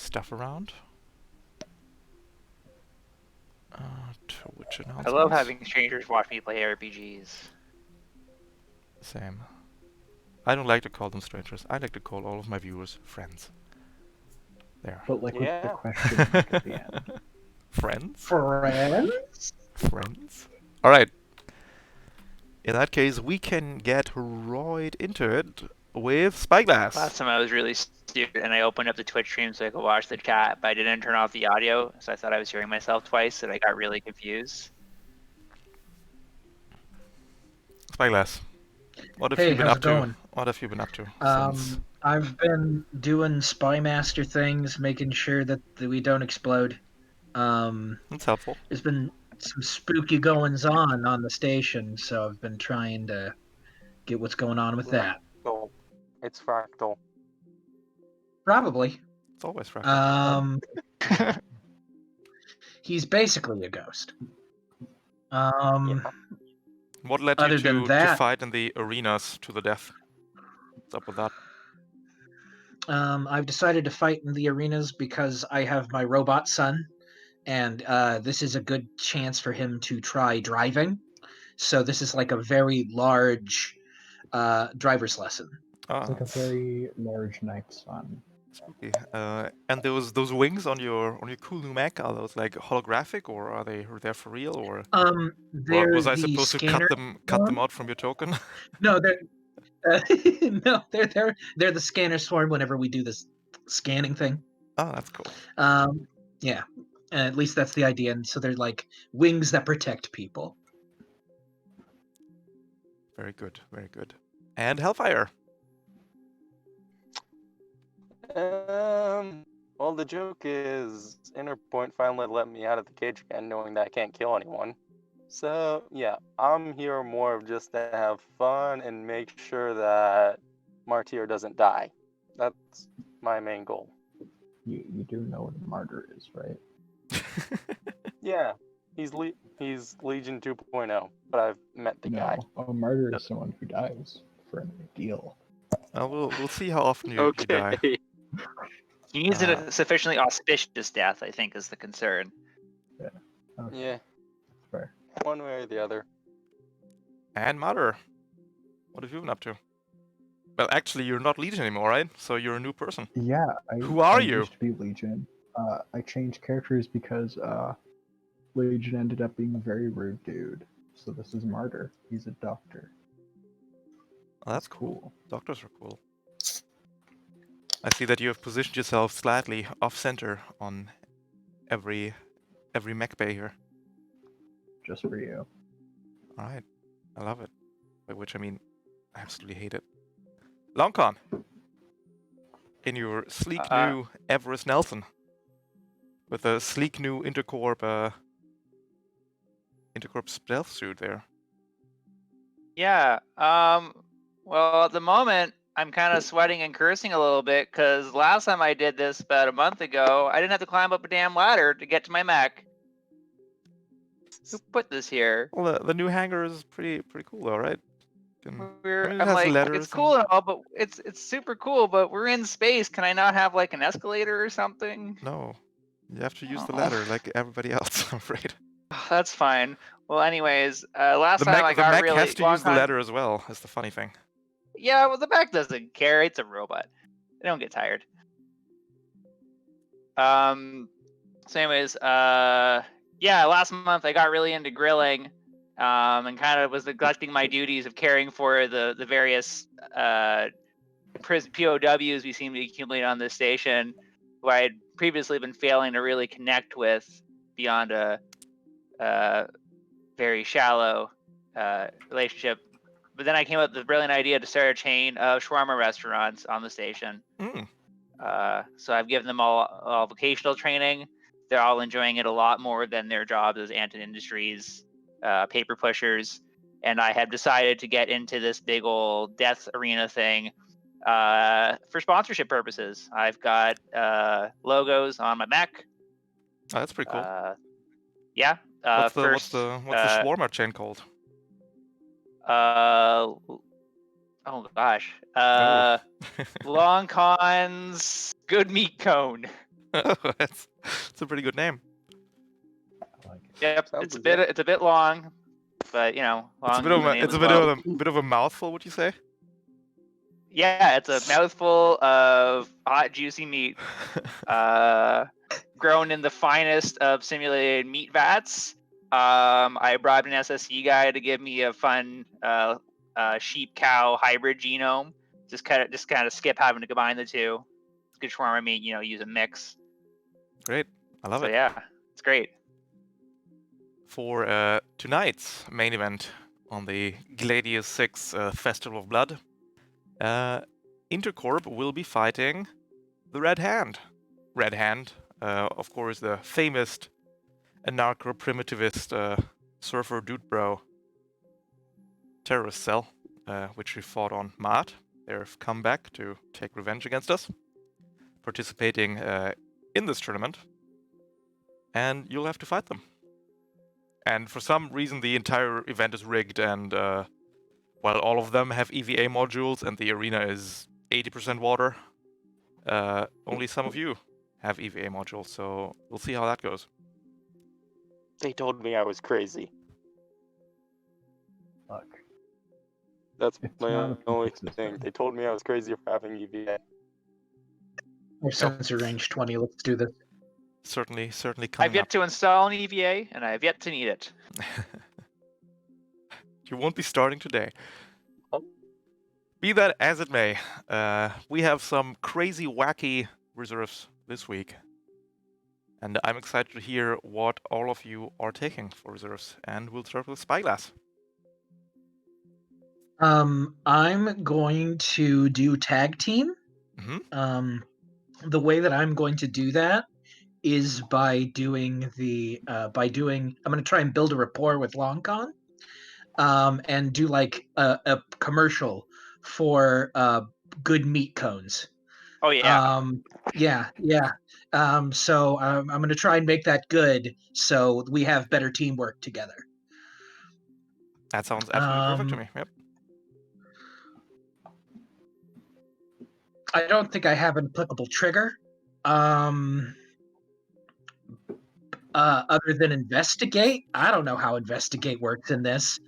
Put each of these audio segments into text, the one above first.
stuff around. Twitch I announcements. love having strangers watch me play RPGs. Same. I don't like to call them strangers. I like to call all of my viewers friends. There. But like with the Yeah. question mark at the end. Friends? Friends? Friends? Alright. In that case, we can get right into it with Spyglass. Last time I was really stupid and I opened up the Twitch stream so I could watch the chat, but I didn't turn off the audio, so I thought I was hearing myself twice and I got really confused. Spyglass. What have Hey, you been how's up it going? to? What have you been up to since? I've been doing spy master things, making sure that we don't explode. That's helpful. There's been some spooky goings on the station, so I've been trying to get what's going on with that. Oh, it's Fractal. Probably. It's always fractal. He's basically a ghost. Yeah. What led other you than to that- fight in the arenas to the death? What's up with that? I've decided to fight in the arenas because I have my robot son, and this is a good chance for him to try driving. So this is like a very large driver's lesson. It's like a very large knife's son. Spooky. And those wings on your cool new mech, are those like holographic, or are they for real, or They're was I the supposed to scanner cut them out from your token? No, they're no, they're the scanner swarm whenever we do this scanning thing. Oh, that's cool. Yeah, at least that's the idea. And so they're like wings that protect people. Very good, very good. And Hellfire. Well, the joke is Interpoint finally let me out of the cage again, knowing that I can't kill anyone. So, yeah, I'm here more of just to have fun and make sure that Martyr doesn't die. That's my main goal. You do know what a martyr is, right? Yeah, he's Legion 2.0, but I've met the guy. No, a martyr is someone who dies for an ideal. We'll see how often you die. He needs a sufficiently auspicious death, I think, is the concern. Yeah. Okay. Yeah, Fair. one way or the other. And Mother. What have you been up to? Well, actually, you're not Legion anymore, right? So you're a new person. Yeah. Who are I you? used to be Legion. I changed characters because Legion ended up being a very rude dude. So this is Martyr. He's a doctor. Oh, that's cool. Doctors are cool. I see that you have positioned yourself slightly off-center on every mech bay here. Just for you. Alright. I love it. By which I mean, I absolutely hate it. Longcon! In your sleek new Everest Nelson. With a sleek new Intercorp stealth suit there. Yeah, well, at the moment, I'm kind of sweating and cursing a little bit, because last time I did this about a month ago, I didn't have to climb up a damn ladder to get to my mech. Who put this here? Well, the new hangar is pretty cool though, right? I'm it has like, letters it's cool and all, but it's super cool, but we're in space. Can I not have like an escalator or something? No. You have to use the ladder like everybody else, I'm afraid. That's fine. Well, anyways, last The time I got mech really... has to use the ladder as well, is the funny thing. Yeah, well, the mech doesn't care. It's a robot. They don't get tired. So anyways, yeah, last month I got really into grilling, and kind of was neglecting my duties of caring for the various POWs we seem to accumulate on this station, who I had previously been failing to really connect with beyond a very shallow relationship. But then I came up with the brilliant idea to start a chain of shawarma restaurants on the station. So I've given them all vocational training. They're all enjoying it a lot more than their jobs as Anton Industries paper pushers. And I have decided to get into this big old death arena thing for sponsorship purposes. I've got logos on my mech. Oh, that's pretty cool. Yeah. What's the shawarma chain called? Oh gosh. Long Con's Good Meat Cone. It's a pretty good name. I like it. Yep, Sounds it's a legit. bit long, but you know, It's a long bit is of the a name it's as a bit well. of a bit of a mouthful. Would you say? Yeah, it's a mouthful of hot, juicy meat, grown in the finest of simulated meat vats. I bribed an SSE guy to give me a fun sheep-cow hybrid genome. Just kind of skip having to combine the two. It's good shawarma meat, you know, use a mix. Great, I love So it. yeah, it's great. For tonight's main event on the Gladius 6 Festival of Blood, Intercorp will be fighting the Red Hand. Red Hand, of course, the famous anarcho-primitivist surfer dude bro terrorist cell, which we fought on Maat. They've come back to take revenge against us, participating in this tournament, and you'll have to fight them. And for some reason, the entire event is rigged, and while all of them have EVA modules and the arena is 80% water, only some of you have EVA modules, so we'll see how that goes. They told me I was crazy. Look, That's It's my not a only perfect thing. system. They told me I was crazy for having EVA. Or sensor range 20. Let's do this. Certainly I've coming yet up. to install an EVA, and I have yet to need it. You won't be starting today. Oh. Be that as it may, we have some crazy, wacky reserves this week. And I'm excited to hear what all of you are taking for reserves. And we'll start with Spyglass. I'm going to do tag team. Mm-hmm. The way that I'm going to do that is by doing I'm going to try and build a rapport with LongCon, and do like a commercial for good meat cones. Oh yeah. Yeah. So I'm going to try and make that good so we have better teamwork together. That sounds absolutely perfect to me. Yep. I don't think I have an applicable trigger. Other than investigate, I don't know how investigate works in this.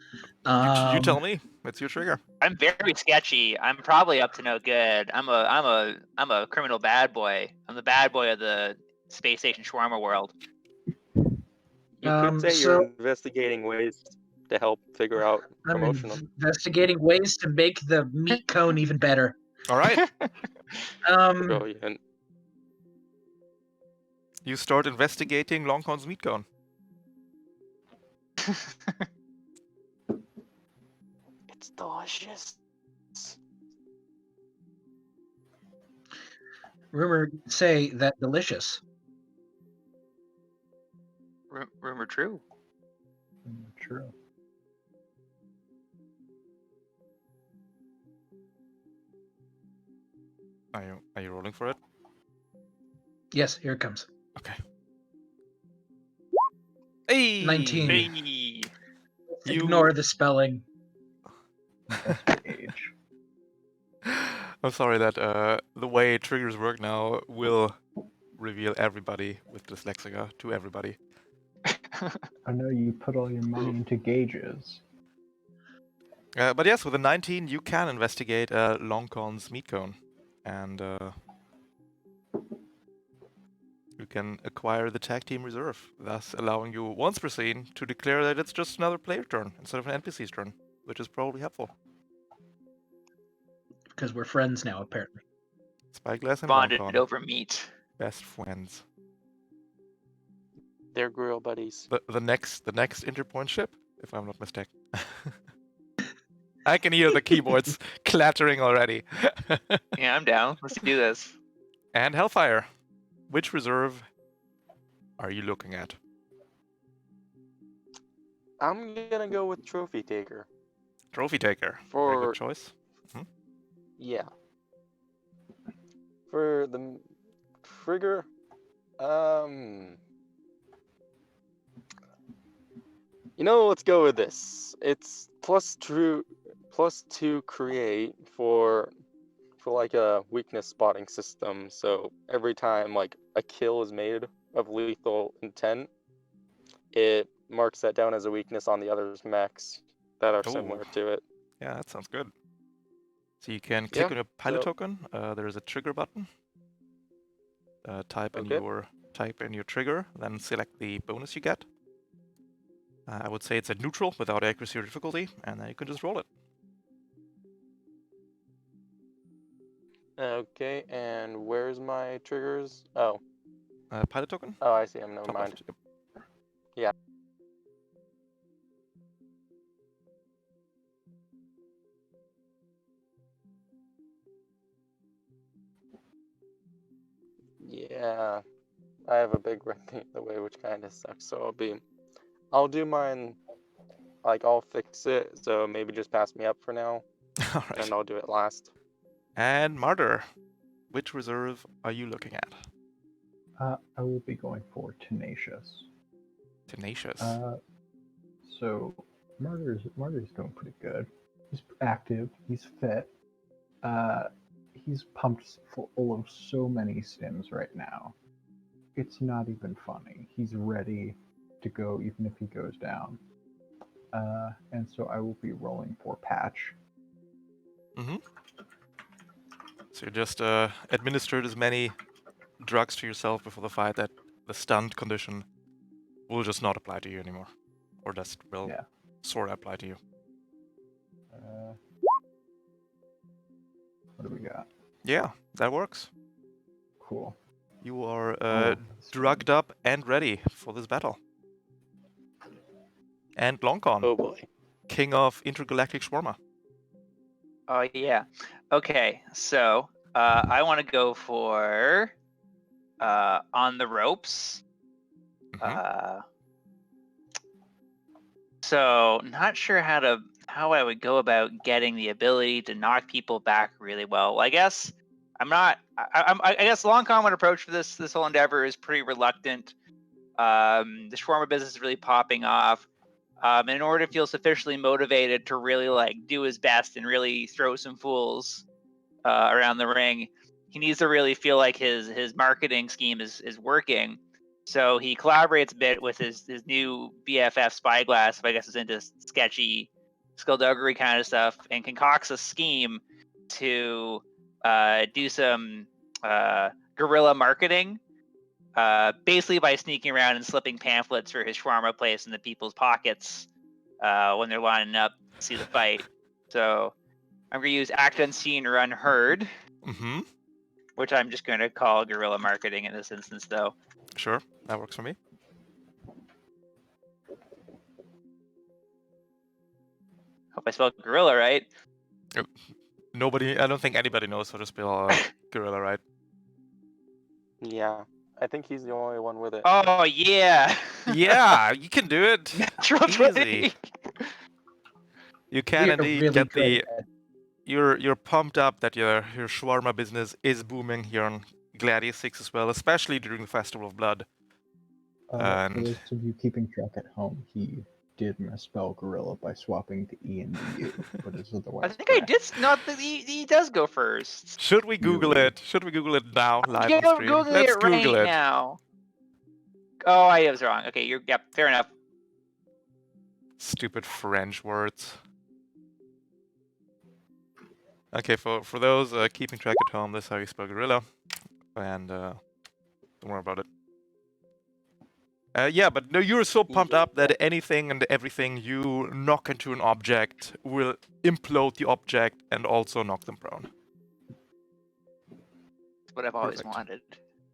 You tell me. It's your trigger. I'm very sketchy. I'm probably up to no good. I'm a criminal bad boy. I'm the bad boy of the space station shawarma world. You could say so you're investigating ways to help figure out I'm promotional. investigating ways to make the meat cone even better. All right. Brilliant. You start investigating LongCon's meat cone. It's delicious. Rumor say that delicious. Rumor true. True. Are you rolling for it? Yes, here it comes. Okay. Hey! 19. Hey. Ignore the spelling. Age. I'm sorry that the way triggers work now will reveal everybody with dyslexia to everybody. I know you put all your money into gauges. But yes, with a 19, you can investigate LongCon's meat cone, and you can acquire the tag team reserve, thus allowing you once per scene to declare that it's just another player turn instead of an NPC's turn, which is probably helpful. Because we're friends now, apparently. Spyglass and Bonded LongCon, over meat. best friends. They're grill buddies. The next Interpoint ship, if I'm not mistaken. I can hear the keyboards clattering already. Yeah, I'm down. Let's do this. And Hellfire, which reserve are you looking at? I'm gonna go with Trophy Taker. Trophy Taker. Very For good choice. yeah. For the trigger, you know, let's go with this. It's +2 create for like a weakness spotting system. So every time like a kill is made of lethal intent, it marks that down as a weakness on the other's mechs that are similar to it. Yeah, that sounds good. So you can click on your pilot token. There's a trigger button. Type in your trigger, then select the bonus you get. I would say it's at neutral without accuracy or difficulty, and then you can just roll it. Okay, and where's my triggers? Oh. Pilot token? Oh, I see them. Never Top mind. left, yep. Yeah. Yeah. I have a big red thing in the way, which kind of sucks. So I'll do mine. Like I'll fix it. So maybe just pass me up for now, All right. and I'll do it last. And Martyr, which reserve are you looking at? I will be going for Tenacious. Tenacious. So Martyr's doing pretty good. He's active. He's fit. He's pumped full of so many stims right now. It's not even funny. He's ready to go even if he goes down. And so I will be rolling for Patch. Mm-hmm. So you just administered as many drugs to yourself before the fight that the stunned condition will just not apply to you anymore. Or does it will sort of apply to you? What do we got? Yeah, that works. Cool. You are drugged up and ready for this battle. And Longcon. Oh boy. King of Intergalactic Shawarma. Oh yeah. Okay, so I want to go for on the ropes. Mm-hmm. So not sure how I would go about getting the ability to knock people back really well. I guess I'm not. I guess the long common approach for this whole endeavor is pretty reluctant. The shawarma business is really popping off. In order to feel sufficiently motivated to really like do his best and really throw some fools around the ring, he needs to really feel like his marketing scheme is working. So he collaborates a bit with his new BFF Spyglass, I guess is into sketchy skullduggery kind of stuff, and concocts a scheme to do some guerrilla marketing, basically by sneaking around and slipping pamphlets for his shawarma place in the people's pockets when they're lining up to see the fight. So I'm going to use act unseen or unheard, which I'm just going to call guerrilla marketing in this instance, though. Sure, that works for me. Hope I spelled gorilla right. I don't think anybody knows how to spell gorilla, right? Yeah, I think he's the only one with it. Oh yeah. Yeah, you can do it. Natural 20. You can indeed really get the. good. You're pumped up that your shawarma business is booming here on Gladius 6 as well, especially during the Festival of Blood. For those of you keeping track at home, he did misspell gorilla by swapping the E and the U, but it's otherwise I think I did. Not that he does go first. Should we Google it? Should we Google it now, live on stream? Google Let's it Google right it. now. Oh, I was wrong. Okay, fair enough. Stupid French words. Okay, for those keeping track at home, this is how you spell gorilla, and don't worry about it. Yeah, but no, you're so pumped up that anything and everything you knock into an object will implode the object and also knock them prone. That's what I've always wanted.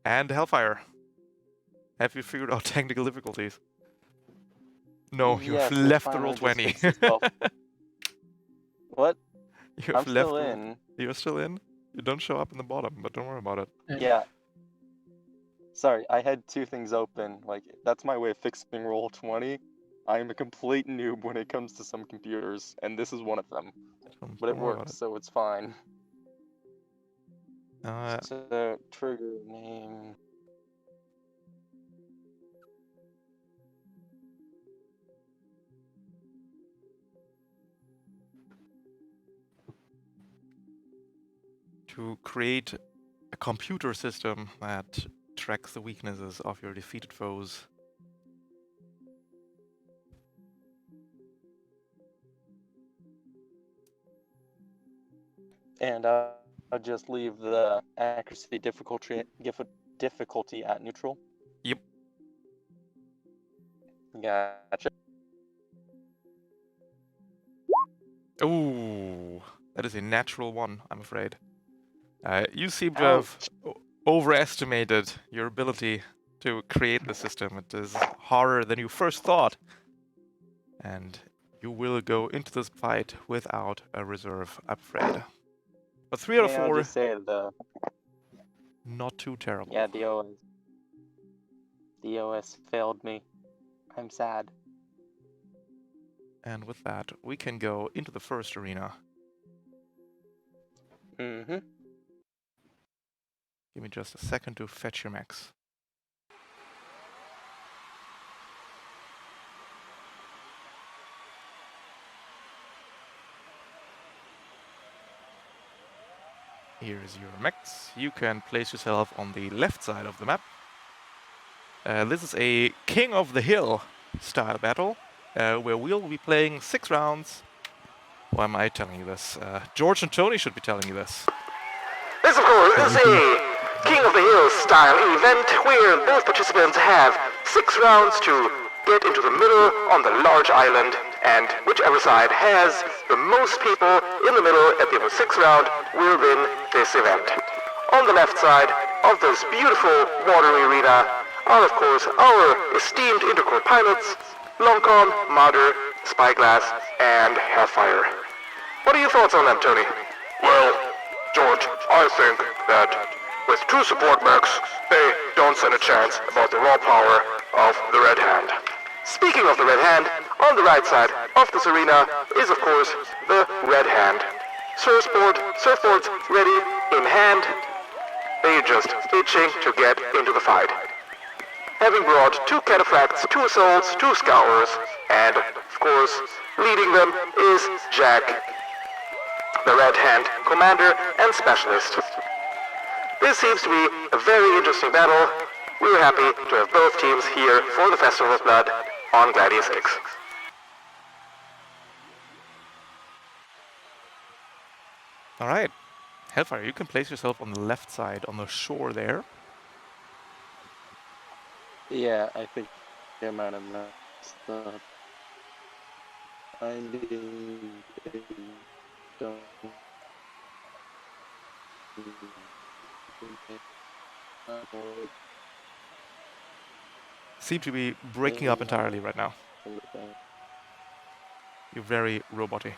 And Hellfire. Have you figured out technical difficulties? No, you've left the roll 20. What? I'm still in. You're still in? You don't show up in the bottom, but don't worry about it. Yeah. Sorry, I had two things open. Like, that's my way of fixing roll 20. I am a complete noob when it comes to some computers, and this is one of them. But it works, so it's fine. So, trigger name... to create a computer system that tracks the weaknesses of your defeated foes. And I'll just leave the accuracy difficulty at neutral. Yep. Gotcha. Ooh, that is a natural one, I'm afraid. You seem to have overestimated your ability to create the system. It is harder than you first thought. And you will go into this fight without a reserve, I'm afraid. But 3 out of 4, I'll just say not too terrible. yeah, the OS failed me. I'm sad. And with that, we can go into the first arena. Mm-hmm. Give me just a second to fetch your mechs. Here's your mechs. You can place yourself on the left side of the map. This is a King of the Hill style battle, where we'll be playing 6 rounds. Why am I telling you this? George and Tony should be telling you this. This, of course, is a King of the Hill style event where both participants have 6 rounds to get into the middle on the large island, and whichever side has the most people in the middle at the end of the 6th round will win this event. On the left side of this beautiful watery arena are, of course, our esteemed Intercore pilots, Longcon, Marder, Spyglass, and Hellfire. What are your thoughts on them, Tony? Well, George, I think that with 2 support mechs, they don't stand a chance about the raw power of the Red Hand. Speaking of the Red Hand, on the right side of this arena is, of course, the Red Hand. Surfboards ready in hand. They're just itching to get into the fight. Having brought 2 cataphracts, 2 assaults, 2 scours, and, of course, leading them is Jack, the Red Hand commander and specialist. This seems to be a very interesting battle. We're happy to have both teams here for the Festival of Blood on Gladius 6. Alright. Hellfire, you can place yourself on the left side on the shore there. Yeah, I think I might have messed up. Finding a stone. Seem to be breaking up entirely right now. You're very roboty.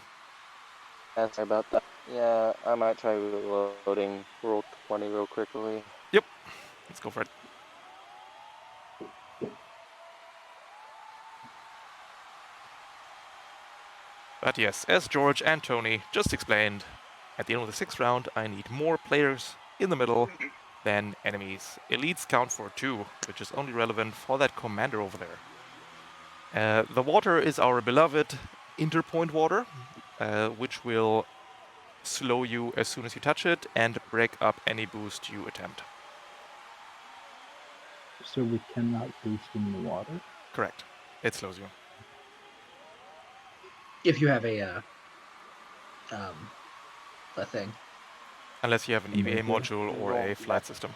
Sorry about that. Yeah, I might try reloading Roll 20 real quickly. Yep. Let's go for it. But yes, as George and Tony just explained, at the end of the 6th round, I need more players in the middle than enemies. Elites count for 2, which is only relevant for that commander over there. The water is our beloved Interpoint water, which will slow you as soon as you touch it and break up any boost you attempt. So we cannot boost in the water? Correct. It slows you. If you have a thing. Unless you have an EVA module or a Roll flight back. system.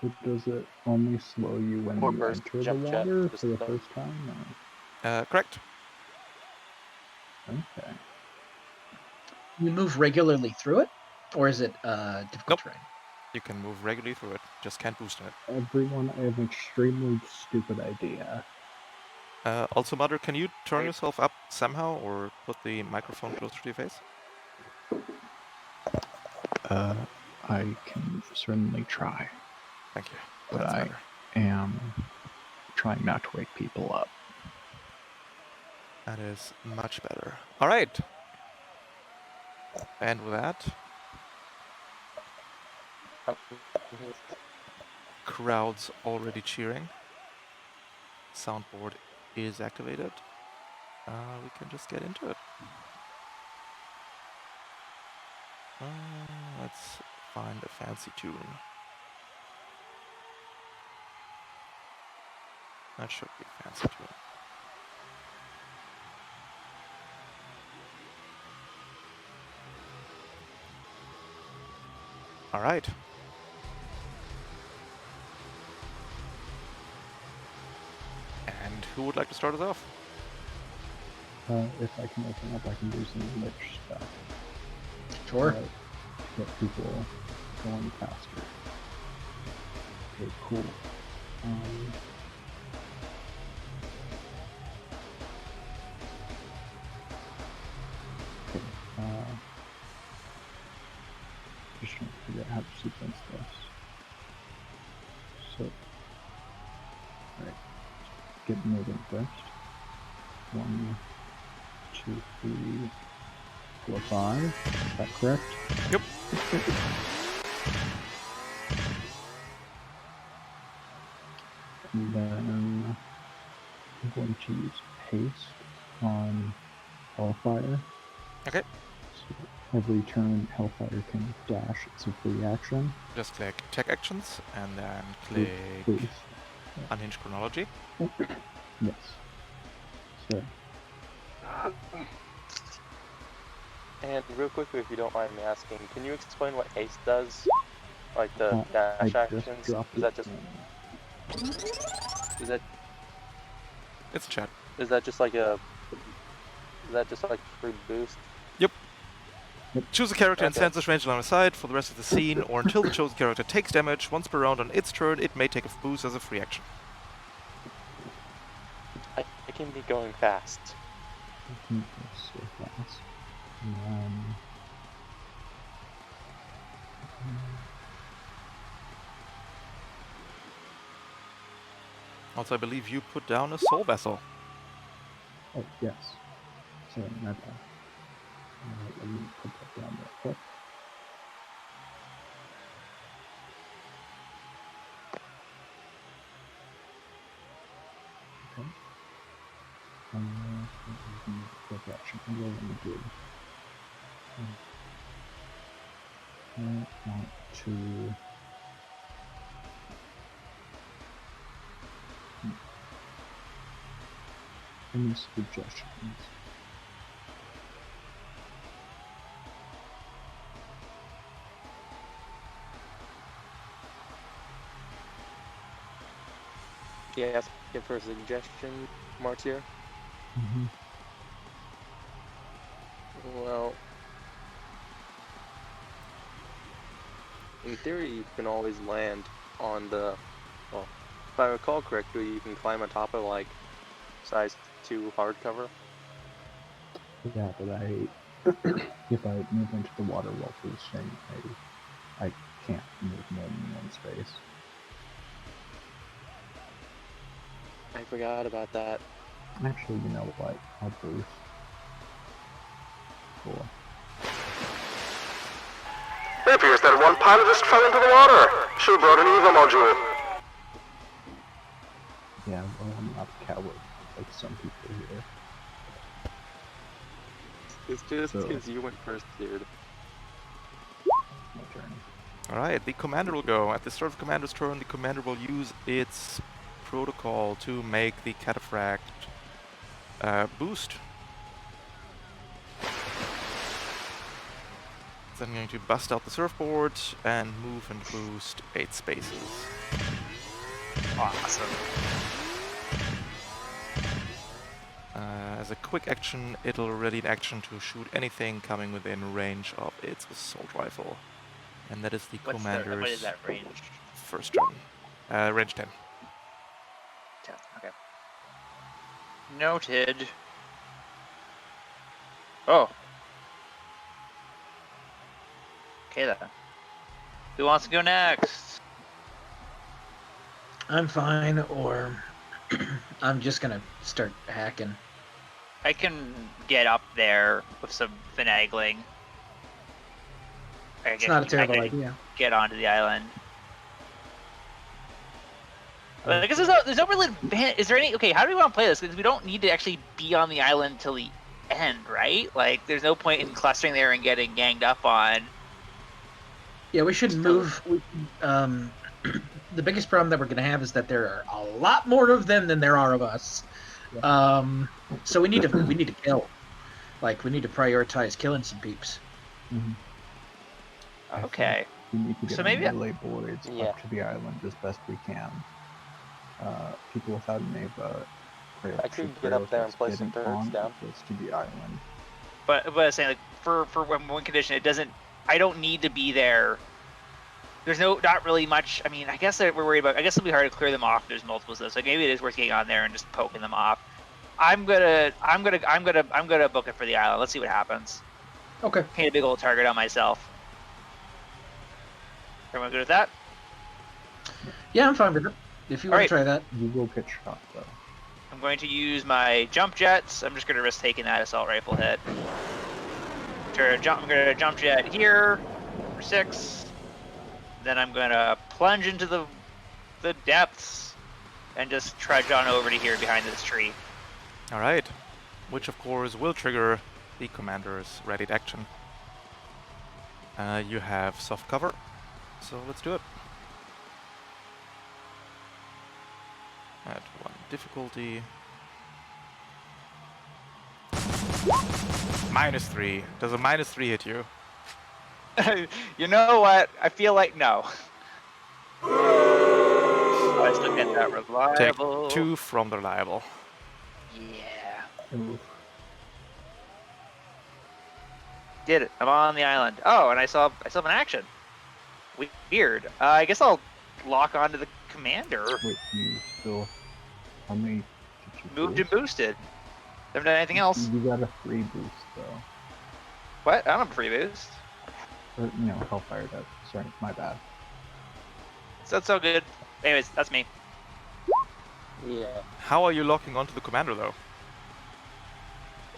So does it only slow you when Or you burst enter the jump jet, water just for the the- first time? Correct. Okay. You move regularly through it, or is it difficult Nope. terrain? You can move regularly through it, just can't boost in it. Everyone, I have an extremely stupid idea. Also, Mother, can you turn Right. yourself up somehow or put the microphone closer to your face? I can certainly try, Thank you. but That's I better. am trying not to wake people up. That is much better. All right. And with that, crowd's already cheering. Soundboard is activated. We can just get into it. Let's find a fancy tune. That should be a fancy tune. All right. And who would like to start us off? If I can open up, I can do some lich stuff. Sure. To get people going faster. Okay, cool. Okay, just trying to figure out how to sequence this. So, alright, get moving first. 1, 2, 3, 4, 5. Is that correct? Yep. And then I'm going to use haste on Hellfire. Okay. So every turn Hellfire can dash. It's a free action. Just click Tech Actions and then click Please. Unhinged Chronology. Yes. So, And real quickly, if you don't mind me asking, can you explain what haste does? Like the I dash just actions? dropped Is that it just in. is that It's a chat. is that just like a free boost? Choose a character and Okay. send this range line of sight for the rest of the scene, or until the chosen character takes damage. Once per round on its turn, it may take a boost as a free action. I can be going fast. I can go so fast. Also, I believe you put down a soul vessel. Oh, yes. Sorry, my bad. Let me put that down real quick. Okay. Quick action. What do I want to do? I want to... Any suggestions? Yeah, asking for a suggestion, Martier. Mm-hmm. Well, in theory, you can always land on the. Well, if I recall correctly, you can climb on top of like size 2 hardcover. Yeah, but if I move into the water while boosting, I can't move more than one space. I forgot about that. Actually, you know what? I'll boost. Cool. It appears that one pilot just fell into the water. Should have brought an EVA module. Yeah, well, I'm not a coward like some people here. It's just So- because you went first, dude. My turn. Alright, the commander will go. At the start of the commander's turn, the commander will use its protocol to make the cataphract boost. Then I'm going to bust out the surfboard and move and boost 8 spaces. Awesome. As a quick action, it'll ready an action to shoot anything coming within range of its assault rifle. And that is the What is commander's that range? first turn. Range 10. 10. Okay. Noted. Oh. Okay then. Who wants to go next? I'm fine, or I'm just gonna start hacking. I can get up there with some finagling. It's not a terrible idea. Get onto the island. But I guess there's no real advantage. Is there any? Okay, how do we want to play this? Because we don't need to actually be on the island till the end, right? Like, there's no point in clustering there and getting ganged up on. Yeah, we should Still- move. The biggest problem that we're going to have is that there are a lot more of them than there are of us. So we need to kill. Like, we need to prioritize killing some peeps. I Okay. think we need to get So our maybe- melee boys Yeah. up to the island as best we can. People without Neva, I could get up there and place some turrets down. To the island. But I'm saying, like, for one condition, it doesn't. I don't need to be there. There's not really much. I mean, I guess that we're worried about. I guess it'll be hard to clear them off. If there's multiples though, so maybe it is worth getting on there and just poking them off. I'm gonna book it for the island. Let's see what happens. Okay. Paint a big old target on myself. Everyone good with that? Yeah, I'm fine with it. If you want Alright. to try that. You will get shot though. I'm going to use my jump jets. I'm just going to risk taking that assault rifle hit. I'm going to jump jet here for 6. Then I'm going to plunge into the depths and just trudge on over to here behind this tree. All right. Which, of course, will trigger the commander's ready action. You have soft cover, so let's do it. At 1 difficulty. -3. Does a -3 hit you? You know what? I feel like no. I still get that reliable. Take 2 from the reliable. Yeah. Oof. Did it. I'm on the island. Oh, and I saw an action. Weird. I guess I'll lock onto the commander. Wait, you still? How many did you Moved and boost? boosted. Haven't done anything else. You got a free boost though. What? I don't have a free boost. Or, Hellfire does. Sorry, my bad. So that's so good. Anyways, that's me. Yeah. How are you locking onto the commander, though?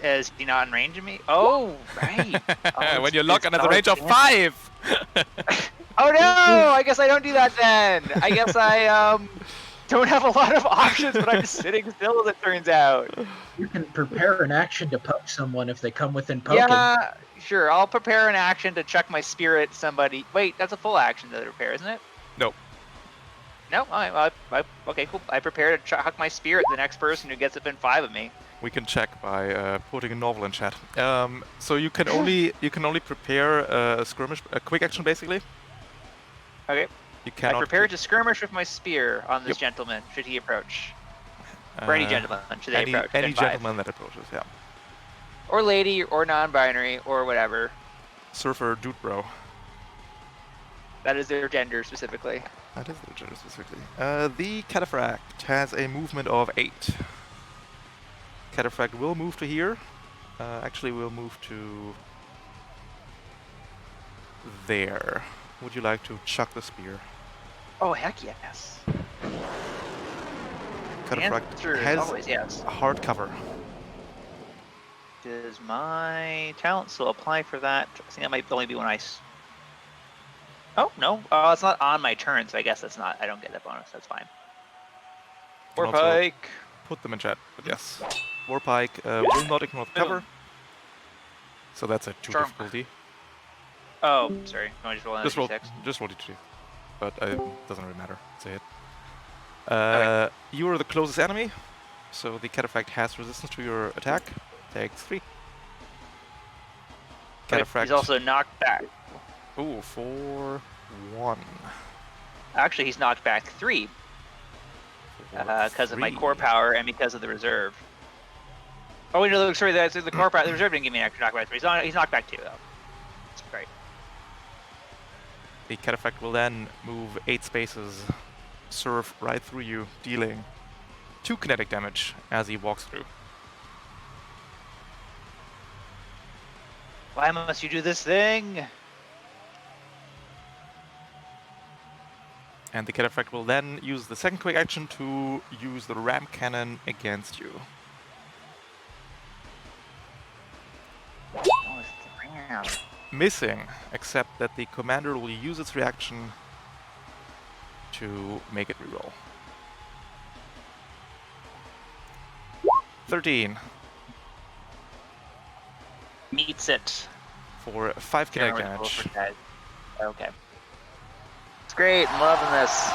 Is he not in range of me? Oh, right. Oh, When you're it's locking at the not range of advanced. 5! Oh no! I guess I don't do that then. I guess I don't have a lot of options, but I'm just sitting still as it turns out. You can prepare an action to poke someone if they come within poking. Yeah, sure. I'll prepare an action to chuck my spear at somebody. Wait, that's a full action to prepare, isn't it? Nope. No? Okay, cool. I prepare to chuck my spear at the next person who gets within 5 of me. We can check by putting a novel in chat. So you can only prepare a skirmish, a quick action, basically. Okay. You I cannot. prepare to skirmish with my spear on this Yep. gentleman, should he approach. Or any gentleman, should they approach. Any within 5. gentleman that approaches, yeah. Or lady, or non-binary, or whatever. Surfer, dude, bro. That is their gender specifically. That is the gender specifically. The Cataphract has a movement of 8. Cataphract will move to here. Actually, we'll move to there. Would you like to chuck the spear? Oh, heck yes. Cataphract Answer is has always yes. hard cover. Does my talent still apply for that? I think that might only be when Oh, no. It's not on my turn, so I guess that's not. I don't get that bonus. That's fine. Can also Warpike. Put them in chat, but yes. Warpike will not ignore the cover. So that's a 2 Sure. difficulty. Oh, sorry. No, I just roll Just roll, another just roll d2. But it doesn't really matter. It's a hit. You are the closest enemy, so the Cataphract has resistance to your attack. Takes 3. Cataphract. He's also knocked back. Ooh, for 1. Actually, he's knocked back 3 because of my core power and because of the reserve. Oh, wait, no, sorry, that's the core power. The reserve didn't give me an extra knockback 3. He's knocked back 2, though. That's great. The Cataphract will then move 8 spaces, surf right through you, dealing 2 kinetic damage as he walks through. Why must you do this thing? And the Cataphract will then use the second quick action to use the ram cannon against you. Oh, it's the ram. Missing, except that the commander will use its reaction to make it reroll. 13 Meets it. for 5 kinetic Generally roll damage. for guys. Okay. great. I'm loving this.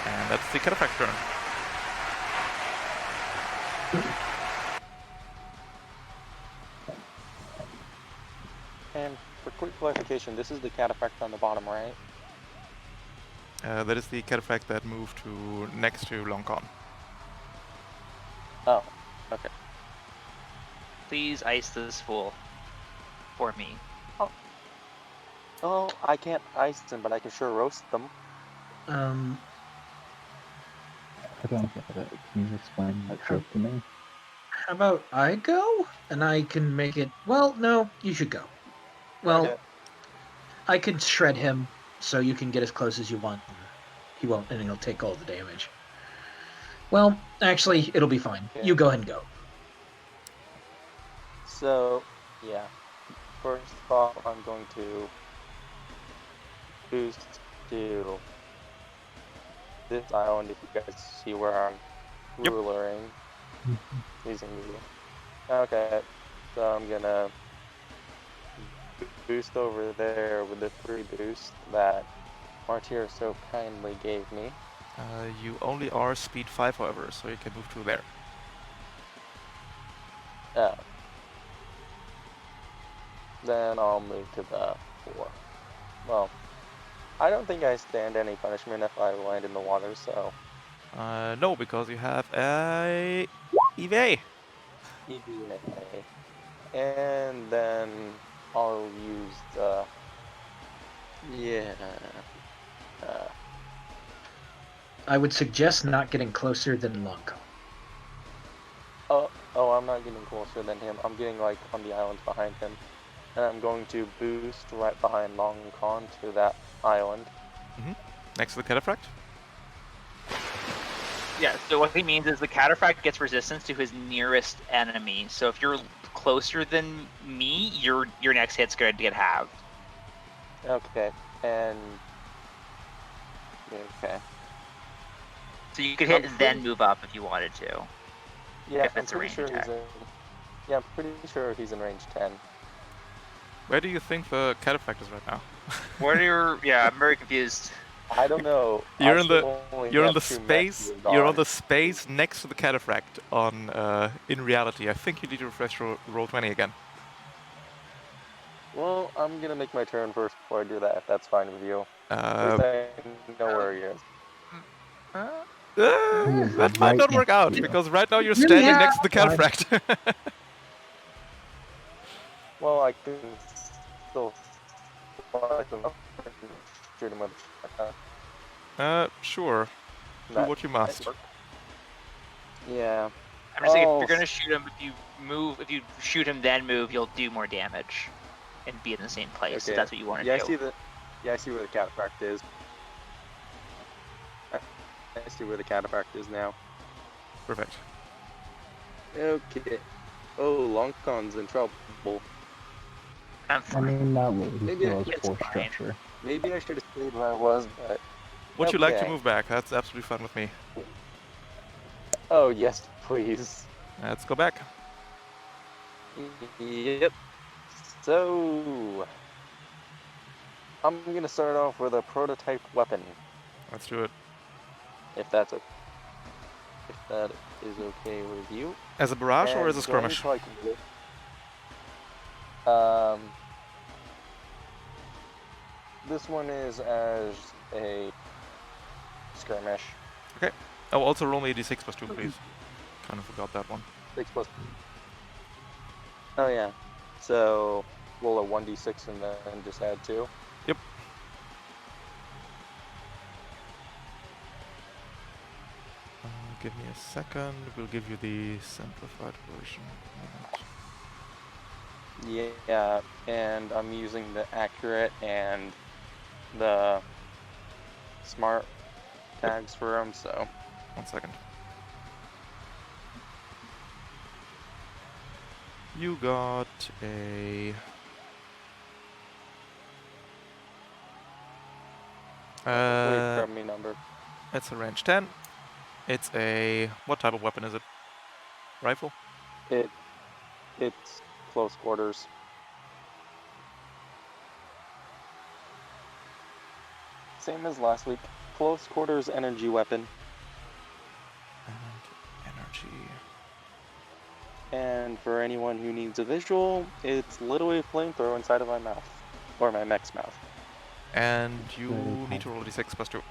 And that's the cataphract turn. And for quick clarification, this is the cataphract on the bottom, right? That is the cataphract that moved to next to Longcon. Oh, okay. Please ice this fool for me. Oh, I can't ice them, but I can sure roast them. I don't get it. Can you explain that joke to me? How about I go? And I can make it... Well, no, you should go. Well, Okay. I can shred him, so you can get as close as you want. He won't, and he'll take all the damage. Well, actually, it'll be fine. Okay. You go ahead and go. So, yeah. First off, I'm going to boost to this island if you guys see where I'm Yep. rulering using the... Okay, so I'm gonna boost over there with the free boost that Martyr so kindly gave me. You only are speed 5, however, so you can move to there. Oh. Then I'll move to the 4. Well, I don't think I stand any punishment if I land in the water, so... No, because you have a EVA. EVA. And then I'll use the... Yeah... I would suggest not getting closer than Longcon. Oh, I'm not getting closer than him. I'm getting, like, on the island behind him. And I'm going to boost right behind Long Con to that island. Next to the cataphract. Yeah, so what he means is the cataphract gets resistance to his nearest enemy. So if you're closer than me, your next hit's going to get halved. Okay, and... Okay. So you could hit and then move up if you wanted to. Yeah, If I'm it's a pretty range sure attack. he's in... Yeah, I'm pretty sure he's in range 10. Where do you think the cataphract is right now? What are your... Yeah, I'm very confused. I don't know. You're I in the still only you're on have the 2 space. messages You're on on. the space next to the cataphract. On in reality, I think you need to refresh roll 20 again. Well, I'm gonna make my turn first before I do that, if that's fine with you. At least I know where he is. That might right not work next out to you. because right now you're Really? standing Yeah, next to the fine. cataphract. Well, I can still shoot him with Sure. Do that what you must. network. Yeah. I'm just saying, if Oh, you're going to shoot him, if you shoot him then move, you'll do more damage and be in the same place. So okay. that's what you want to Yeah, do. I see where the cataphract is. I see where the cataphract is now. Perfect. Okay. Oh, Longcon's in trouble. I'm I fine. mean, not really. He Maybe still I has it's 4 fine. structure. Maybe I should have stayed where I was, but... Would you like to Okay. move back? That's absolutely fine with me. Oh, yes, please. Let's go back. Yep. So... I'm gonna start off with a prototype weapon, Let's do it. if that is okay with you. As a barrage or And as a going skirmish? to, like, this one is as a skirmish. Oh, also roll me a d6 plus 2, please. Kind of forgot that one. 6 plus... Oh yeah. So roll a 1d6 and then just add 2. Yep. Give me a second. We'll give you the simplified version. Yeah, and I'm using the accurate and the smart tags for them, so... 1 second. You got a... Wait for me number. It's a range 10. It's a... What type of weapon is it? Rifle? It's close quarters. same as last week. Close quarters energy weapon. And energy. And for anyone who needs a visual, it's literally a flamethrower inside of my mouth. Or my mech's mouth. And you Very need cool. to roll a d6 plus 2.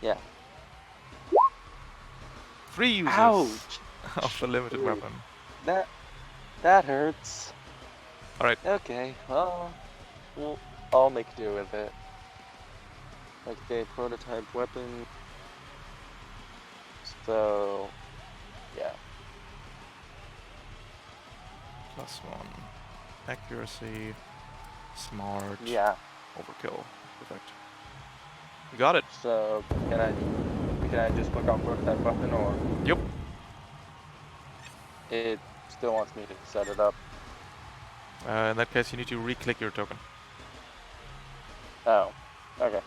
Yeah. 3 uses Ouch! of the limited Ooh. weapon. That hurts. Alright. Okay, well, I'll make do with it. Okay, prototype weapon. So, yeah. +1. Accuracy. Smart. Yeah. Overkill. Perfect. You got it. So, can I just click on prototype weapon, or Yep. it still wants me to set it up? In that case, you need to re-click your token. Oh, okay.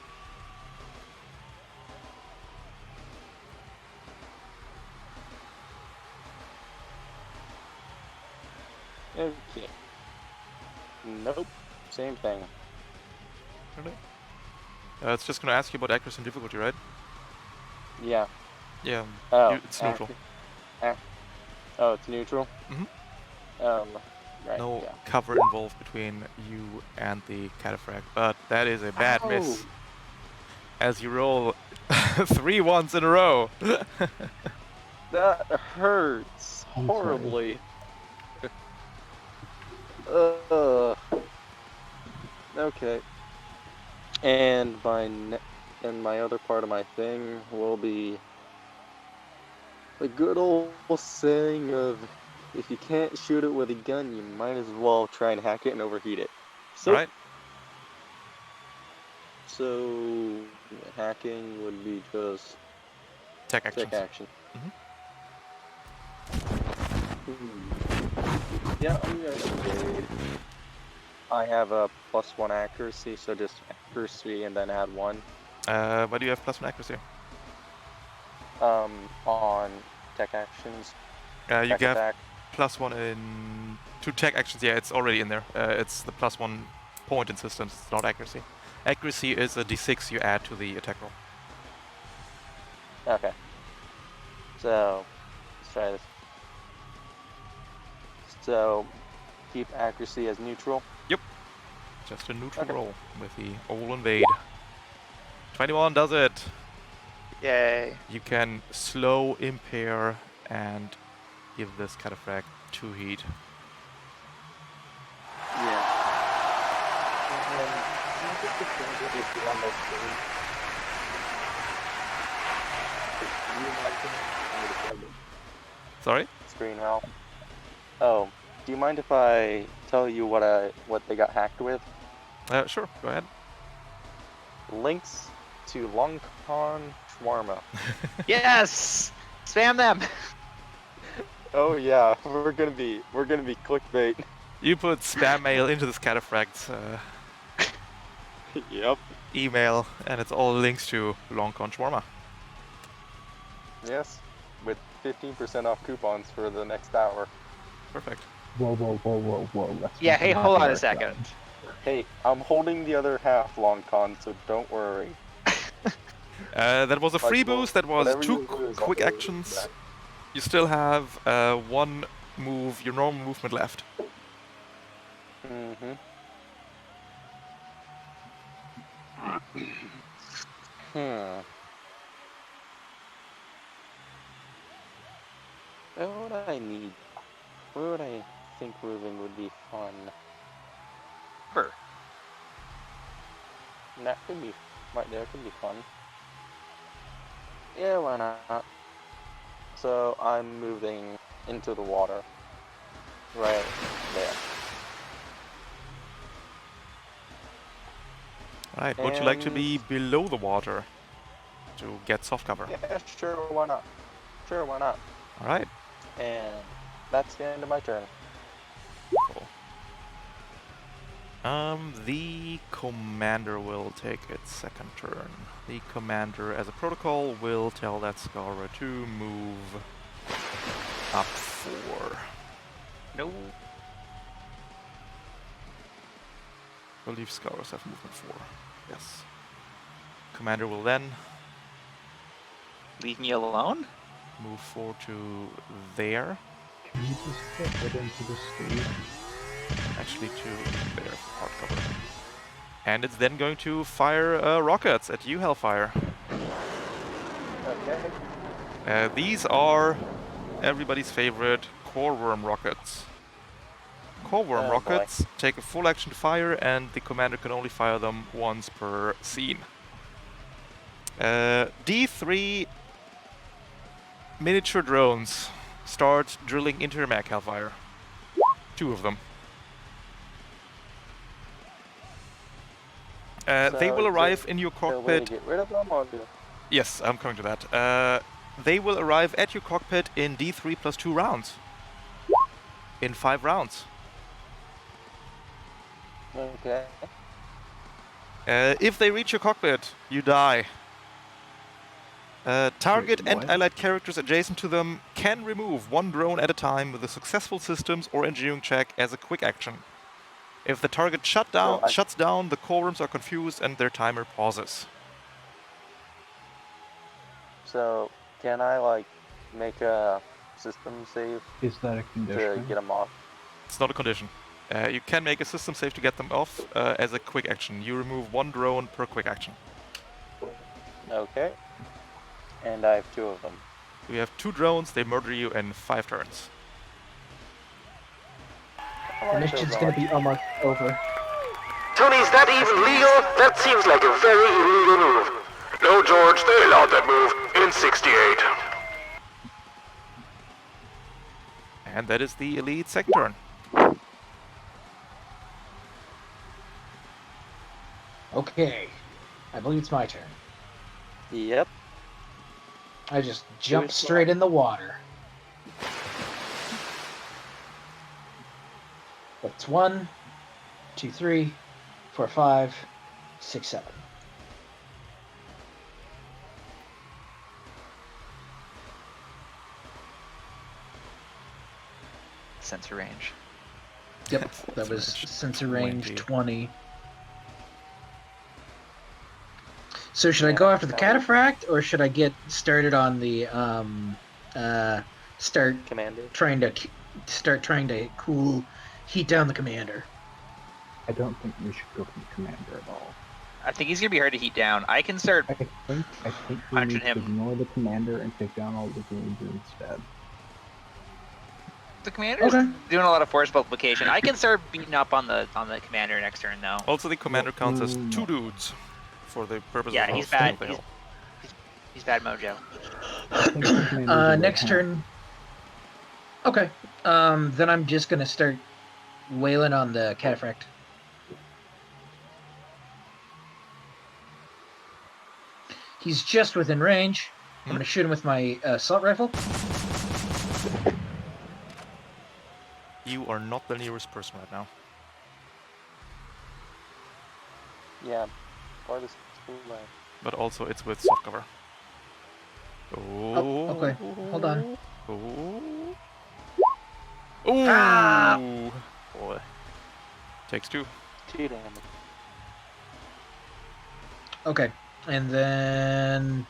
Okay. Nope. Same thing. Really? It's just gonna ask you about accuracy and difficulty, right? Yeah. Yeah. Oh. It's neutral. Oh, it's neutral? Mhm. Right, No yeah. cover involved between you and the cataphract, but that is a bad miss. Ow! As you roll 3 ones in a row. That hurts I'm sorry. horribly. Okay. And my other part of my thing will be the good old saying of, if you can't shoot it with a gun, you might as well try and hack it and overheat it. So, Alright. So hacking would be just Tech actions. tech action. Mhm. Yeah, I'm gonna upgrade. I have a +1 accuracy, so just accuracy and then add 1. Why do you have +1 accuracy? On tech actions. You Tech have attack. +1 in 2 tech actions. Yeah, it's already in there. It's the +1 point in systems. It's not accuracy. Accuracy is a d6 you add to the attack roll. Okay. So let's try this. So keep accuracy as neutral. Just a neutral Okay. roll with the all invade. 21 does it. Yay. You can slow, impair, and give this cataphract 2 heat. Yeah. And I think the thing that is on the screen. Sorry? Screen Ralph. Oh, do you mind if I tell you what they got hacked with? Sure, go ahead. Links to Longcon Shawarma. Yes! Spam them! Oh yeah, we're gonna be clickbait. You put spam mail into this cataphract's Yep. email, and it's all links to Longcon Shawarma. Yes, with 15% off coupons for the next hour. Perfect. Whoa. That's Yeah, not hey, gonna hold on a work, second. guys. Hey, I'm holding the other half Longcon, so don't worry. That was a free Like, boost. That was whatever 2 you lose, I'll quick pay you actions. back. You still have 1 move, your normal movement left. Mm-hmm. What would I need? Where would I think moving would be fun? Sure. That could be fun. Yeah, why not? So I'm moving into the water. Right there. Alright, would you like to And- be below the water to get soft cover? Yeah, sure, why not? Sure, why not? Alright. And that's the end of my turn. Cool. The commander will take its second turn. The commander, as a protocol, will tell that Scarra to move up 4. No. I believe Scours have movement 4. Yes. Commander will then Leave me alone? move 4 to there. Can you just put it into the stage? Actually to there for hardcover. And it's then going to fire rockets at you, Hellfire. Okay. These are everybody's favorite core worm rockets. Core worm Oh, rockets take a full action to fire, and the commander can only fire them once per scene. D3 miniature drones start drilling into your mech, Hellfire. 2 of them. They will arrive in your Is there a way to cockpit. get rid of them, or do... Yes, I'm coming to that. They will arrive at your cockpit in D3 plus 2 rounds. In 5 rounds. Okay. If they reach your cockpit, you die. Target Wait, and what? allied characters adjacent to them can remove 1 drone at a time with a successful systems or engineering check as a quick action. If the target shuts down, the core rooms are confused and their timer pauses. So, can I, like, make a system save Is that a to condition? get them off? It's not a condition. You can make a system save to get them off as a quick action. You remove 1 drone per quick action. Okay. And I have 2 of them. You have 2 drones, they murder you in 5 turns. The mission's gonna be almost over. Tony, is that even legal? That seems like a very illegal move. No, George, they allowed that move in 68. And that is the elite second turn. Okay. I believe it's my turn. Yep. I just jumped it straight in the water. That's 1, 2, 3, 4, 5, 6, 7. Sensor range. Yep, that was sensor range 20. So should I go after the cataphract, or should I get started on the Commander. trying to heat down the commander? I don't think we should go for the commander at all. I think he's gonna be hard to heat down. I can start. I think we Punching need to him. ignore the commander and take down all the goons instead. The commander's Okay. doing a lot of force multiplication. I can start beating up on the commander next turn though. Also, the commander counts as no. 2 dudes for the purpose Yeah, of he's Stone bad. of the Hill. He's bad mojo. I think the commander's a Next red turn. Okay. Then I'm just gonna start wailing on the cataphract. He's just within range. I'm gonna shoot him with my assault rifle. You are not the nearest person right now. Yeah. Farthest away. But also, it's with soft cover. Oh, okay. Hold on. Oh. Ooh. Ah! Boy. Takes 2. 2 damage. Okay. And then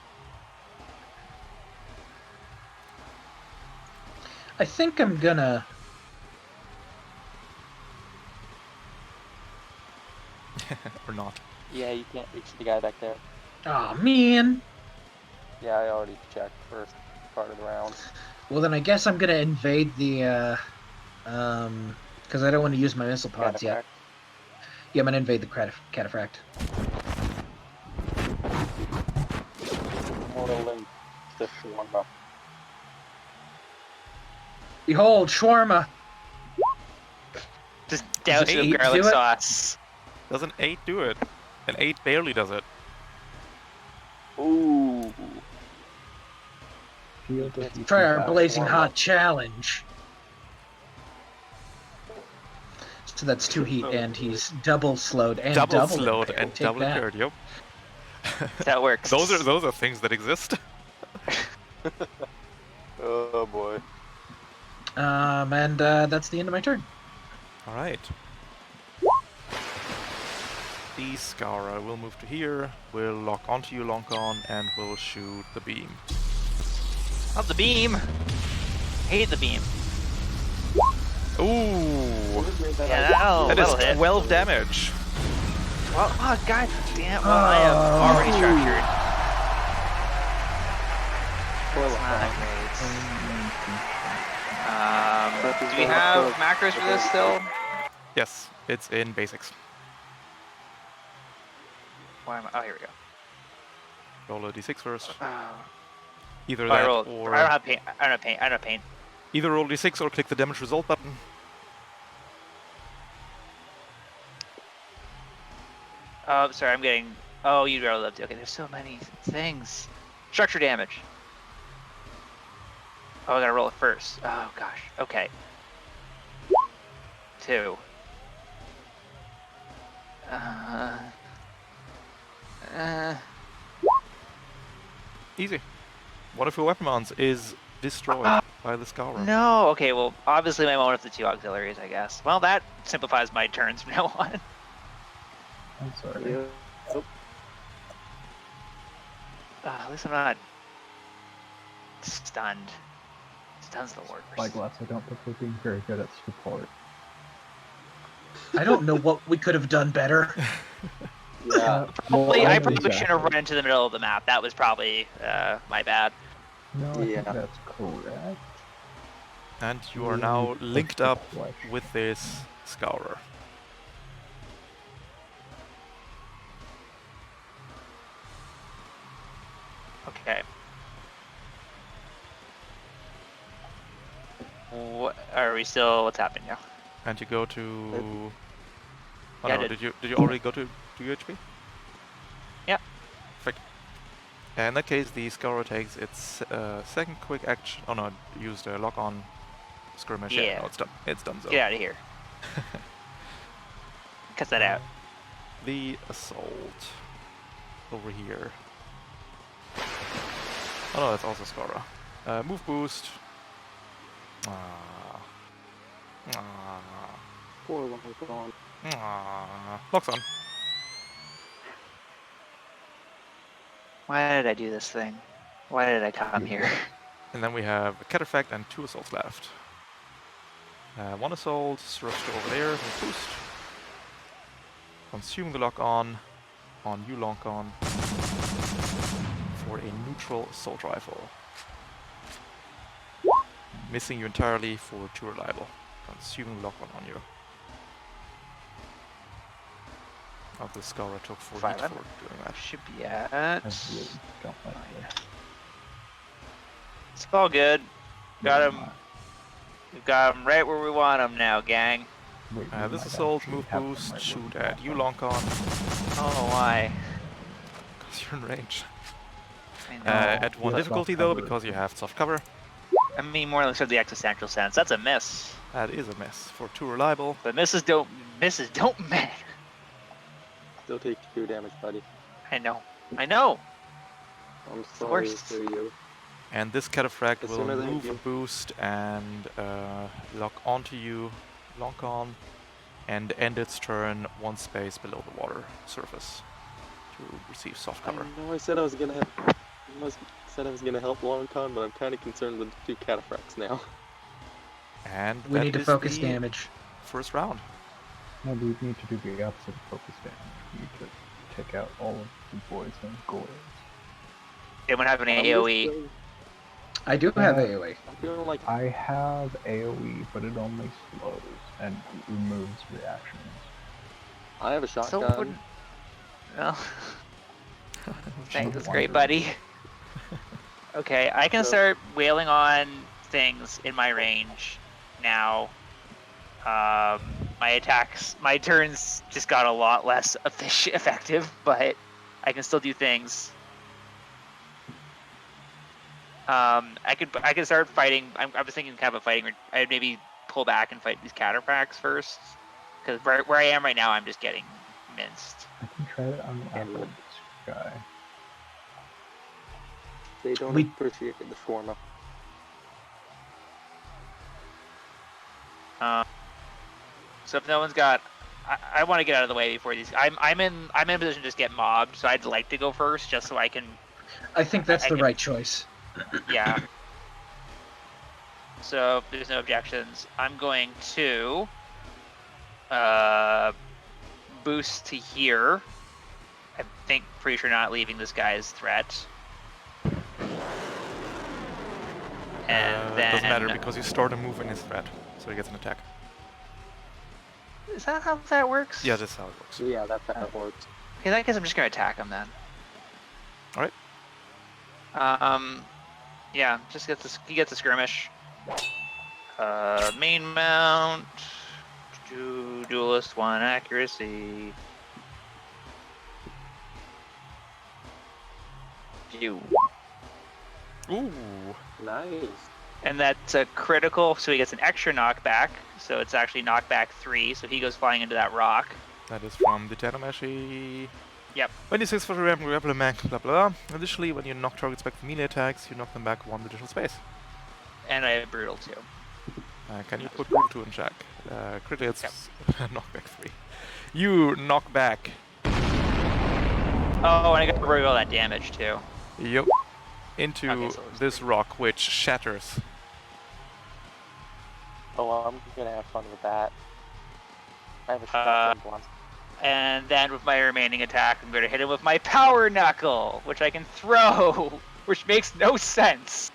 I think I'm gonna Or not. Yeah, you can't reach the guy back there. oh man. Yeah, I already checked first part of the round. Well then I guess I'm gonna invade the because I don't want to use my missile pods yet. Cataphract. Yeah, I'm gonna invade the cataphract. Mortal the shawarma. Behold, shawarma. Just douse it Eight with garlic do it? sauce. Doesn't 8 do it? And 8 barely does it. Ooh. Field of heat Try and our fire. blazing hot challenge. So that's 2 heat, and he's double slowed and Double slowed impaired. and Take double that. impaired, yep. That works. Those are things that exist. Oh boy. And that's the end of my turn. Alright. The Scourer will move to here, will lock onto you, Lonkon, and will shoot the beam. Not the beam! Hate the beam. Ooh! Yeah, That that'll is hit. 12 damage. Well, oh, god damn. Well, I am already structured. That's not great. Do we have macros for this still? Yes, it's in basics. Why am I? Oh, here we go. Roll a d6 first. Oh, Either I that rolled. or I don't have paint. I don't have paint. I don't have paint. either roll d6 or click the damage result button. Oh, sorry, I'm getting. Oh, you rolled up. Okay, there's so many things. Structure damage. Oh, I gotta roll it first. Oh gosh. Okay. 2. Easy. One of your weapon mounts is destroyed by the Scourer. No. Okay. Well, obviously my one of the 2 auxiliaries, I guess. Well, that simplifies my turns from now on. I'm sorry. At least I'm not stunned. Stun's the worst. Spyglass, I don't think we're being very good at support. I don't know what we could have done better. Yeah. I probably shouldn't have run into the middle of the map. That was probably my bad. No, I Yeah. think that's correct. And you are now linked up with this Scourer. Okay. Are we still? What's happening now? And you go to... Oh Yeah, I no, did. did you already go to 2 HP? Yeah. Perfect. In that case, the Scourer takes its second quick action. Oh no, use the lock on skirmish. Yeah. No, it's done. It's done so. Get out of here. Cut that out. The assault over here. Oh no, that's also Scourer. Move boost. Poor Lonkon. Locks on. Why did I do this thing? Why did I come here? And then we have a Cataphract and 2 assaults left. 1 assault, thrust over there, move boost. Consume the lock on you, Lonkon, for a neutral assault rifle. Missing you entirely for 2 reliable. Consuming lock on you. Oh, the Scourer took 4 hits 5. for doing that. Should be at. I really don't like this. It's all good. Got Never him. mind. We've got him right where we want him now, gang. Wait, we This might assault, actually move have them boost, right shoot where we at want you, them. Lonkon, Oh, why? because you're in range. I know. At 1 Yeah, difficulty soft though, cover. because you have soft cover. I mean, more like sort of the existential sense. That's a miss. That is a miss. For 2 reliable. But misses don't matter. Still take 2 damage, buddy. I know. I know. I'm the sorry worst. for you. And this Cataphract As will soon as I move a do- boost and lock onto you, Lonkon, and end its turn 1 space below the water surface to receive soft cover. I know I said I was gonna help Lonkon, but I'm kind of concerned with the 2 Cataphracts now. And We that need to is focus the damage. first round. No, we need to do the opposite of focus damage. We need to take out all of the boys and girls. Anyone have an I'm just AoE? saying, I do have AoE. I'm feeling like I have AoE, but it only slows and removes reactions. I have a So shotgun. wouldn't. Well, thanks, that's Wonder. great, buddy. Okay, I can So- start wailing on things in my range now. My turns just got a lot less effective, but I can still do things. I could start fighting. I was thinking kind of a fighting. I'd maybe pull back and fight these Cataphracts first, because where I am right now, I'm just getting minced. I can try to unravel this guy. They don't We- appreciate the shawarma. So if no one's got I want to get out of the way before these. I'm in a position to just get mobbed, so I'd like to go first, just so I can. I think that's the can- right choice. Yeah. So if there's no objections, I'm going to boost to here. Pretty sure not leaving this guy's threat. And then it doesn't matter because you start a move in his threat, so he gets an attack. Is that how that works? Yeah, that's how it works. Yeah, that's how it works. Okay, I guess I'm just gonna attack him then. All right. Yeah, just he gets a skirmish. Main mount. Duelist 1 accuracy. You. Ooh. Nice. And that's a critical, so he gets an extra knockback. So it's actually knockback 3, so he goes flying into that rock. That is from the Tanomashi. Yep. When you 6 for the grappler man, blah blah. Additionally, when you knock targets back for melee attacks, you knock them back 1 additional space. And I have brutal too. Can you put brutal 2 in check? Critically, it's knockback 3. You knock back. Oh, and I got to roll all that damage too. Yep. Into Okay, so it's this rock, which shatters. Oh, I'm gonna have fun with that. I have a shotgun blast. And then with my remaining attack, I'm going to hit him with my power knuckle, which I can throw, which makes no sense.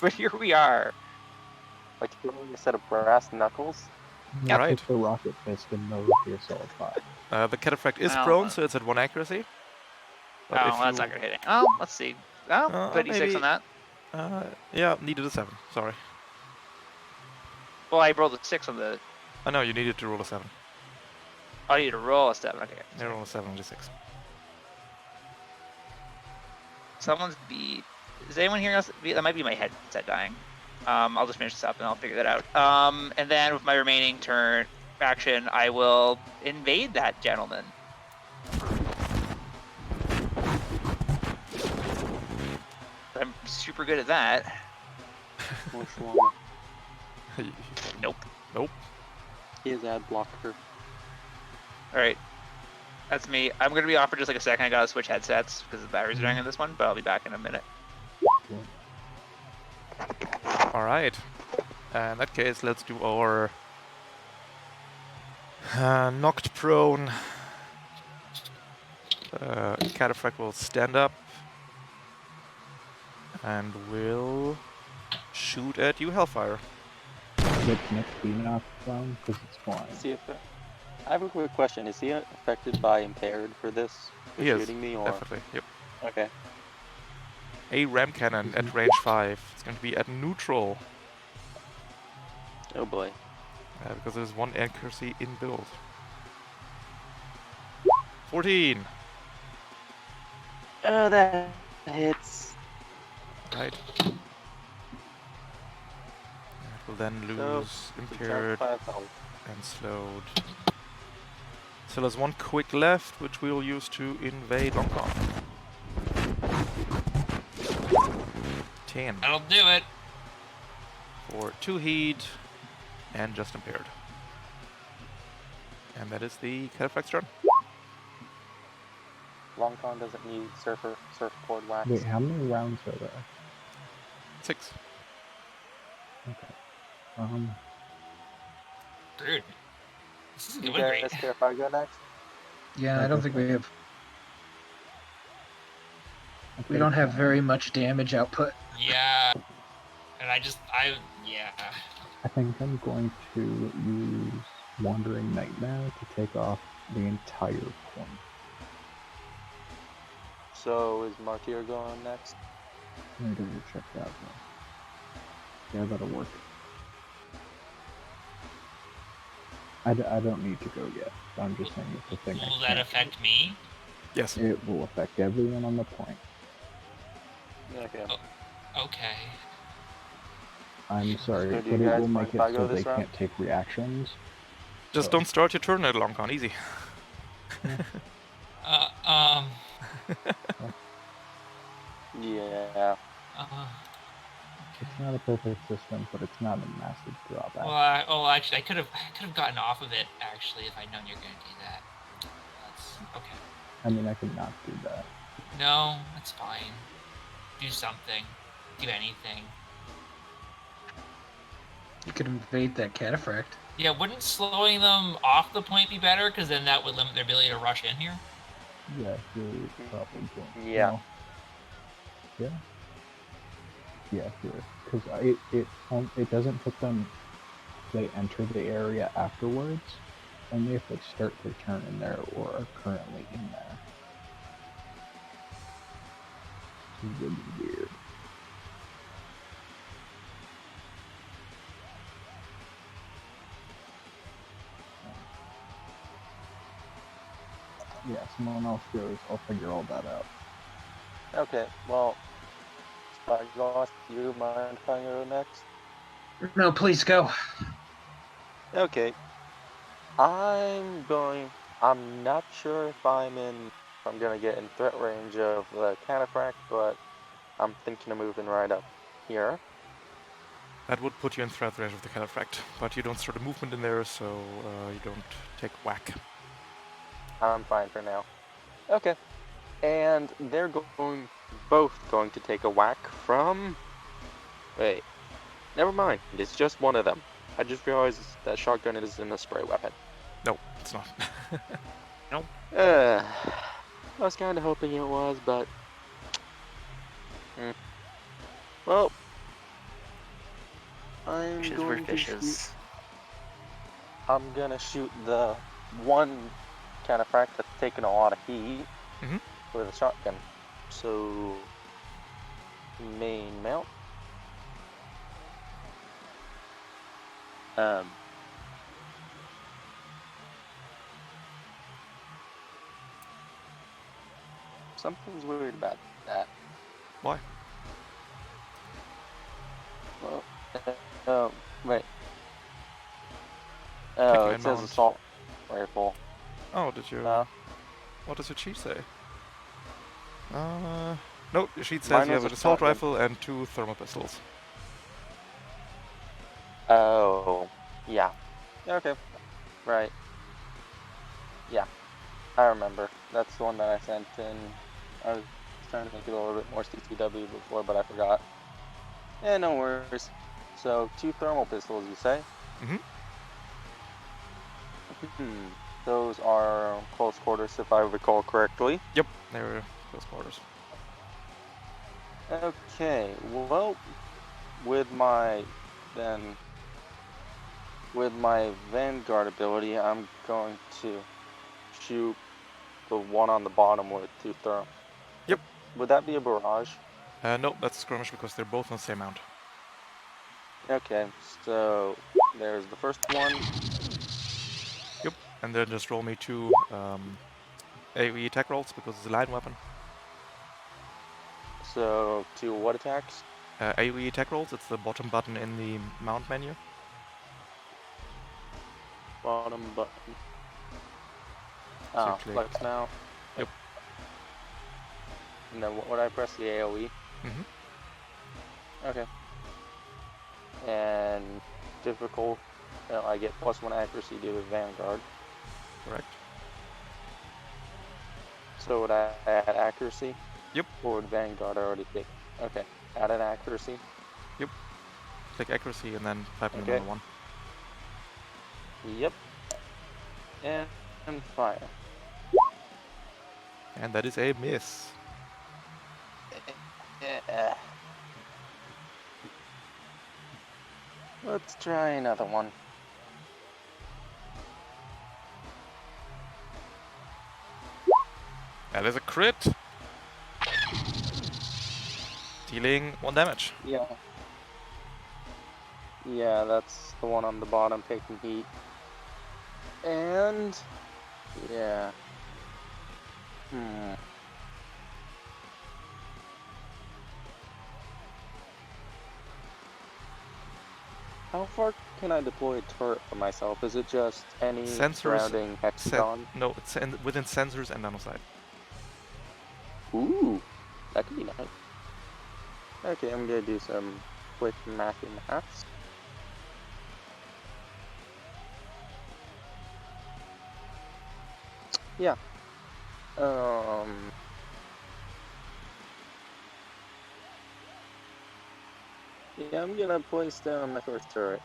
But here we are. Like throwing a set of brass knuckles. Yep. Right. It's the rocket fist and no your solid 5. The cataphract is Oh. prone, so it's at 1 accuracy. But Oh, if well, that's you- not going to hit it. Oh, let's see. Oh, 56 maybe- on that. Yeah, needed a 7. Sorry. Well, I rolled a 6 on the... I know you needed to roll a 7. Oh, you need to roll a 7. Okay. I roll a 7 on the 6. Someone's beat. Is anyone hearing us? That might be my headset dying. I'll just finish this up and I'll figure that out. And then with my remaining turn action, I will invade that gentleman. I'm super good at that. Which one? Nope. Nope. He is ad blocker. All right. That's me. I'm going to be off for just like a second. I got to switch headsets because the batteries are dying on this one, but I'll be back in a minute. Alright. In that case, let's do our knocked prone. Cataphract will stand up and will shoot at you, Hellfire. Would Nick be knocked down because it's flying? Is he I have a quick question. Is he affected by impaired for this? For He is, shooting me, or definitely. Yep. okay? A ram cannon at range 5. It's going to be at neutral Oh boy. because there's 1 accuracy in build. 14. Oh, that hits. Right. It will then lose impaired Subtract 5 health. and slowed. So there's 1 quick left, which we will use to invade Longcon. 10 That'll do it. for 2 heat and just impaired. And that is the Cataphract's turn. Longcon doesn't need surfboard wax. Wait, how many rounds are there? 6. Okay. Dude. This is You going great. guys care if I go next? Yeah, I don't think we have. We Okay, don't have fine. very much damage output. Yeah. And yeah. I think I'm going to use Wandering Nightmare to take off the entire point. So is Martyr going next? Let me double check that one. Yeah, that'll work. I don't need to go yet. I'm just saying it's a thing. I Will that can't affect me? Yes. do. It will affect everyone on the point. Okay. Okay. I'm sorry, So do but you it guys will mind make if it I go so they this round? can't take reactions. Just So- don't start your turn at Longcon. Easy. Yeah. not a perfect system, but it's not a massive drawback. Well, actually, I could have gotten off of it actually if I'd known you're gonna do that. That's okay. I mean, I could not do that. No, that's fine. Do something. Do anything. You could invade that cataphract. Yeah, wouldn't slowing them off the point be better? Because then that would limit their ability to rush in here. Yeah, you're probably going. Yeah. Well, yeah. Yeah, sure. Because it doesn't put them. They enter the area afterwards, only if they start their turn in there or are currently in there. It's really weird. Yeah, someone else goes. I'll figure all that out. Okay, well, Spyglass, do you mind if I go next? No, please go. Okay. I'm not sure if I'm gonna get in threat range of the cataphract, but I'm thinking of moving right up here. That would put you in threat range of the cataphract, but you don't start a movement in there, so you don't take whack. I'm fine for now. Okay. And they're both going to take a whack from... Wait. Never mind. It's just one of them. I just realized that shotgun isn't a spray weapon. No, it's not. Nope. I was kind of hoping it was, but... Well... I'm gonna shoot the one cataphract that's taking a lot of heat with a shotgun. So... Main mount. Something's weird about that. Why? Well, wait. Click Oh, my it says mount. assault rifle. Oh, did you? What does your cheat say? No, your sheet says Mine you have was an a assault shotgun. rifle and 2 thermal pistols. Oh, yeah. Okay, right. Yeah, I remember. That's the one that I sent in. I was trying to make it a little bit more CCW before, but I forgot. No worries. So, 2 thermal pistols, you say? Those are close quarters, if I recall correctly. Yep, they're close quarters. Okay, well, with my Vanguard ability, I'm going to shoot the one on the bottom with 2 thermal. Yep. Would that be a barrage? No, that's skirmish because they're both on the same mount. Okay, so there's the first one. Yep, and then just roll me 2 AoE attack rolls because it's a line weapon. So, 2 what attacks? AoE attack rolls, it's the bottom button in the mount menu. Bottom button. So click. Flex now. Yep. And then would I press the AoE? Okay. And difficult, I get +1 accuracy due to Vanguard. Correct. So would I add accuracy? Yep. Or would Vanguard already take? Okay. Added accuracy. Yep. Click accuracy and then type in the Okay. number 1. Yep. And fire. And that is a miss. Let's try another one. That is a crit! Dealing 1 damage. Yeah. Yeah, that's the one on the bottom taking heat. And... yeah. How far can I deploy a turret for myself? Is it just any Sensors, surrounding hexagon? No, it's within sensors and nanosite. Ooh, that could be nice. Okay, I'm gonna do some quick mathy maths. Yeah. Yeah, I'm gonna place down my first turret.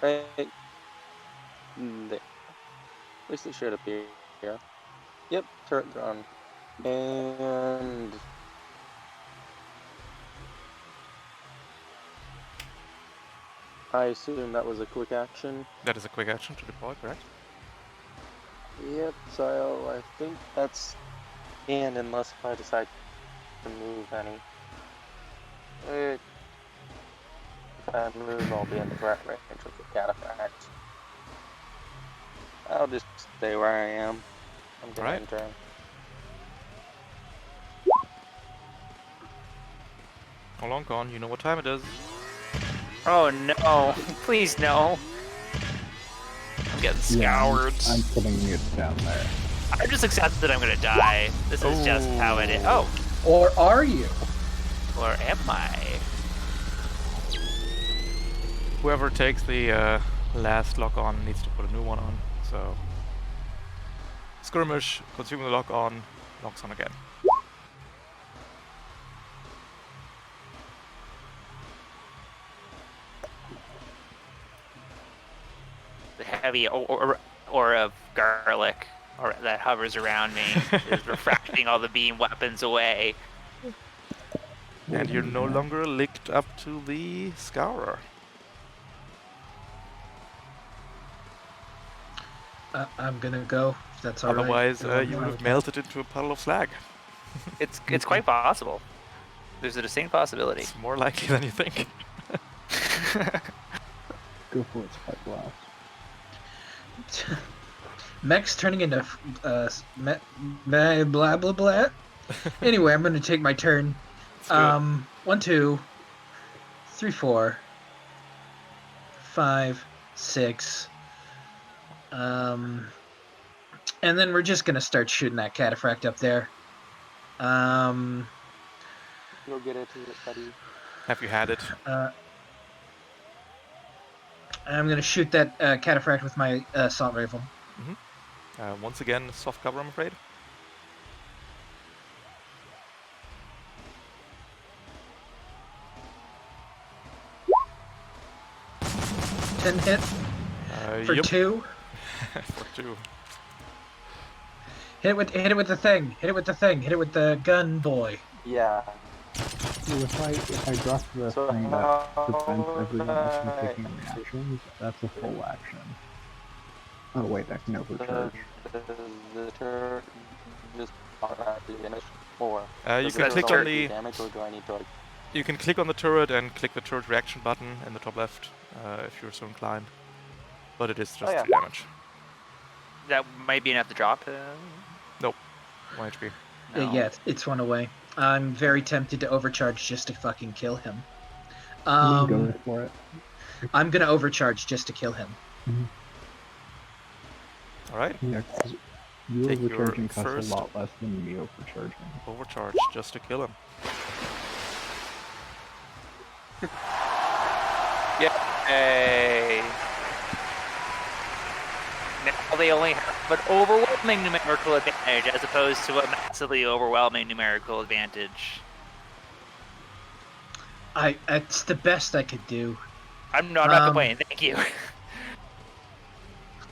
Right there. At least it should appear. Yeah. Yep, turret drawn. And I assume that was a quick action. That is a quick action to deploy, correct? Yep, so I think that's and unless I decide to move any. If I move, I'll be in the threat range of the cataphract. I'll just stay where I am. I'm gonna Right. enter. Hold on, Con. You know what time it is. Oh no! Please no! I'm getting scoured. I'm putting it down there. I just accept that I'm gonna die. This is just how it is. Oh, Or are you? or am I? Whoever takes the last lock on needs to put a new one on. So skirmish, consuming the lock on, locks on again. The heavy aura of garlic or that hovers around me is refracting all the beam weapons away. And you're no longer linked up to the scourer. I'm gonna go. If that's all right. Otherwise, Go on you would my have way. melted into a puddle of slag. It's quite possible. There's a distinct possibility. It's more likely than you think. Go for it, Spike Blast. Mech's turning into blah blah blah. Anyway, I'm gonna take my turn. It's good. 1, 2, 3, 4, 5, 6. And then we're just gonna start shooting that cataphract up there. You'll get it, buddy. Have you had it? I'm gonna shoot that cataphract with my assault rifle. Once again, soft cover, I'm afraid. Ten hit for Yep. 2. For 2. Hit it with the thing. Hit it with the thing. Hit it with the gun, boy. Yeah. So if I drop the So thing that prevents everyone else from how- taking reactions, that's a full action. Oh wait, I can overcharge. The turret just automatically finished. Or You does can it click still on do the damage, or do I need to? Like, you can click on the turret and click the turret reaction button in the top left, if you're so inclined. But it is just yeah. 3 damage. That might be enough to drop. 1 HP. No. Yeah, it's one away. I'm very tempted to overcharge just to fucking kill him. Go for it. I'm gonna overcharge just to kill him. Alright, Yeah, 'cause you Take your overcharging costs first- a lot less than me overcharging. overcharge just to kill him. Yay! Now they only have an overwhelming numerical advantage as opposed to a massively overwhelming numerical advantage. It's the best I could do. I'm not complaining. Thank you.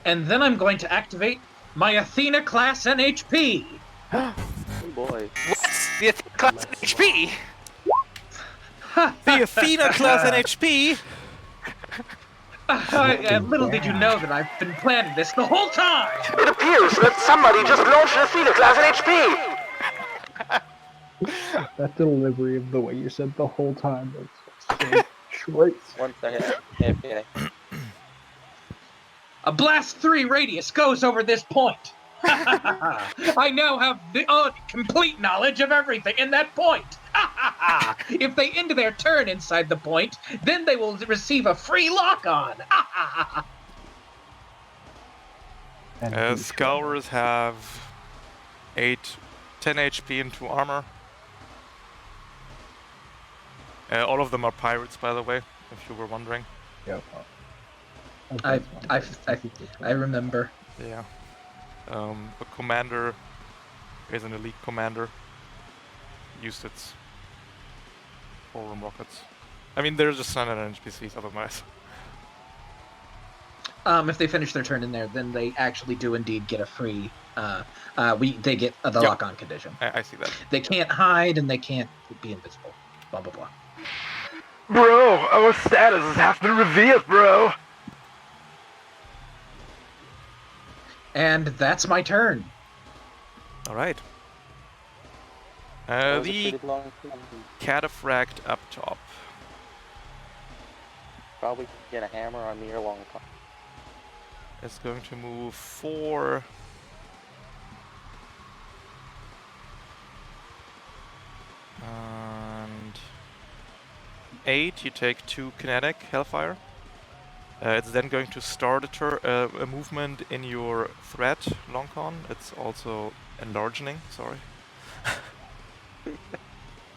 And then I'm going to activate my Athena class NHP. oh boy. What's the Athena class HP? The Athena class NHP! Little did you know that I've been planning this the whole time. It appears that somebody just launched an Athena class in HP! That delivery of the way you said the whole time was so short. 1 second. Okay. A blast 3 radius goes over this point. I now have the complete knowledge of everything in that point. If they end their turn inside the point, then they will receive a free lock-on. And Scourers have 8 10 HP into armor. All of them are pirates, by the way, if you were wondering. Yeah. I remember. Yeah. The commander is an elite commander. Used its forum rockets. I mean, they're just standard NPCs otherwise. If they finish their turn in there, then they actually do indeed get a free. They get the lock-on condition. I see that. They can't hide and they can't be invisible. Blah blah blah. Bro, our status has been revealed, bro. And that's my turn. All right. That was a The pretty long time. cataphract up top. Probably get a hammer on me or long con. Is going to move 4. And 8, you take 2 kinetic Hellfire. It's then going to start a movement in your threat, Longcon. It's also enlarging, sorry.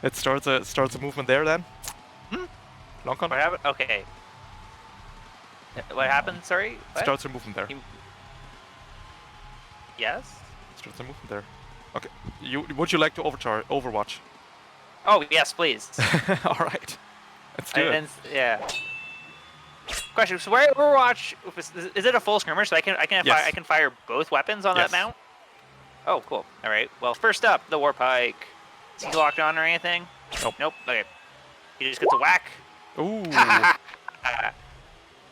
It starts a movement there then. Longcon? What happened? Okay. What happened? Sorry? What? Starts a movement there. Yes? Starts a movement there. Okay. Would you like to overwatch? Oh, yes, please. Alright. Let's do it. Yeah. Question, so where Overwatch, is it a full skirmish? So I can Yes. I can fire both weapons on Yes. that mount? Oh, cool. Alright. Well, first up, the Warpike. Is he locked on or anything? Nope. Nope. Okay. He just gets a whack. Ooh.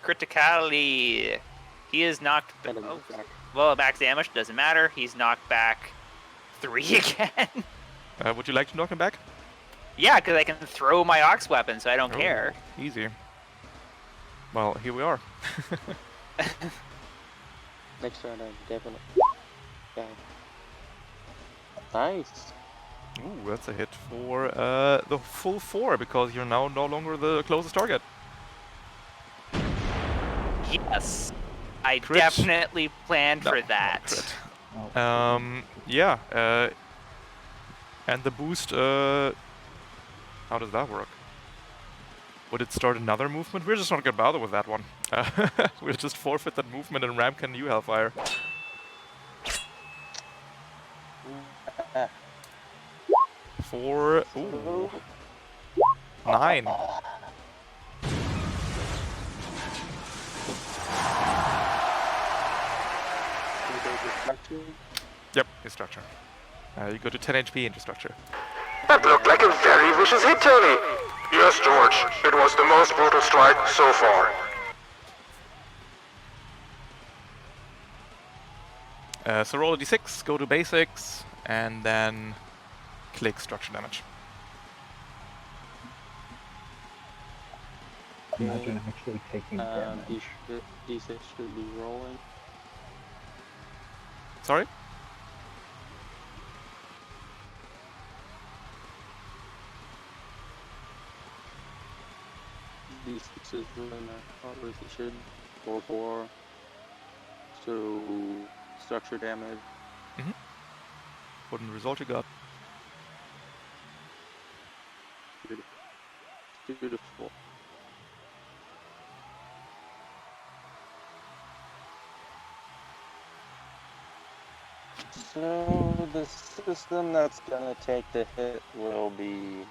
Criticality. He is knocked. That doesn't Oh, matter. well, max damage doesn't matter. He's knocked back 3 again. Would you like to knock him back? Yeah, because I can throw my Ox weapon, so I don't care. Easy. Well, here we are. Next turn, I'm definitely. Yeah. Nice. Ooh, that's a hit for the full 4 because you're now no longer the closest target. Yes. I Crit. definitely planned No, for not that. crit. Oh, Yeah. And the boost. How does that work? Would it start another movement? We're just not gonna bother with that one. We'll just forfeit that movement and ram can you Hellfire. Ah, 4. Ooh. 9. Yep, Instructor. You go to 10 HP into Structure. That looked like a very vicious hit, Tony. Yes, George. It was the most brutal strike so far. So roll a d6, go to basics, and then click structure damage. Imagine actually taking damage. D6 should be rolling. Sorry? D6 is rolling that. It should roll 4. So, structure damage. What the result you got? Beautiful. So the system that's gonna take the hit will be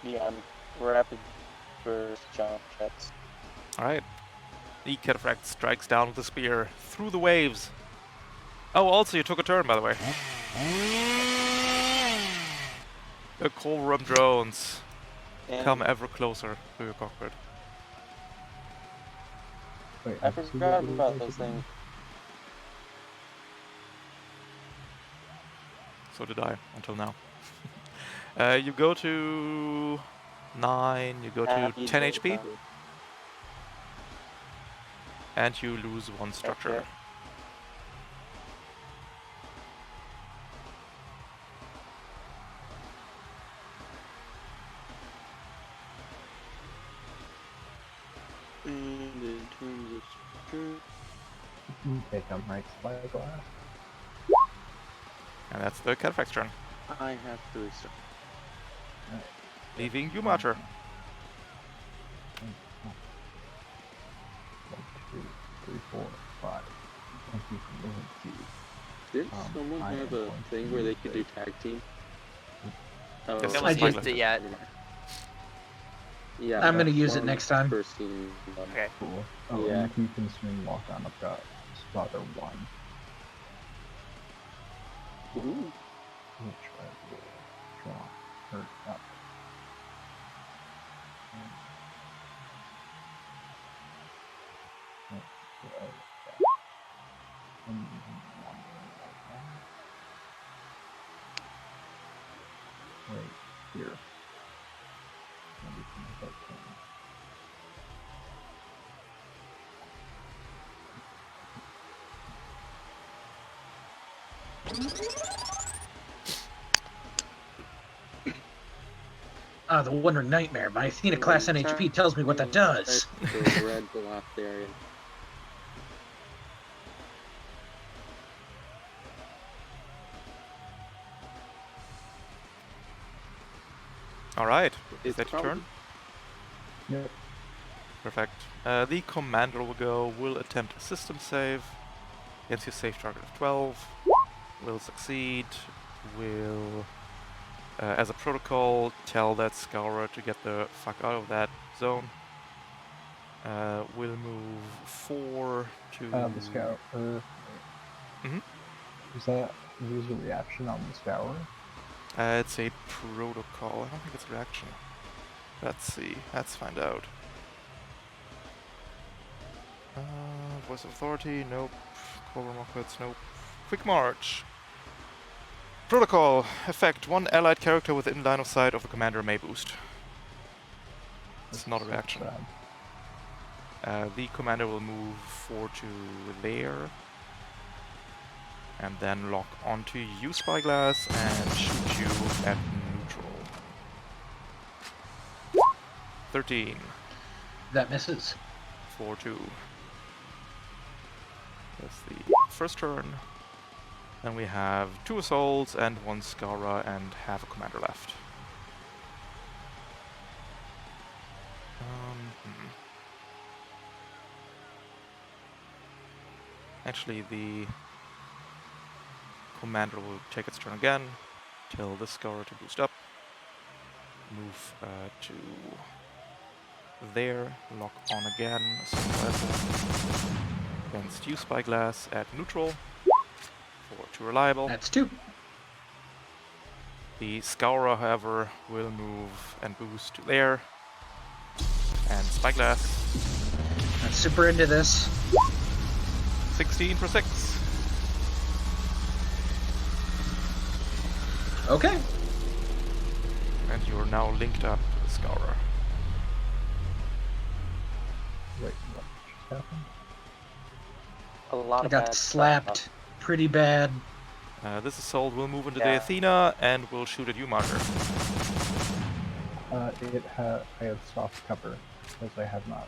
yeah, rapid burst jump jets. Alright. The Cataphract strikes down with the spear through the waves. Oh, also you took a turn, by the way. The Colrum drones And come ever closer to your cockpit. Wait, I let's see forgot what it about is those again. things. So did I, until now. You go to 9, you go to Happy 10 day, HP, Tom. and you lose 1 structure. Okay. Take him right spyglass. And that's the Cataphract's turn. I have to restart. Leaving you, Martyr. 1, 2, 3, 4, 5. Thank you for moving keys. Didn't someone I have am a going thing to where they use could a- do tag team? Oh, Yes, I haven't I used did. it yet. yeah. I'm gonna that's use it on next time. First team. Okay. Cool. Oh, Yeah. and if you can swing lock on, I've got spotter 1. Ooh. Which I will draw her up. Right here. The Wandering Nightmare. My Athena class NHP tells me what that does. The red blocked area. Alright, is It's that your turn? Yep. Perfect. The commander will attempt a system save against your safe target of 12. Will succeed. Will, as a protocol, tell that Scourer to get the fuck out of that zone. Will move 4 to... The scout. Mhm. Is that use a reaction on the scour? It's a protocol. I don't think it's a reaction. Let's see. Let's find out. Voice of Authority, nope. Cobra Mockets, nope. Quick March. Protocol. Effect. 1 allied character within line of sight of the commander may boost. It's not a reaction. The commander will move 4 to there. And then lock onto you, Spyglass, and shoot you at neutral. 13. That misses. 4-2. That's the first turn. Then we have 2 assaults and 1 Scara and half a commander left. Actually, the commander will take its turn again. Tell the Scara to boost up. Move to there. Lock on again. Against you, Spyglass, at neutral. For 2 reliable. That's 2. The Scourer, however, will move and boost to there. And Spyglass. I'm super into this. 16 for 6. Okay. And you're now linked up to the Scourer. Wait, what just happened? A lot I of got bad slapped stuff. pretty bad. This assault will move into the Yeah. Athena and will shoot at you, Martyr. I have soft cover because I have not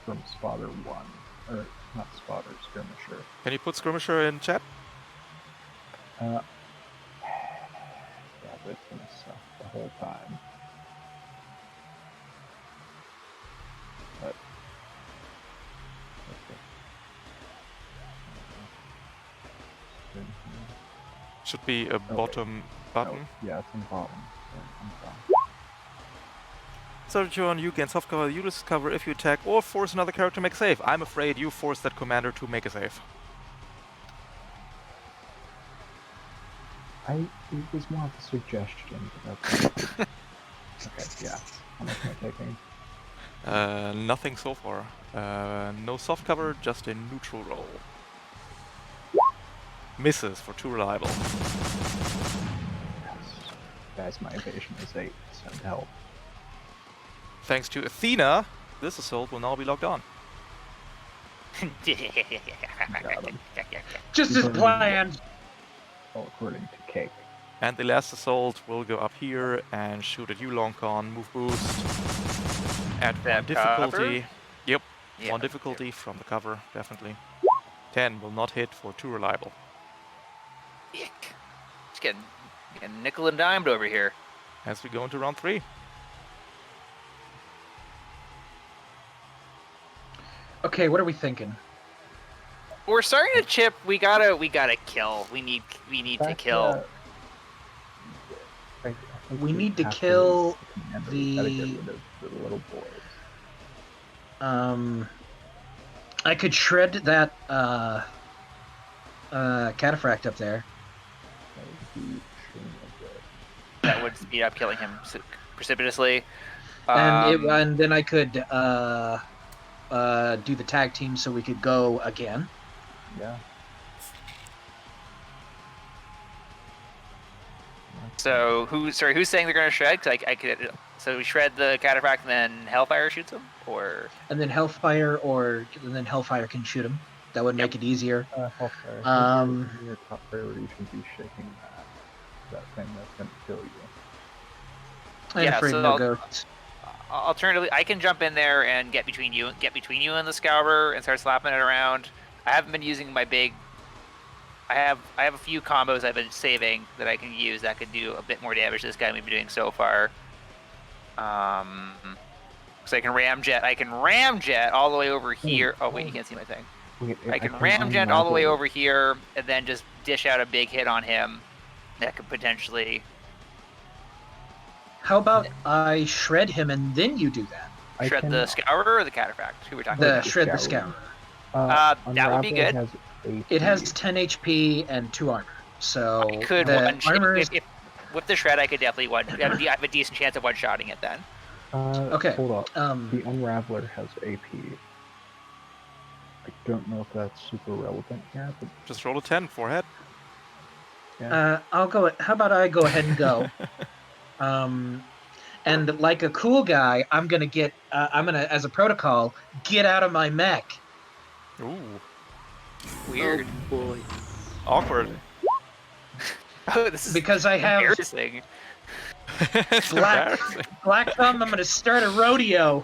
from spotter 1 or not spotter skirmisher. Can you put Skirmisher in chat? Yeah, but it's gonna suck the whole time. But okay. Should be a bottom button. Oh, yeah, it's in the bottom. I'm sorry. So John, you gain soft cover, you lose cover if you attack or force another character to make a save. I'm afraid you forced that commander to make a save. It was more of a suggestion, but that's okay, yeah. How much am I taking? Nothing so far. No soft cover, just a neutral roll. Misses for 2 reliable. Yes. Guys, my evasion is 8, send help. Thanks to Athena, this assault will now be locked on. Got him. Just as planned. All according to Cake. And the last assault will go up here and shoot at you, Longcon. Move boost. At 1 That difficulty. cover? Yep, Yeah, 1 difficulty from the cover, definitely. 10 will not hit for too reliable. Yuck. Just getting nickel and dimed over here. As we go into round 3. Okay, what are we thinking? We're starting to chip. We gotta kill. We need to kill. We need to kill We gotta get rid of the little boys. I could shred that cataphract up there. That would be extremely good. That would speed up killing him precipitously. And then I could do the tag team so we could go again. Yeah. So who's saying they're gonna shred? 'Cause I could. So we shred the cataphract and then Hellfire shoots him, or And then Hellfire can shoot him. That would make it easier. Hellfire. Your top priority should be shaking that thing that's gonna kill you. I'm Yeah, afraid so no ghosts. alternatively, I can jump in there and get between you and the Scourer and start slapping it around. I haven't been using my big. I have a few combos I've been saving that I can use that could do a bit more damage to this guy we've been doing so far. So I can ramjet all the way over here. Oh wait, you can't see my thing. I can ramjet all the way over here and then just dish out a big hit on him. That could potentially. How about I shred him and then you do that? Shred the Scourer or the Cataphract? Who we're talking about? Shred the Scourer. That would be good. It has 10 HP and 2 armor. So I could armor if with the shred, I could definitely I have a decent chance of one-shotting it then. Okay. Hold up. The Unraveler has AP. I don't know if that's super relevant here, but Just roll a 10, forehead. yeah. I'll go. How about I go ahead and go? And like a cool guy, I'm gonna as a protocol, get out of my mech. Ooh. Weird. Oh boy. Awkward. Oh, this is Because I have embarrassing. It's Black- embarrassing. Black Thumb. I'm gonna start a rodeo.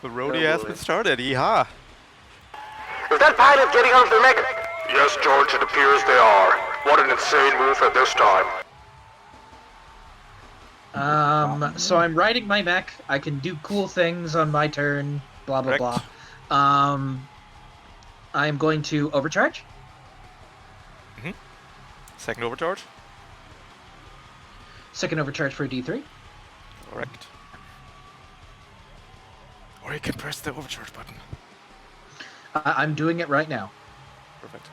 The rodeo has been started. Yeehaw. Is that pilot getting out of their mech? Yes, George, it appears they are. What an insane move at this time. So I'm riding my mech. I can do cool things on my turn. Blah blah Correct. blah. I'm going to overcharge. Second overcharge. Second overcharge for a D3. Correct. Or you can press the overcharge button. I'm doing it right now. Perfect.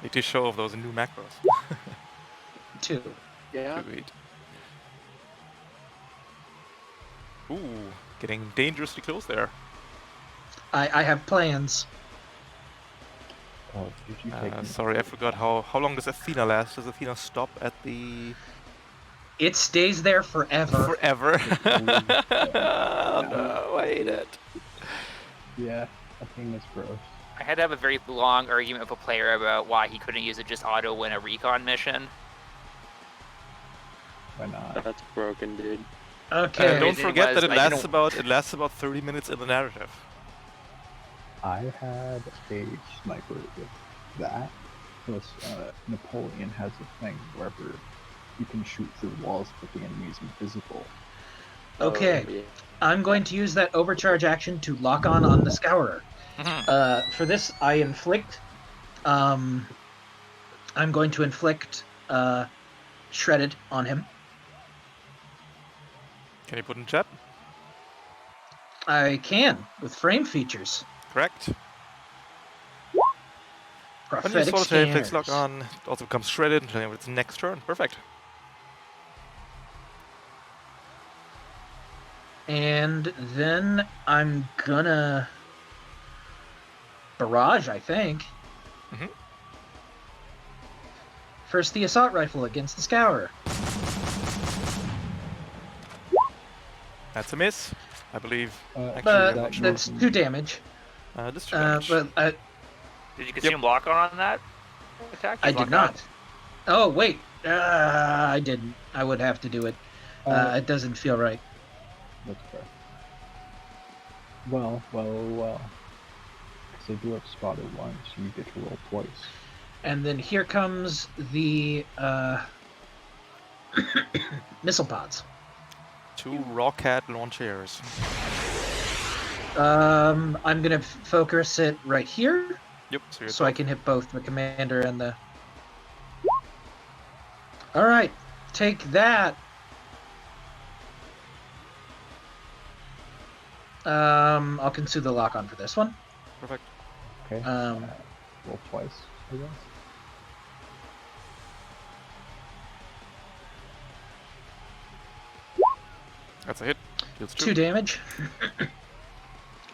Need to show off those new macros. 2. Yeah. Sweet. Ooh, getting dangerously close there. I have plans. Oh, did you take me? Sorry, I forgot how long does Athena last? Does Athena stop at the... It stays there forever. Forever? Oh, no, I hate it. Yeah, I think it's gross. I had to have a very long argument with a player about why he couldn't use it just auto win a recon mission. Why not? That's broken, dude. Okay. Don't reason forget was that I it lasts about 30 minutes in the narrative. I had a sniper with that. Plus, Napoleon has a thing wherever you can shoot through walls, but the enemy is invisible. Okay. Oh, yeah. I'm going to use that overcharge action to lock on the Scourer. For this, I inflict. I'm going to inflict shredded on him. Can you put in chat? I can with frame features. Correct. When you Prophetic swallow inflicts scanners. lock on, it also becomes shredded until its next turn. Perfect. And then I'm gonna barrage, I think. Mhm. First, the assault rifle against the Scourer. That's a miss, I believe. But that that's motion- 2 damage. This damage. But Did you consume lock on that attack? I did not. Oh wait, I didn't. I would have to do it. It doesn't feel right. That's fair. Well. because they do have spotted once, so you get to roll twice. And then here comes the missile pods. 2 rocket launchers. I'm gonna focus it right here, Yep. so I can hit both the commander and the. All right, take that. I'll consume the lock on for this one. Perfect. Okay. Roll twice, I guess. That's a hit. Deals 2 damage.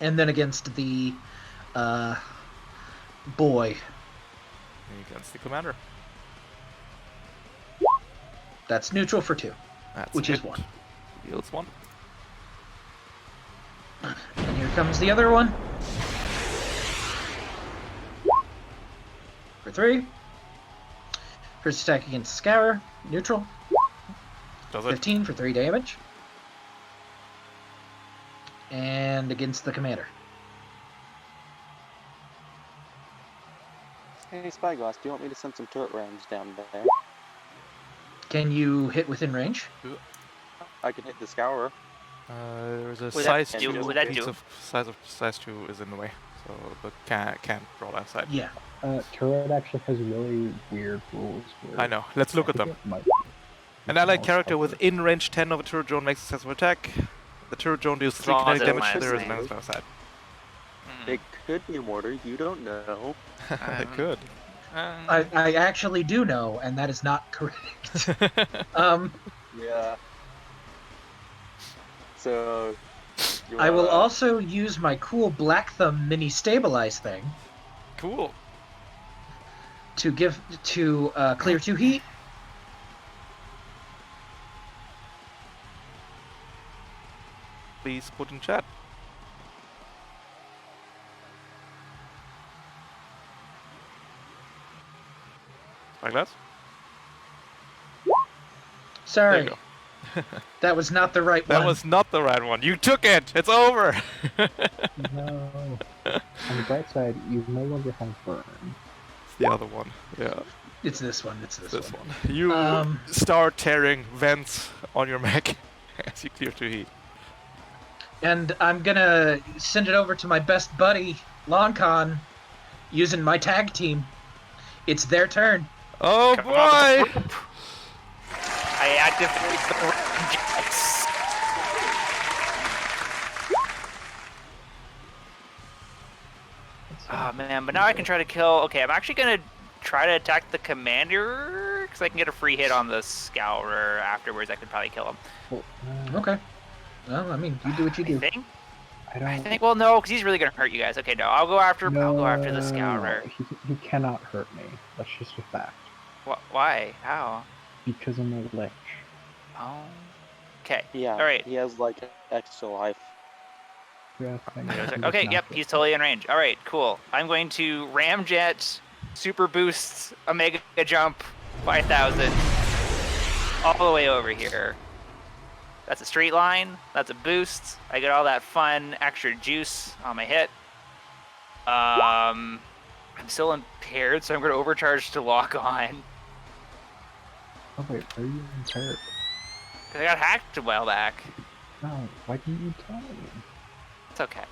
And then against the boy. Against the commander. That's neutral for 2, That's which a is hit. 1. Deals 1. And here comes the other one. For 3. First attack against Scour, neutral. Does it? 15 for 3 damage. And against the commander. Hey, Spyglass, do you want me to send some turret rounds down there? Can you hit within range? I can hit the Scourer. There's a Would size that 2 do- would that piece do? of size 2 is in the way, so but can't roll outside. Yeah. Turret actually has really weird rules. Where I know. Let's look at them. An An allied character within range 10 of a turret drone makes a successful attack. The turret drone deals 3 Draws kinetic it damage. minus There is three. minus outside. It could be a mortar, you don't know. It could. I actually do know, and that is not correct. Yeah. So... I will also use my cool Black Thumb mini stabilize thing Cool. to clear 2 heat. Please put in chat. Spyglass? Sorry, There you that was not the right That one. was not the right one. You took it! It's over! No. On the bright side, you no longer have burn. It's the other one. Yeah, It's this one. It's this, one. You start tearing vents on your mech as you clear 2 heat. And I'm gonna send it over to my best buddy, Loncon, using my tag team. It's their turn. Oh Come on. boy! I activate the jets. Oh man, but now I can try to kill. Okay, I'm actually gonna try to attack the commander because I can get a free hit on the Scourer afterwards. I could probably kill him. Well, Okay. Well, I mean, you do what you do. I think. Well, no, because he's really gonna hurt you guys. Okay, no, I'll go after the Scourer. He cannot hurt me. That's just a fact. Why? How? Because I'm a lich. Oh. Okay. Yeah, All right. he has like extra life. Yeah, Okay, yep, he's totally in range. All right, cool. I'm going to Ramjet, Super Boost, Omega Jump, 5,000, all the way over here. That's a straight line. That's a boost. I get all that fun extra juice on my hit. I'm still impaired, so I'm going to overcharge to lock on. Oh wait, are you impaired? Because I got hacked a while back. No, why didn't you tell me? It's okay.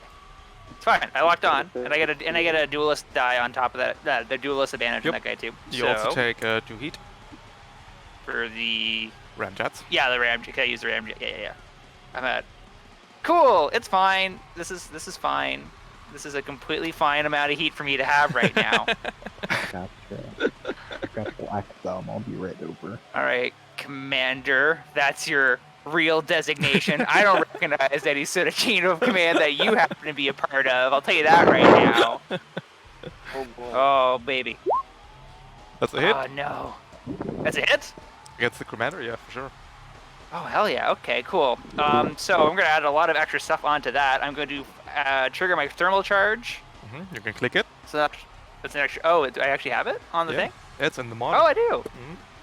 It's fine. I locked on, and I get a duelist die on top of that. The duelist advantage on that guy too. You also take 2 heat. For the Ramjets. Yeah, the Ramjet. Can I use the Ramjet? Yeah. I'm at. Cool. It's fine. This is fine. This is a completely fine amount of heat for me to have right now. Gotcha. Got Black Thumb. I'll be right over. All right, Commander. That's your real designation. I don't recognize any sort of chain of command that you happen to be a part of. I'll tell you that right now. Oh boy. Oh baby. That's a hit. Oh no. That's a hit? Against the commander, yeah, for sure. Oh hell yeah. Okay, cool. So I'm gonna add a lot of extra stuff onto that. I'm going to trigger my thermal charge. You can click it. So that's an extra. Oh, I actually have it on the thing. It's in the mod. Oh, I do.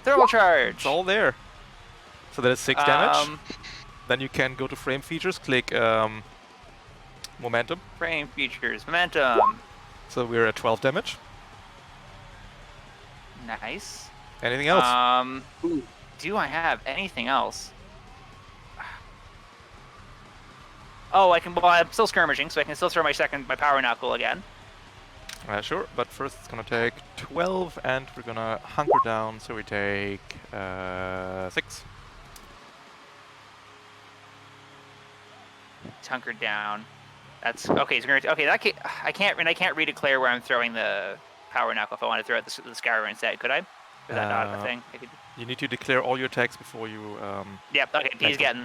Thermal charge. It's all there. So that is 6 damage. Then you can go to frame features, click momentum. Frame features, momentum. So we're at 12 damage. Nice. Anything else? Do I have anything else? Oh, I can. Well, I'm still skirmishing, so I can still throw my power knuckle again. Sure, but first it's gonna take 12, and we're gonna hunker down, so we take 6. It's hunkered down. That's okay. So okay, I can't redeclare where I'm throwing the power knuckle if I want to throw it the scour instead. Could I? Is that not a thing? You need to declare all your attacks before you. Yep. Okay. He's getting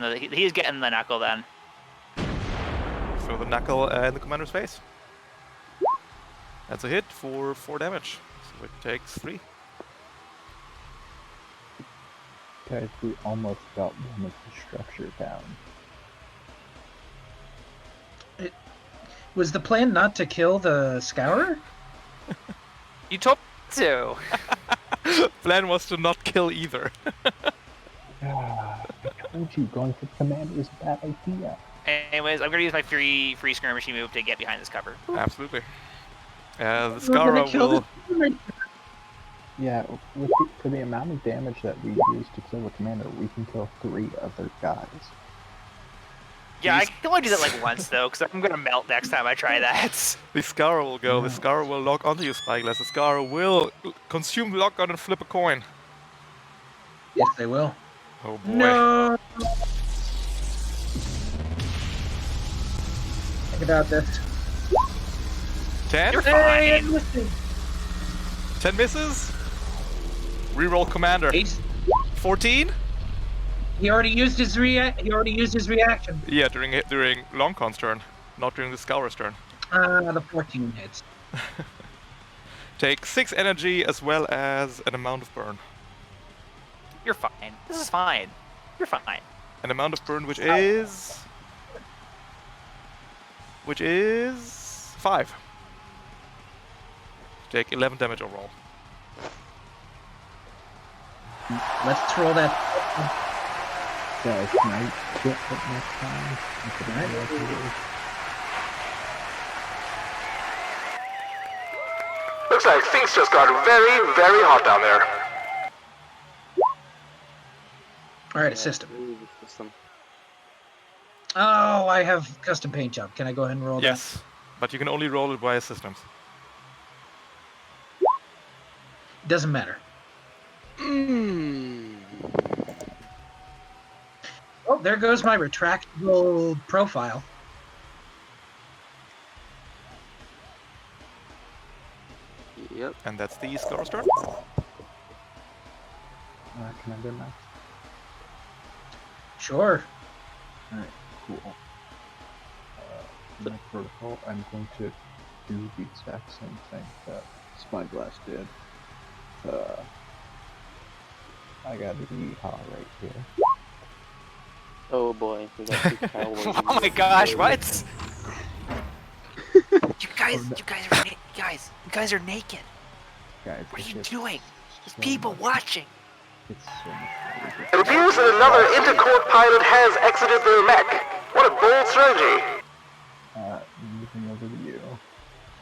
the knuckle then. Throw the knuckle in the commander's face. That's a hit for 4 damage. So it takes 3. Guys, we almost got one of the structure down. Was the plan not to kill the Scourer? You told me to. Plan was to not kill either. I told you, going for the commander is a bad idea. Anyways, I'm gonna use my free skirmishing move to get behind this cover. Absolutely. The Scara will. Yeah, for the amount of damage that we use to kill the commander, we can kill 3 other guys. Yeah, I can only do that like once though, because I'm gonna melt next time I try that. The Scara will go. The Scara will lock onto your spyglass. The Scara will consume the lockdown and flip a coin. Yes, they will. Oh boy. No. Think about this. 10? You're fine. 10 misses. Reroll commander. Ace. 14? He already used his reaction. Yeah, during Longcon's turn, not during the Scour's turn. The 14 hits. Take 6 energy as well as an amount of burn. You're fine. This is fine. You're fine. An amount of burn which is 5. Take 11 damage overall. Let's roll that. Guys, can I get it next time? Looks like things just got very, very hot down there. Alright, a system. Oh, I have custom paint job. Can I go ahead and roll Yes, but you can only roll it via systems. that? Doesn't matter. Oh, there goes my retractable profile. Yep. And that's the Scour's turn. Can I go next? Sure. Alright, cool. My protocol, I'm going to do the exact same thing that Spyglass did. I got a yeehaw right here. Oh boy, we got 2 cowboys. Oh my gosh, what? You guys are naked. Guys, What are you doing? There's people watching. It's so much fun. It appears that another Intercourt pilot has exited their mech. What a bold strategy. Moving over to you.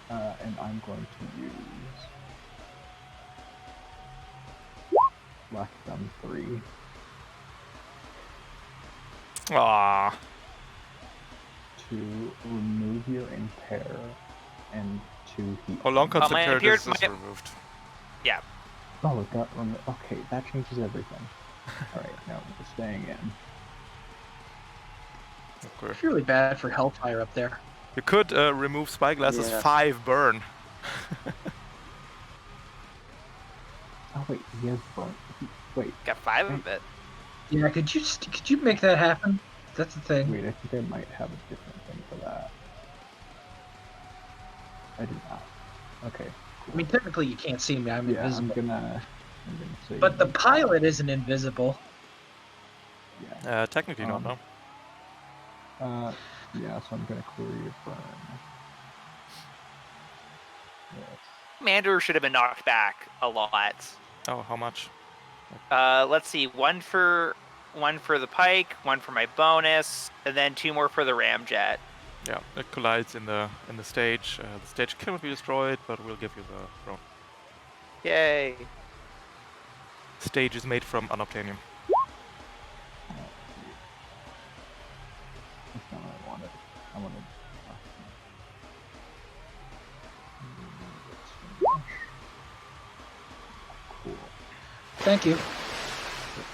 And I'm going to use Black Thumb 3 Aww. to remove your impair and to heat. Oh, Longcon's my impair is impair- removed. Yeah. Oh, it got removed. Okay, that changes everything. Alright, no, we're staying in. Okay. It's really bad for Hellfire up there. You could remove Spyglass's Yeah. 5 burn. Oh wait, he has burn. Wait, Got 5 of it. Yeah, could you make that happen? That's the thing. wait, I think I might have a different thing for that. I do not. Okay. I mean, technically you can't see me. I'm Yeah, invisible. I'm gonna say. But the pilot isn't invisible. Yeah. Technically not, no. Yeah, so I'm gonna clear your burn. Yes. Commander should have been knocked back a lot. Oh, how much? Let's see, one for the pike, one for my bonus, and then 2 more for the ramjet. Yeah, it collides in the stage. The stage cannot be destroyed, but we'll give you the drone. Yay! Stage is made from unobtainium. That's not what I wanted. I wanted. Cool. Thank you.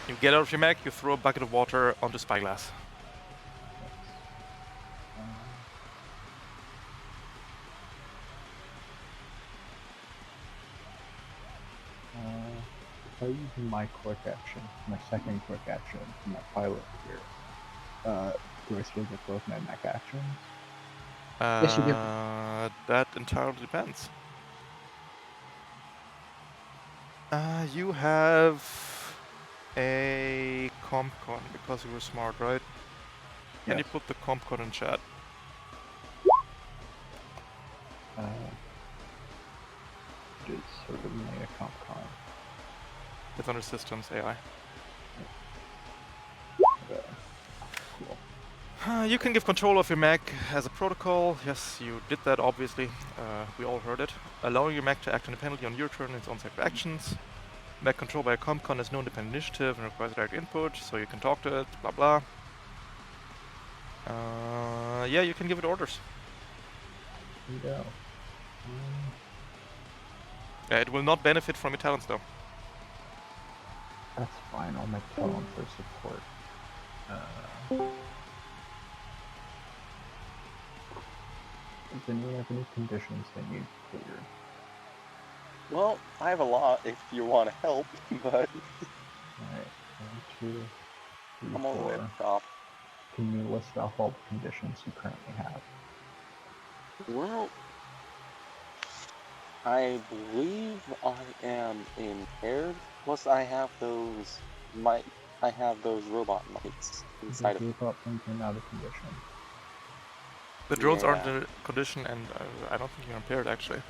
You get out of your mech, you throw a bucket of water onto spyglass. If I use my quick action, my second quick action, my pilot here, do I still get both my mech actions? Yes, you do. That entirely depends. You have a compcon because you were smart, right? Can you Yes. put the compcon in chat? It is certainly a compcon. It's under systems AI. Cool. You can give control of your mech as a protocol. Yes, you did that, obviously. We all heard it. Allowing your mech to act independently on your turn in its own set of actions. Mech control by a compcon is no independent initiative and requires direct input, so you can talk to it, blah blah. Yeah, you can give it orders. Here we go. It will not benefit from your talents, though. That's fine. I'll make tone for support. Does anyone have any conditions they need cleared? Well, I have a lot if you want to help, but Alright, 1, 2, 3, I'm all the way 4. at the top. Can you list off all the conditions you currently have? Well, I believe I am impaired. Plus, I have those robot mites inside of me. Group up and came out of condition. The drones aren't Yeah. in a condition, and I don't think you're impaired, actually.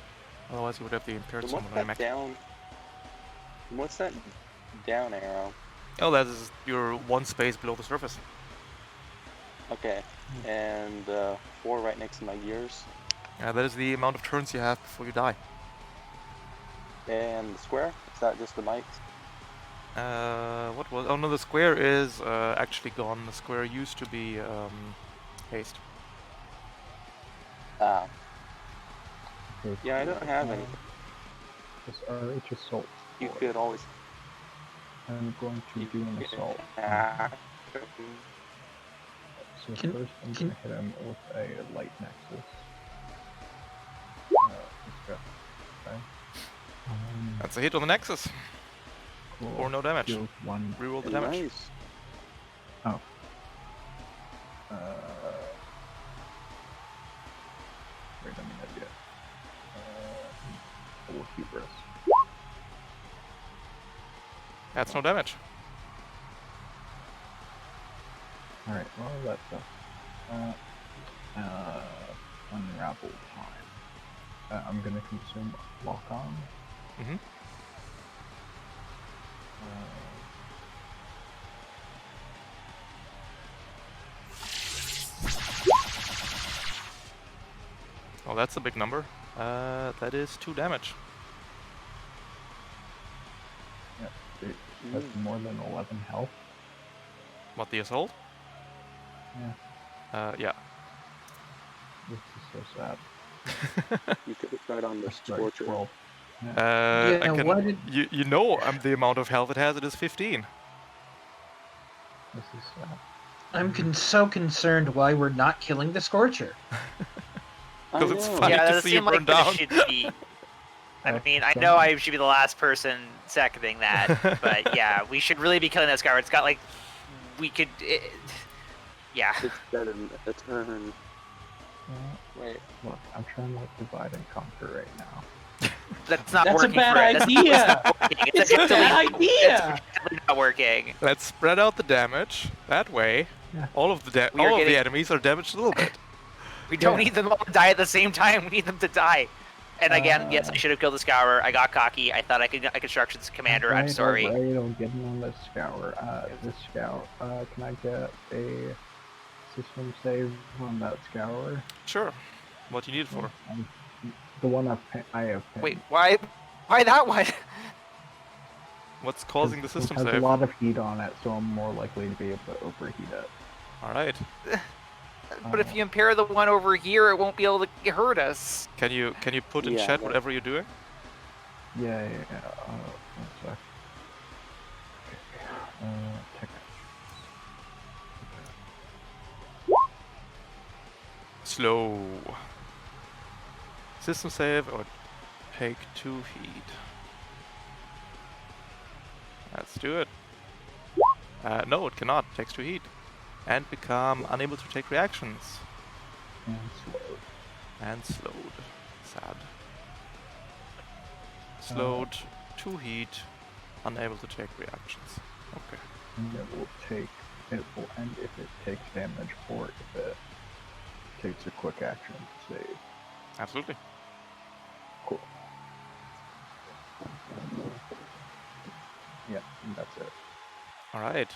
Otherwise, you would have the impaired And summon what's on your that mech. down? What's that down arrow? Oh, that is your one space below the surface. Okay, and 4 right next to my gears. That is the amount of turns you have before you die. And the square? Is that just the mites? What was? Oh no, the square is actually gone. The square used to be haste. Ah, Okay, yeah, I don't have any. This RH assault. You score. could always. I'm going to do an assault. So Can- first I'm can- going to hit him with a light nexus. Let's go. Okay. That's a hit on the Nexus. Cool. Or no damage. Deals 1. Reroll the damage. Nice. Oh. Wait a minute yet. Full hubris. That's no damage. Alright, well that's unravel time. I'm gonna consume lock on. Mm-hmm. Oh, that's a big number. That is 2 damage. It has more than 11 health. What, the assault? Yeah, Yeah. this is so sad. You could have tried on the That's right, Scorcher. 12. Yeah, I can, why did- you know the amount of health it has. It is 15. This is sad. I'm so concerned why we're not killing the Scorcher. Because it's know. funny Yeah, to that see seemed you burn like down. this should be. I mean, I know I should be the last person seconding that, but yeah, we should really be killing that Scar. It's got like, we could, yeah. It's better than a turn. Wait. Look, I'm trying to divide and conquer right now. That's not That's a working bad for it. That's idea. not working. It's a bad It's idea. really not working. Let's spread out the damage. That way, Yeah. all of the We are all of the getting- enemies are damaged a little bit. We don't Yeah. need them all to die at the same time. We need them to die. And again, yes, I should have killed the Scourer. I got cocky. I thought I could structure this commander. I'm sorry. Alright, I'm getting on the scour. This scour. Can I get a system save on that Scourer? Sure. What do you need it for? The one I have pinned. Wait, why that one? What's causing the system It has save? a lot of heat on it, so I'm more likely to be able to overheat it. Alright. But if you impair the one over here, it won't be able to hurt us. Can you put in Yeah, chat that- whatever you're doing? Yeah. One sec. Tech. Slow. System save or take 2 heat. Let's do it. No, it cannot. Takes 2 heat. And become unable to take reactions. And slowed. And slowed. Sad. Slowed, 2 heat, unable to take reactions. Okay. And it will end if it takes damage or if it takes a quick action to save. Absolutely. Cool. Yeah, and that's it. Alright.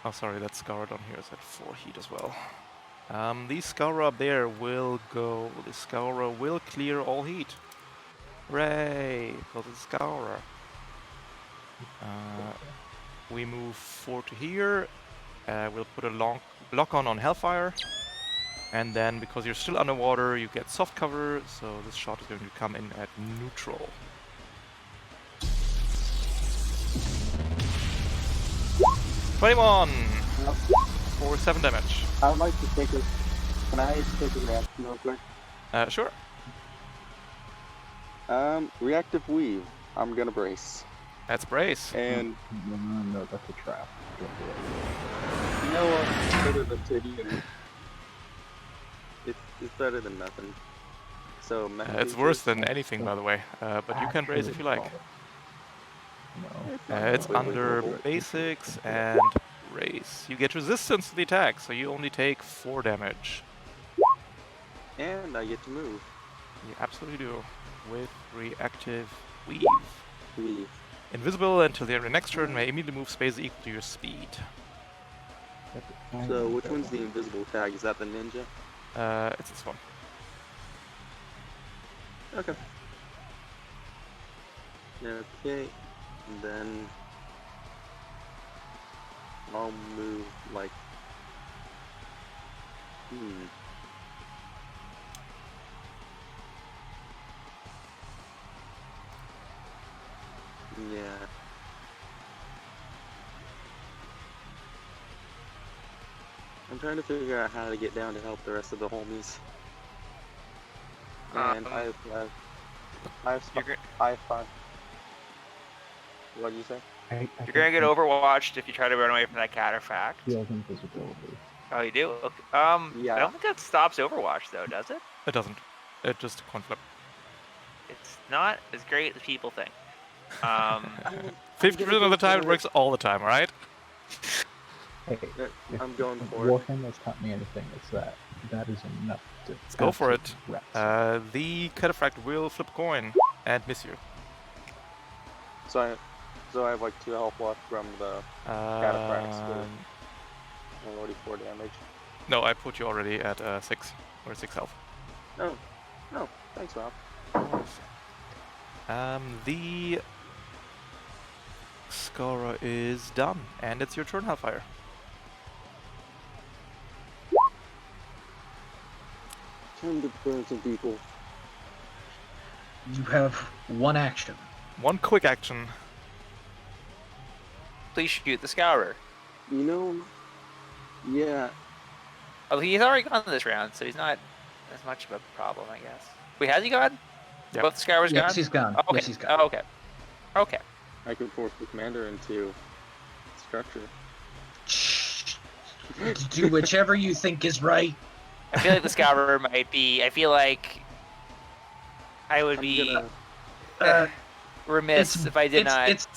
Oh, sorry, that Scour down here is at 4 heat as well. The Scourer up there will go. The Scourer will clear all heat. Hooray! For the Scourer. We move 4 to here. We'll put a lock-on Hellfire. And then, because you're still underwater, you get soft cover, so this shot is going to come in at neutral. For 7 damage. I would like to take a. Can I take a reaction real quick? Sure. Reactive weave. I'm gonna brace. That's brace. And No, that's a trap. Don't do it. you know what? It's better than taking. It's better than nothing. So It's worse than anything, by the way. But you can brace if you like. No. It's under basics and race. You get resistance to the attack, so you only take 4 damage. And I get to move. You absolutely do. With reactive weave. Weave. Invisible until the end of the next turn, may immediately move space equal to your speed. So which one's the invisible tag? Is that the ninja? It's this one. Okay. Okay. And then I'll move like. Yeah. I'm trying to figure out how to get down to help the rest of the homies. And I have five. What did you say? You're gonna get overwatched if you try to run away from that cataphract. He has invisibility. Oh, you do? Okay. Yeah. I don't think that stops Overwatch, though, does it? It doesn't. It just coin flip. It's not as great as people think. 50% of the time, it works all the time, alright? Hey, I'm going for it. Warhammer's taught me anything, it's that is enough to. Let's go for it. Wreck. The cataphract will flip a coin and miss you. So I have like 2 health left from the cataphracts. I'm already 4 damage. No, I put you already at 6 or 6 health. No, thanks, Rob. The Scorer is done, and it's your turn, Hellfire. Time to burn some people. You have one action. One quick action. Please shoot the Scourer. You know, yeah. Oh, he's already gone this round, so he's not as much of a problem, I guess. Wait, has he gone? Yep. Both the Scourers gone? Yes, he's gone. Oh, okay. Yes, he's gone. Oh, okay. Okay. I can force the commander into structure. Do whichever you think is right. I feel like the Scourer might be. I feel like I would be remiss if I did not.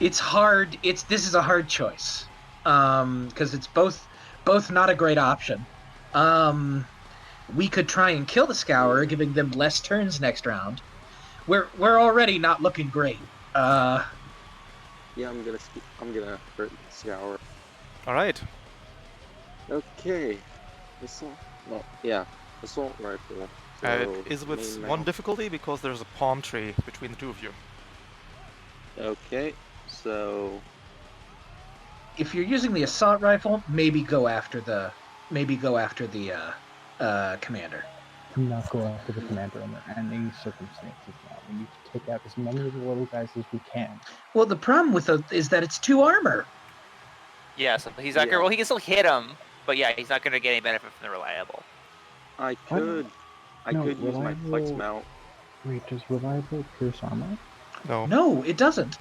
It's hard. This is a hard choice, because it's both not a great option. We could try and kill the Scourer, giving them less turns next round. We're already not looking great. Yeah, I'm gonna hurt the Scour. Alright. Okay. Assault. Well, yeah. Assault rifle. So It is with main one mount. difficulty because there's a palm tree between the two of you. Okay. So If you're using the assault rifle, maybe go after the commander. Do not go after the commander under any circumstances now. We need to take out as many of the little guys as we can. Well, the problem with it is that it's 2 armor. Yeah, so he's not gonna. Well, he can still hit him, but yeah, he's not gonna get any benefit from the reliable. I What? could use my flex mount. Wait, does reliable pierce armor? No. No, it doesn't.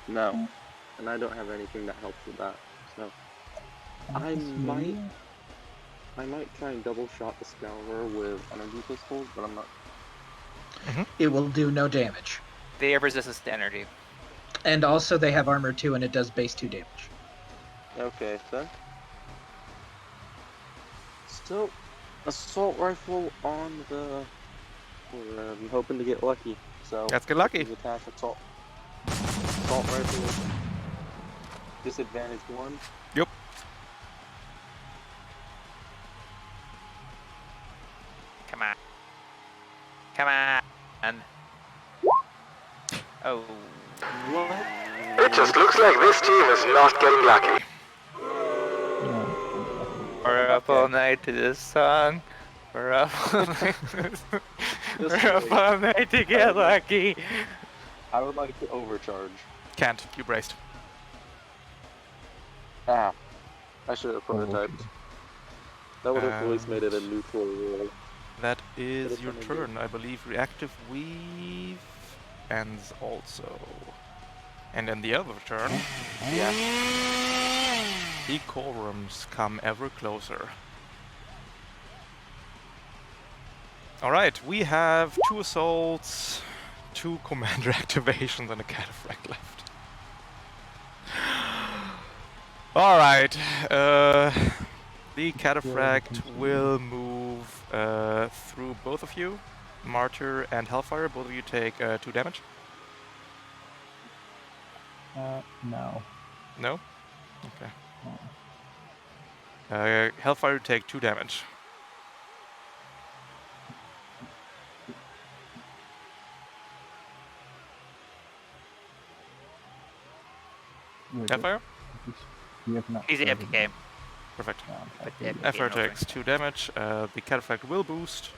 No. And I don't have anything that helps with that. So I might try and double shot the Scourer with energy pistols, but I'm not. It will do no damage. They have resistance to energy. And also they have armor 2 and it does base 2 damage. Okay, then. So, assault rifle on the. I'm hoping to get lucky. So Let's get lucky. Attack assault rifle. Disadvantage 1. Yep. Come on. Come on. Oh. What? It just looks like this team is not getting lucky. We're up all night to this song. We're up all night to this song. We're up all night to get lucky. I would like to overcharge. Can't. You braced. Ah. I should have prototyped. That would have at least made it a neutral roll. That is your turn. I believe reactive weave ends also. And then the other turn, Yeah. the Corums come ever closer. Alright, we have 2 assaults, 2 commander activations, and a cataphract left. Alright, the cataphract will move through both of you. Martyr and Hellfire, both of you take 2 damage. No. No? Okay. Hellfire take 2 damage. Hellfire? He's AFK. Perfect. But AFK, Hellfire no takes 2 damage. The cataphract will boost.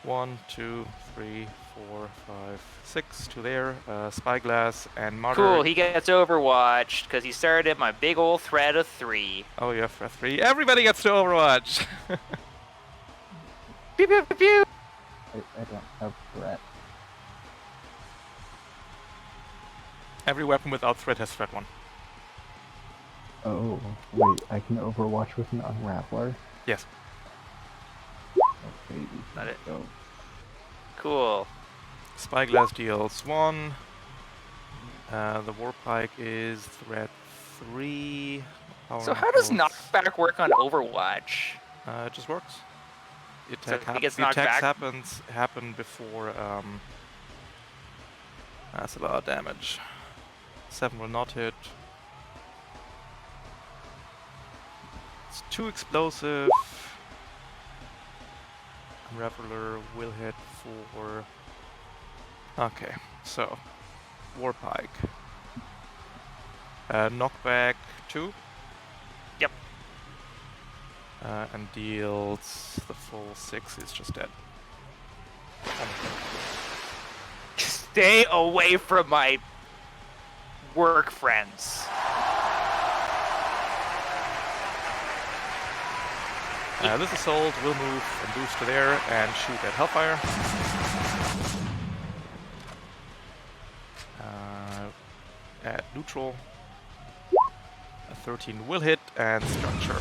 1, 2, 3, 4, 5, 6 to there. Spyglass and Martyr. Cool, he gets Overwatch because he started my big old thread of 3. Oh, you have 3. Everybody gets to Overwatch! Pew pew pew pew! I don't have threat. Every weapon without threat has threat 1. Oh, wait, I can overwatch with an unraveler? Yes. Okay, Not it. go. Cool. Spyglass deals 1. The Warpike is threat 3. So how does knockback work on Overwatch? It just works. The So attack he gets the knocked attacks back? happen before. That's a lot of damage. 7 will not hit. It's too explosive. Unraveler will hit for. Okay, so Warpike. Knockback 2. Yep. And deals the full 6. Is just dead. Stay away from my work friends. This assault will move and boost to there and shoot at Hellfire. At neutral. A 13 will hit and structure.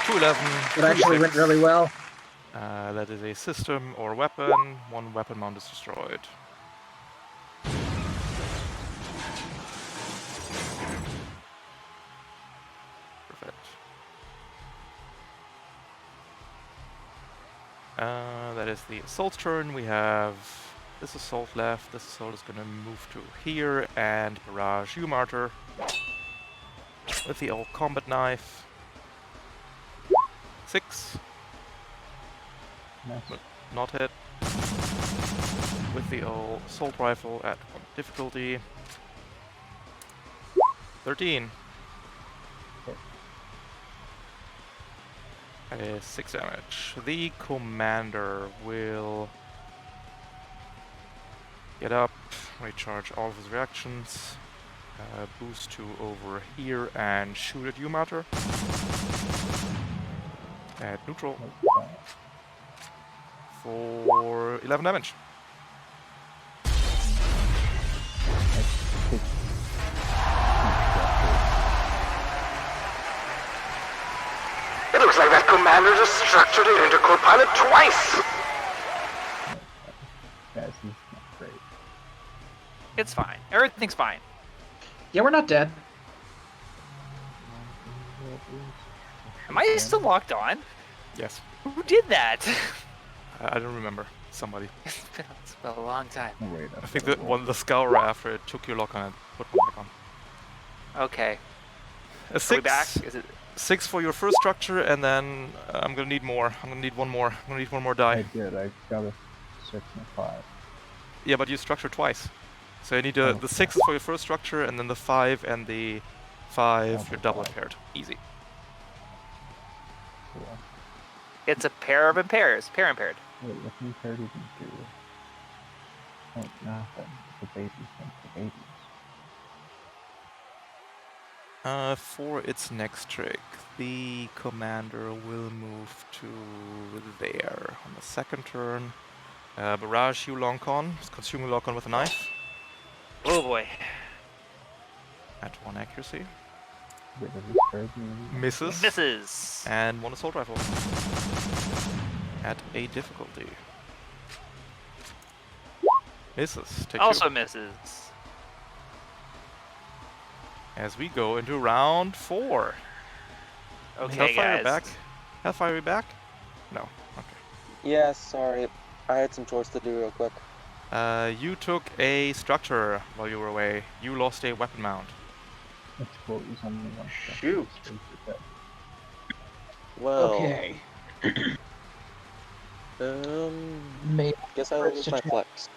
211. It actually went really well. That is a system or weapon. 1 weapon mount is destroyed. Perfect. That is the assault turn. We have this assault left. This assault is going to move to here and barrage you, Martyr. with the old combat knife. 6. Nice. Not hit. With the old assault rifle at 1 difficulty. 13. That is 6 damage. The commander will get up, recharge all of his reactions, boost to over here and shoot at you, Mater. At neutral for 11 damage. It looks like that commander just structured an intercore pilot twice! Guys, this is not great. It's fine. Everything's fine. Yeah, we're not dead. Am I still locked on? Yes. Who did that? I don't remember. Somebody. It's been a long time. Oh, wait, I think that the Scourer after it took your lock on and put one back on. Okay. A Are 6. we back? Is it? 6 for your first structure, and then I'm gonna need more. I'm gonna need one more. I'm gonna need one more die. I did. I got a 6 and a 5. Yeah, but you structure twice. So you need Oh, the 6 for your first structure, and then the 5 and the 5 you're double impaired. Easy. Cool. It's a pair of impairs. Pair impaired. Wait, what can impaired even do? Oh, nothing. The babies think the babies. For its next trick, the commander will move to there on the second turn. Barrage you Loncon, consuming Loncon with a knife. Oh boy. At 1 accuracy. Wait, does it impaired me? Misses. Misses. And 1 assault rifle. At a difficulty. Misses. Take Also 2. misses. As we go into round 4. Okay, Hellfire guys. back. Hellfire back? No. Okay. Yeah, sorry. I had some chores to do real quick. You took a structure while you were away. You lost a weapon mount. That's cool. He's only one step. Shoot. Well, Okay. May guess I'll lose my flex.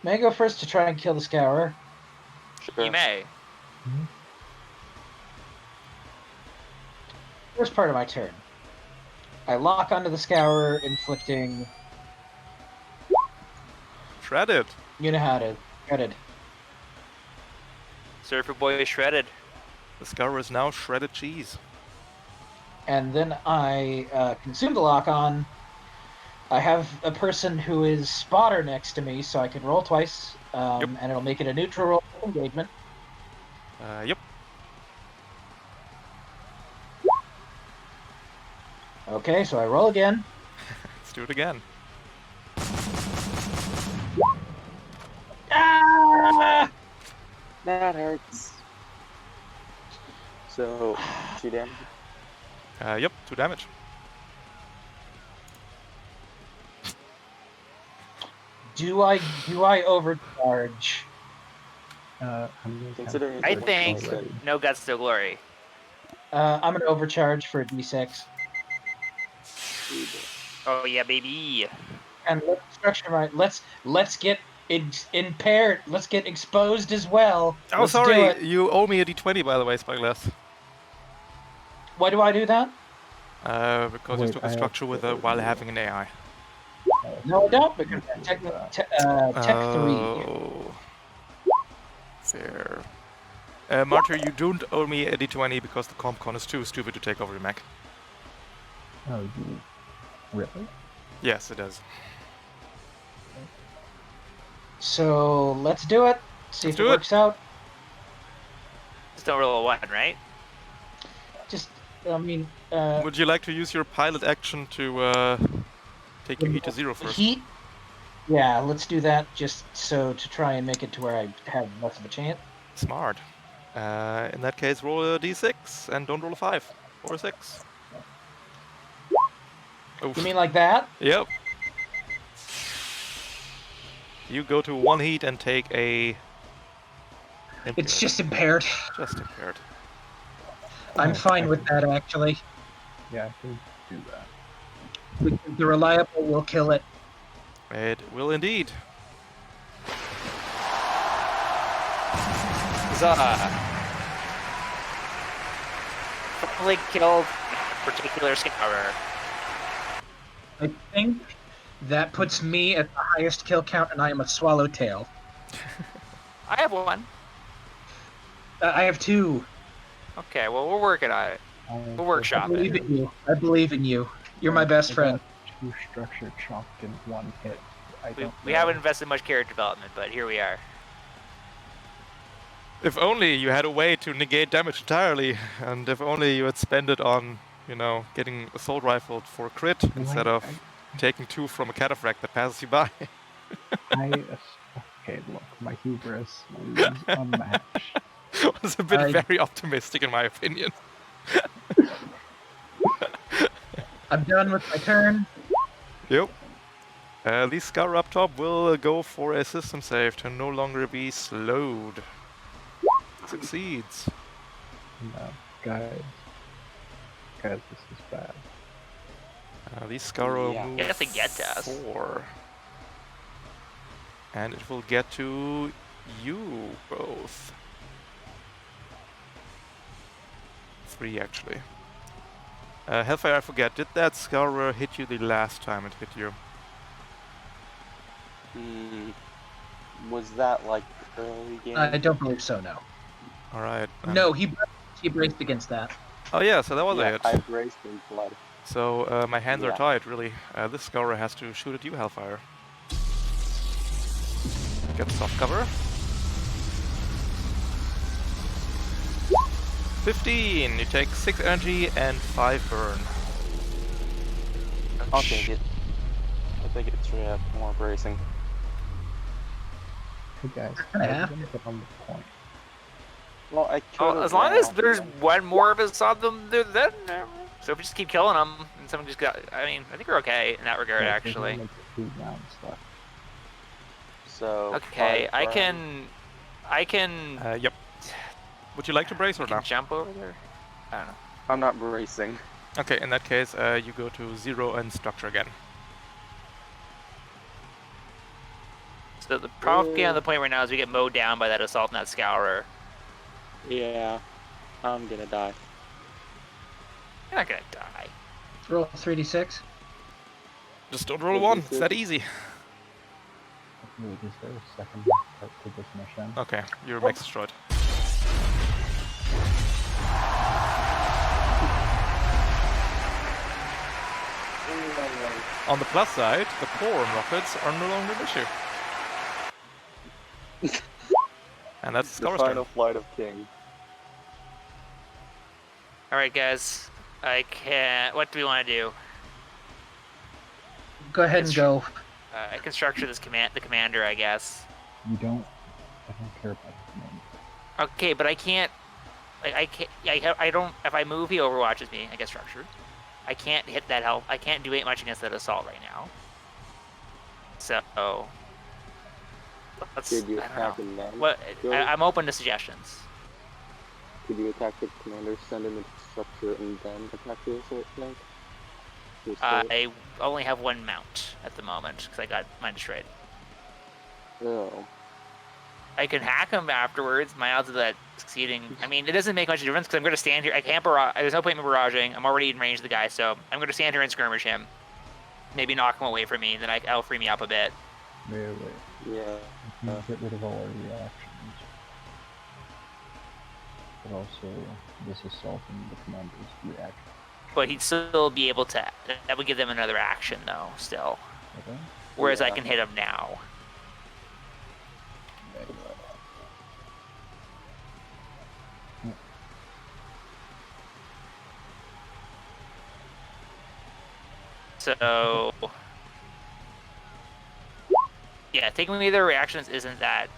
I go first to try and kill the Scourer? Sure. You may. First part of my turn. I lock onto the Scourer, inflicting... Shredded. You know how to... Shredded. Surfer boy is shredded. The Scourer is now shredded cheese. And then I consume the lock-on. I have a person who is spotter next to me, so I can roll twice, and it'll make it a neutral roll engagement. Yep. Okay, so I roll again. Let's do it again. Ah! That hurts. So, 2 damage. Yep, 2 damage. Do I overcharge? Considering I it's think already. no guts, no glory. I'm gonna overcharge for a d6. Oh yeah, baby. And let's structure my let's get impaired. Let's get exposed as well. Oh, Let's do sorry. it. You owe me a d20, by the way, Spyglass. Why do I do that? Because Wait, you took I a have structure with to- while having an AI. No, I don't, because tech 3. Oh. Fair. Martyr, you don't owe me a d20 because the CompCon is too stupid to take over your mech. Oh, you really? Yes, it does. So let's do it. See Let's if it do it. works out. Just don't roll a 1, right? Just, I mean, Would you like to use your pilot action to take your heat to 0 first? heat. Yeah, let's do that. Just so to try and make it to where I have less of a chance. Smart. In that case, roll a d6 and don't roll a 5 or a 6. Oof. You mean like that? Yep. You go to 1 heat and take a... It's just impaired. Just impaired. I'm fine with that, actually. Yeah, I could do that. The reliable will kill it. It will indeed. Finally killed particular scourer. I think that puts me at the highest kill count, and I am a swallowtail. I have one. I have 2. Okay, well, we're working on it. We'll workshop I believe it. in you. I believe in you. You're my best friend. 2 structure chalked in 1 hit. We haven't invested much character development, but here we are. If only you had a way to negate damage entirely, and if only you had spent it on, you know, getting assault rifled for a crit instead of taking 2 from a cataphract that passes you by. Okay, look, my hubris is unmatched. It was a bit very optimistic in my opinion. I'm done with my turn. Yep. The Scour up top will go for a system save to no longer be slowed. Succeeds. No, guys, this is bad. The Scour will move It doesn't get to us. 4. And it will get to you both. 3 actually. Hellfire, I forget, did that Scourer hit you the last time it hit you? Was that like early game? I don't believe so, no. Alright. No, he braced against that. Oh yeah, so that was a hit. I braced in blood. So my hands are tied, really. This Scourer has to shoot at you, Hellfire. Get soft cover. 15! You take 6 energy and 5 burn. I'll take it. I think it's more bracing. Hey guys, Yeah. I'm gonna get on the point. Well, I could. As long as there's one more of us on them, then. So if we just keep killing them, and someone just got. I mean, I think we're okay in that regard, Yeah, actually. there's only 2 rounds left. So. Okay, I 5 can. Yep. Would you like to brace or Can not? jump over there? I don't know. I'm not bracing. Okay, in that case, you go to 0 and structure again. So the problem getting on the point right now is we get mowed down by that assault and that scourer. Yeah, I'm gonna die. You're not gonna die. Roll 3d6. Just don't roll a 1, it's that easy. Wait, is there a second part to this mission? Okay, your mech's destroyed. On the plus side, the Poron rockets are no longer an issue. And that's The Scour's final turn. flight of King. Alright, guys. I can't. What do we want to do? Go ahead and go. I can structure this the commander, I guess. I don't care about the command. Okay, but I can't. I can't. I don't. If I move, he overwatches me. I get structured. I can't hit that health. I can't do much against that assault right now. So let's. Could you I don't attack know. him then? What? I'm open to suggestions. Could you attack the commander, send him into structure, and then attack the assault tank? I only have 1 mount at the moment because I got mine destroyed. Oh. I can hack him afterwards. My odds of that succeeding. I mean, it doesn't make much difference because I'm going to stand here. I can't barrage. There's no point in me barraging. I'm already in range of the guy, so I'm going to stand here and skirmish him. Maybe knock him away from me, then that'll free me up a bit. Wait. Yeah. You can get rid of all our reactions. But also, this assault and the commander's reaction. But he'd still be able to. That would give them another action, though. Still. Okay? Whereas I Yeah. can hit him now. So. Yeah, taking away their reactions isn't that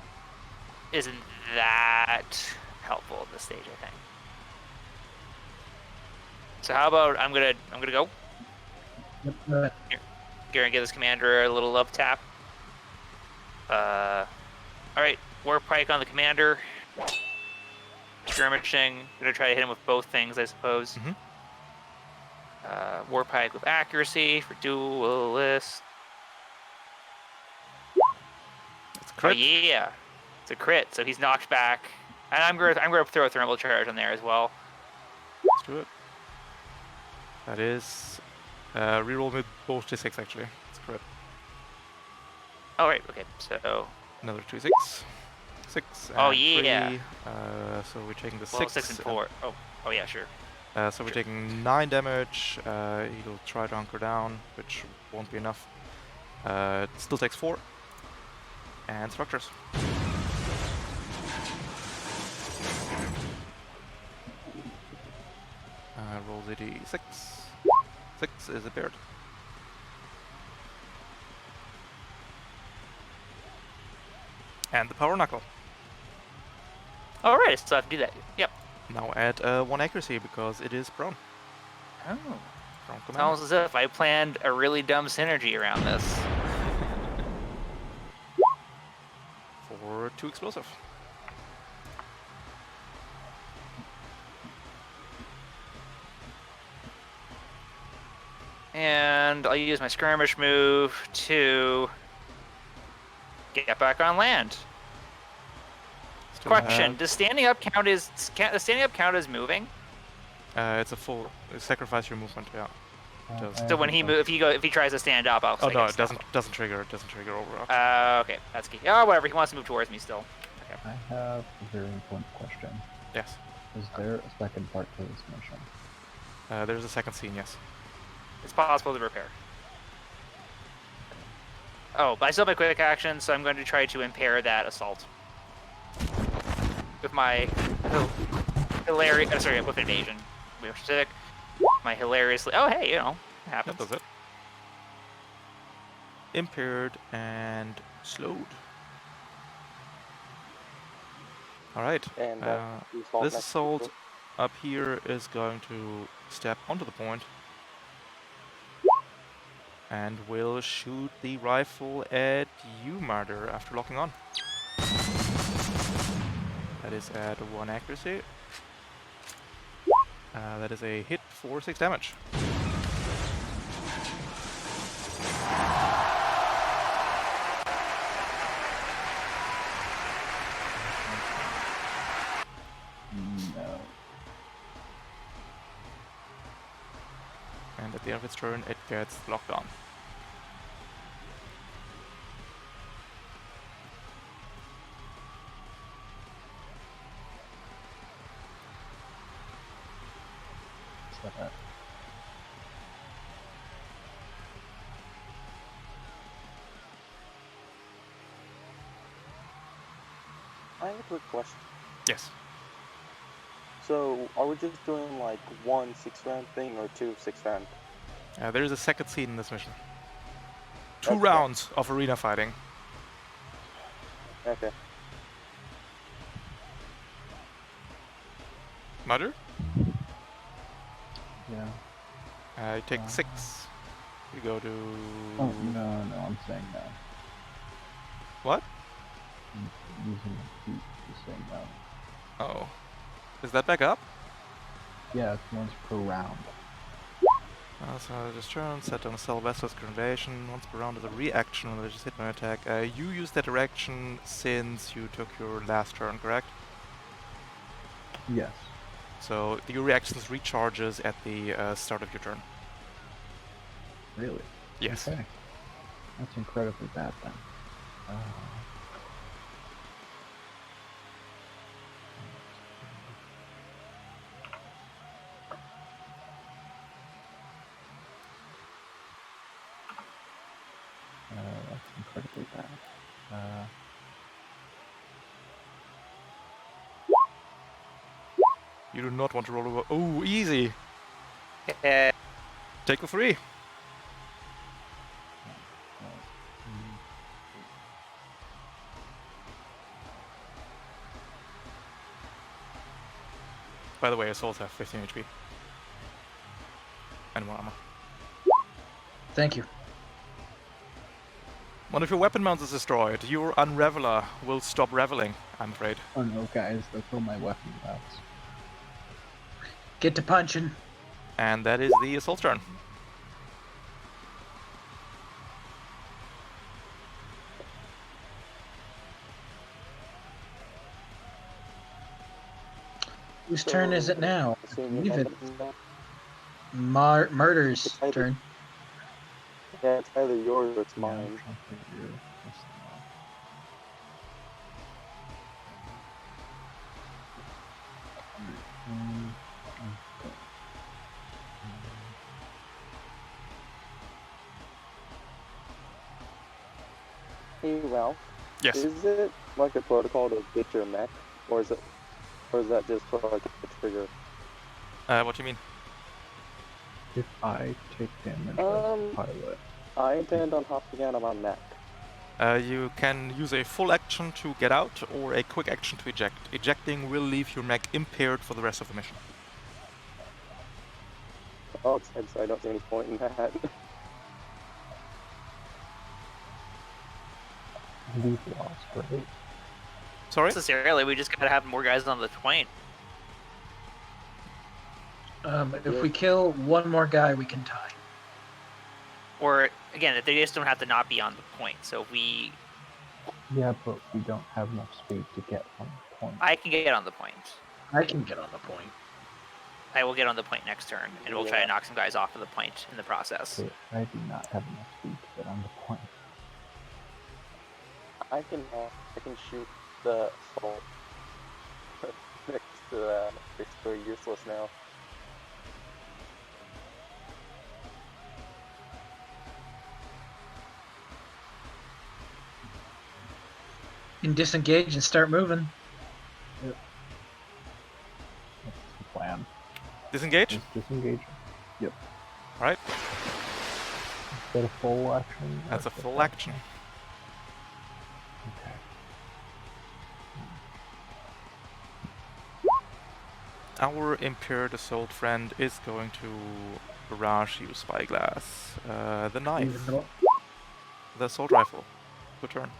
helpful at this stage, I think. So how about I'm gonna go. Yep. Gonna give this commander a little love tap. Alright, Warp Pike on the commander. Skirmishing. Gonna try to hit him with both things, I suppose. Warp Pike with accuracy for duelist. It's a Oh crit. yeah, it's a crit. So he's knocked back, and I'm gonna throw a thermal charge on there as well. Let's do it. That is reroll with both d6 actually. It's a crit. Oh right, okay. So Another 2 6 and oh yeah. 3. So we're taking the Well, 6. 6 and 4. Oh yeah, sure. So we're taking 9 damage. He'll try to hunker down, which won't be enough. It still takes 4. And structures. Roll the d6. 6 is a beard. And the power knuckle. All right, so I have to do that. Yep. Now add 1 accuracy because it is prone. Oh. Prone It's command. almost as if I planned a really dumb synergy around this. For 2 explosive. And I'll use my skirmish move to get back on land. Still Question: does standing up count as moving? it's a full sacrifice your movement. Yeah. Does. So when he if he tries to stand up, I'll. Oh say no, get it doesn't trigger. It doesn't trigger overrock. Okay, that's key. Oh, whatever. He wants to move towards me still. Okay. I have a very important question. Yes. Is there a second part to this mission? There's a second scene. Yes. It's possible to repair. Oh, but I still have my quick action, so I'm going to try to impair that assault with my hilarious. Sorry, with evasion. We were specific. My hilariously. Oh, hey, you know, it happens. That does it. Impaired and slowed. All right. And this assault up here is going to step onto the point and will shoot the rifle at you, Martyr, after locking on. That is at 1 accuracy. That is a hit for 6 damage. No. And at the end of its turn, it gets locked on. I have a quick question. Yes. So, are we just doing like 1 6-round thing or 2 6-round? There is a second scene in this mission. 2 Okay. rounds of arena fighting. Okay. Mother? Yeah. You take 6. You go to... Oh, no, I'm saying no. What? I'm using the feet to say no. Oh. Is that back up? Yeah, it's once per round. So this turn, set on a cell vessel's invasion. Once per round is a reaction when they just hit an attack. You used that reaction since you took your last turn, correct? Yes. So your reactions recharges at the start of your turn. Really? Yes. Okay. That's incredibly bad then. That's incredibly bad. You do not want to roll over. Oh, easy! Yeah. Take the 3. By the way, assaults have 15 HP. And 1 armor. Thank you. One of your weapon mounts is destroyed. Your Unraveler will stop reveling, I'm afraid. Oh no, guys, that's all my weapon mounts. Get to punching. And that is the assault turn. Whose turn is it now? I Assume believe you it's have that. Murder's It's either- turn. Yeah, it's either yours or it's Yeah, I'm mine. trying to figure this thing out. Okay. Hey, Ralph. Yes. Is it like a protocol to get your mech, or is that just for like a trigger? What do you mean? If I take damage as a pilot, I intend on hopping out of my mech. You can use a full action to get out or a quick action to eject. Ejecting will leave your mech impaired for the rest of the mission. Oh, so I don't see any point in that. we've lost, right? Sorry? Necessarily, we just gotta have more guys on the point. If we kill one more guy, we can tie. Or again, they just don't have to not be on the point. So if we, Yeah, but we don't have enough speed to get on the point. I can get on the point. I can get on the point. I will get on the point next turn, and we'll try Yeah. to knock some guys off of the point in the process. Okay, I do not have enough speed to get on the point. I can shoot the assault next to that. It's very useless now. You can disengage and start moving. That's the plan. Disengage? Just disengage. Yep. Alright, Is that a full action? or that's a quick full action. Okay. Our impaired assault friend is going to barrage you, Spyglass. The knife. The assault rifle. Good turn.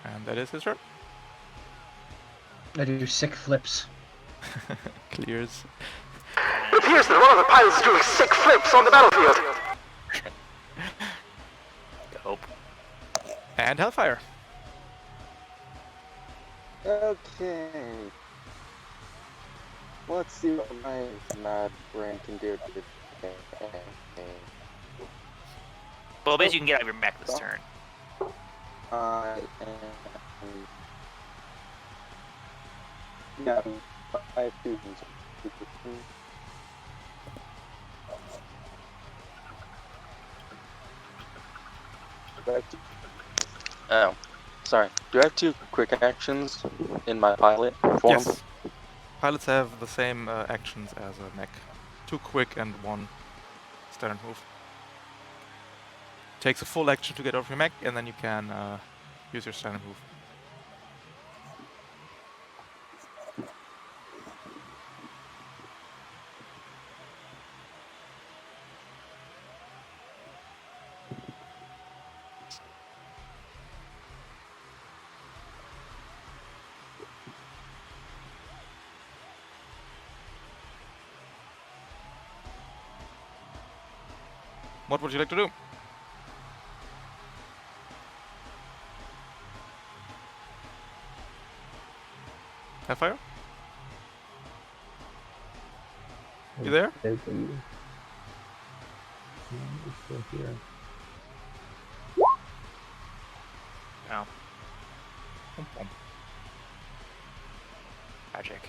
And that is his turn. I do sick flips. Clears. It appears that one of the pilots is doing sick flips on the battlefield. Dope. And Hellfire. Okay. Let's see what my mad brain can do. Well, basically, you can get out of your mech this turn. I am. Yeah, I have two things. Oh, sorry. Do I have two quick actions in my pilot form? Yes. Pilots have the same actions as a mech. 2 quick and 1 standard move. Takes a full action to get off your mech, and then you can use your standard move. What would you like to do? Hellfire? You there? There's a you. We're still here. Oh. Magic.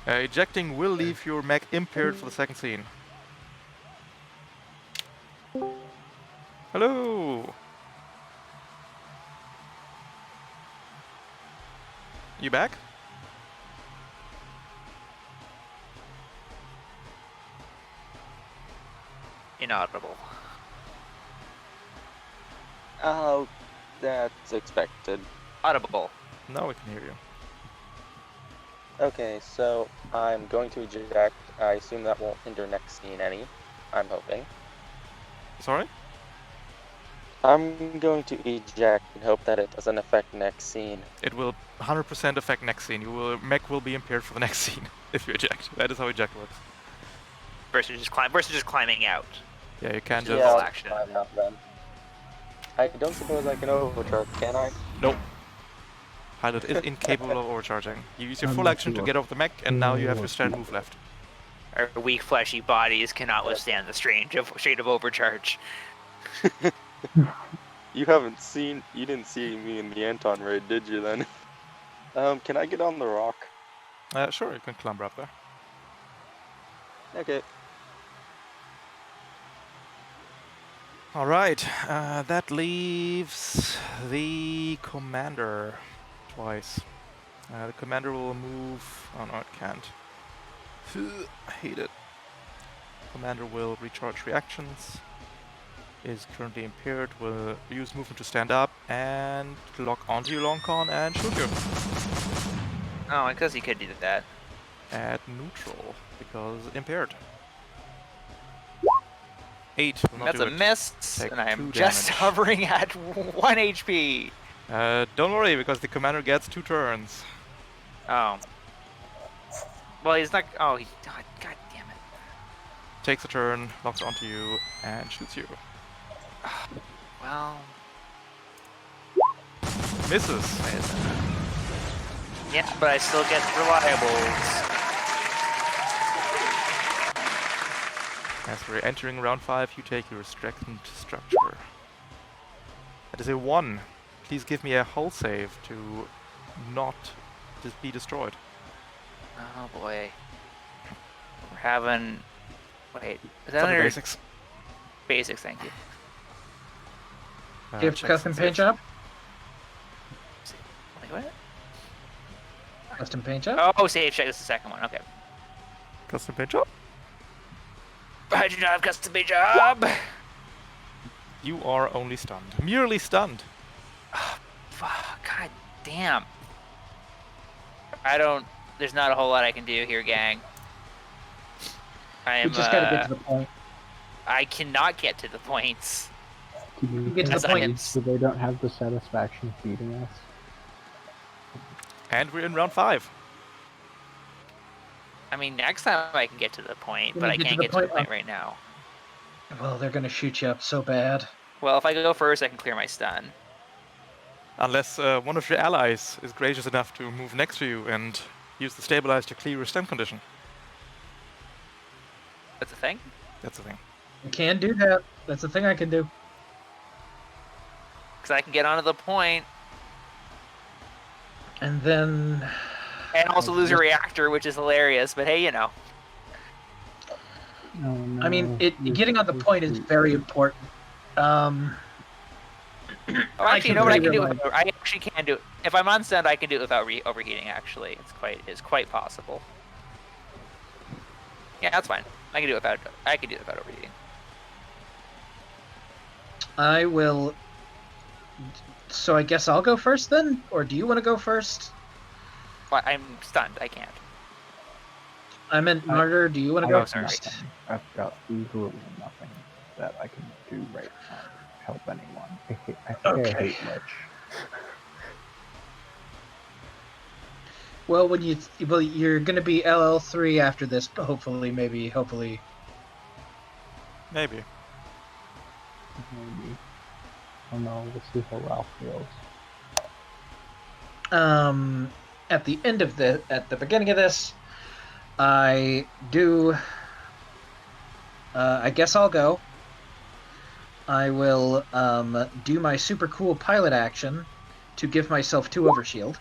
Ejecting will leave your mech impaired for the second scene. Hello! You back? Inaudible. Oh, that's expected. audible. Now we can hear you. Okay, so I'm going to eject. I assume that won't hinder next scene any. I'm hoping. Sorry? I'm going to eject and hope that it doesn't affect next scene. It will 100% affect next scene. Mech will be impaired for the next scene if you eject. That is how eject works. Versus just climbing out. Yeah, you can't Yeah, just... I'll action. Climb out then. I don't suppose I can overcharge, can I? Nope. Pilot is incapable of overcharging. You use your I'm full not action to sure. get off the mech, and now you have your standard move left. Our weak, fleshy bodies cannot withstand the strain of overcharge. You didn't see me in the Anton raid, did you then? Can I get on the rock? Sure, you can clamber up there. Okay. Alright, that leaves the commander twice. The commander will move... Oh no, it can't. I hate it. Commander will recharge reactions. Is currently impaired, will use movement to stand up and lock onto you, Longcon, and shoot you. Oh, I guess he could do that. At neutral, because impaired. 8 will not That's do a it. miss, Take and I 2 am just damage. hovering at 1 HP. Don't worry, because the commander gets 2 turns. Oh. Well, he's not... Oh, God damn it. Takes a turn, locks onto you, and shoots you. Well... Misses. Wait a second. Yeah, but I still get reliables. As we're entering round 5, you take your strengthened structure. That is a 1. Please give me a hull save to not just be destroyed. Oh boy. We're having... Wait, is that It's under under basics. basics? Thank you. Do you have Checks custom and paint saves. job? Wait, what? Custom paint job? Oh, save check is the second one. Okay. Custom paint job? I do not have custom paint job. You are only stunned. Merely stunned. Fuck, God damn. I don't... There's not a whole lot I can do here, gang. I am, We just gotta get to the point. I cannot get to the points. Can you Get to the get point. these so they don't have the satisfaction feeding us? And we're in round 5. I mean, next time I can get to the point, Can but you I get to can't the get to the point? point right now. Well, they're gonna shoot you up so bad. Well, if I go first, I can clear my stun. Unless one of your allies is gracious enough to move next to you and use the stabilize to clear your stun condition. That's a thing? That's the thing. You can do that. That's the thing I can do. Because I can get onto the point And then... and also lose a reactor, which is hilarious, but hey, you know. Oh, no. I mean, You're getting on the so point is sweet. very important. Oh, I actually, you know what? I can do it. realize- I actually can do it. If I'm on stun, I can do it without overheating. Actually, it's quite possible. Yeah, that's fine. I can do it without. I can do it without overheating. I will... So I guess I'll go first then? Or do you want to go first? But I'm stunned. I can't. I meant Martyr, do you want to I go have sorry. first? nothing. I've got literally nothing that I can do right now to help anyone. I think I Okay. hate Lich. Well, you're gonna be LL3 after this, but hopefully. Maybe. Maybe. Oh no, we'll see how Ralph feels. At the end of at the beginning of this, I do. I guess I'll go. I will do my super cool pilot action to give myself 2 overshield.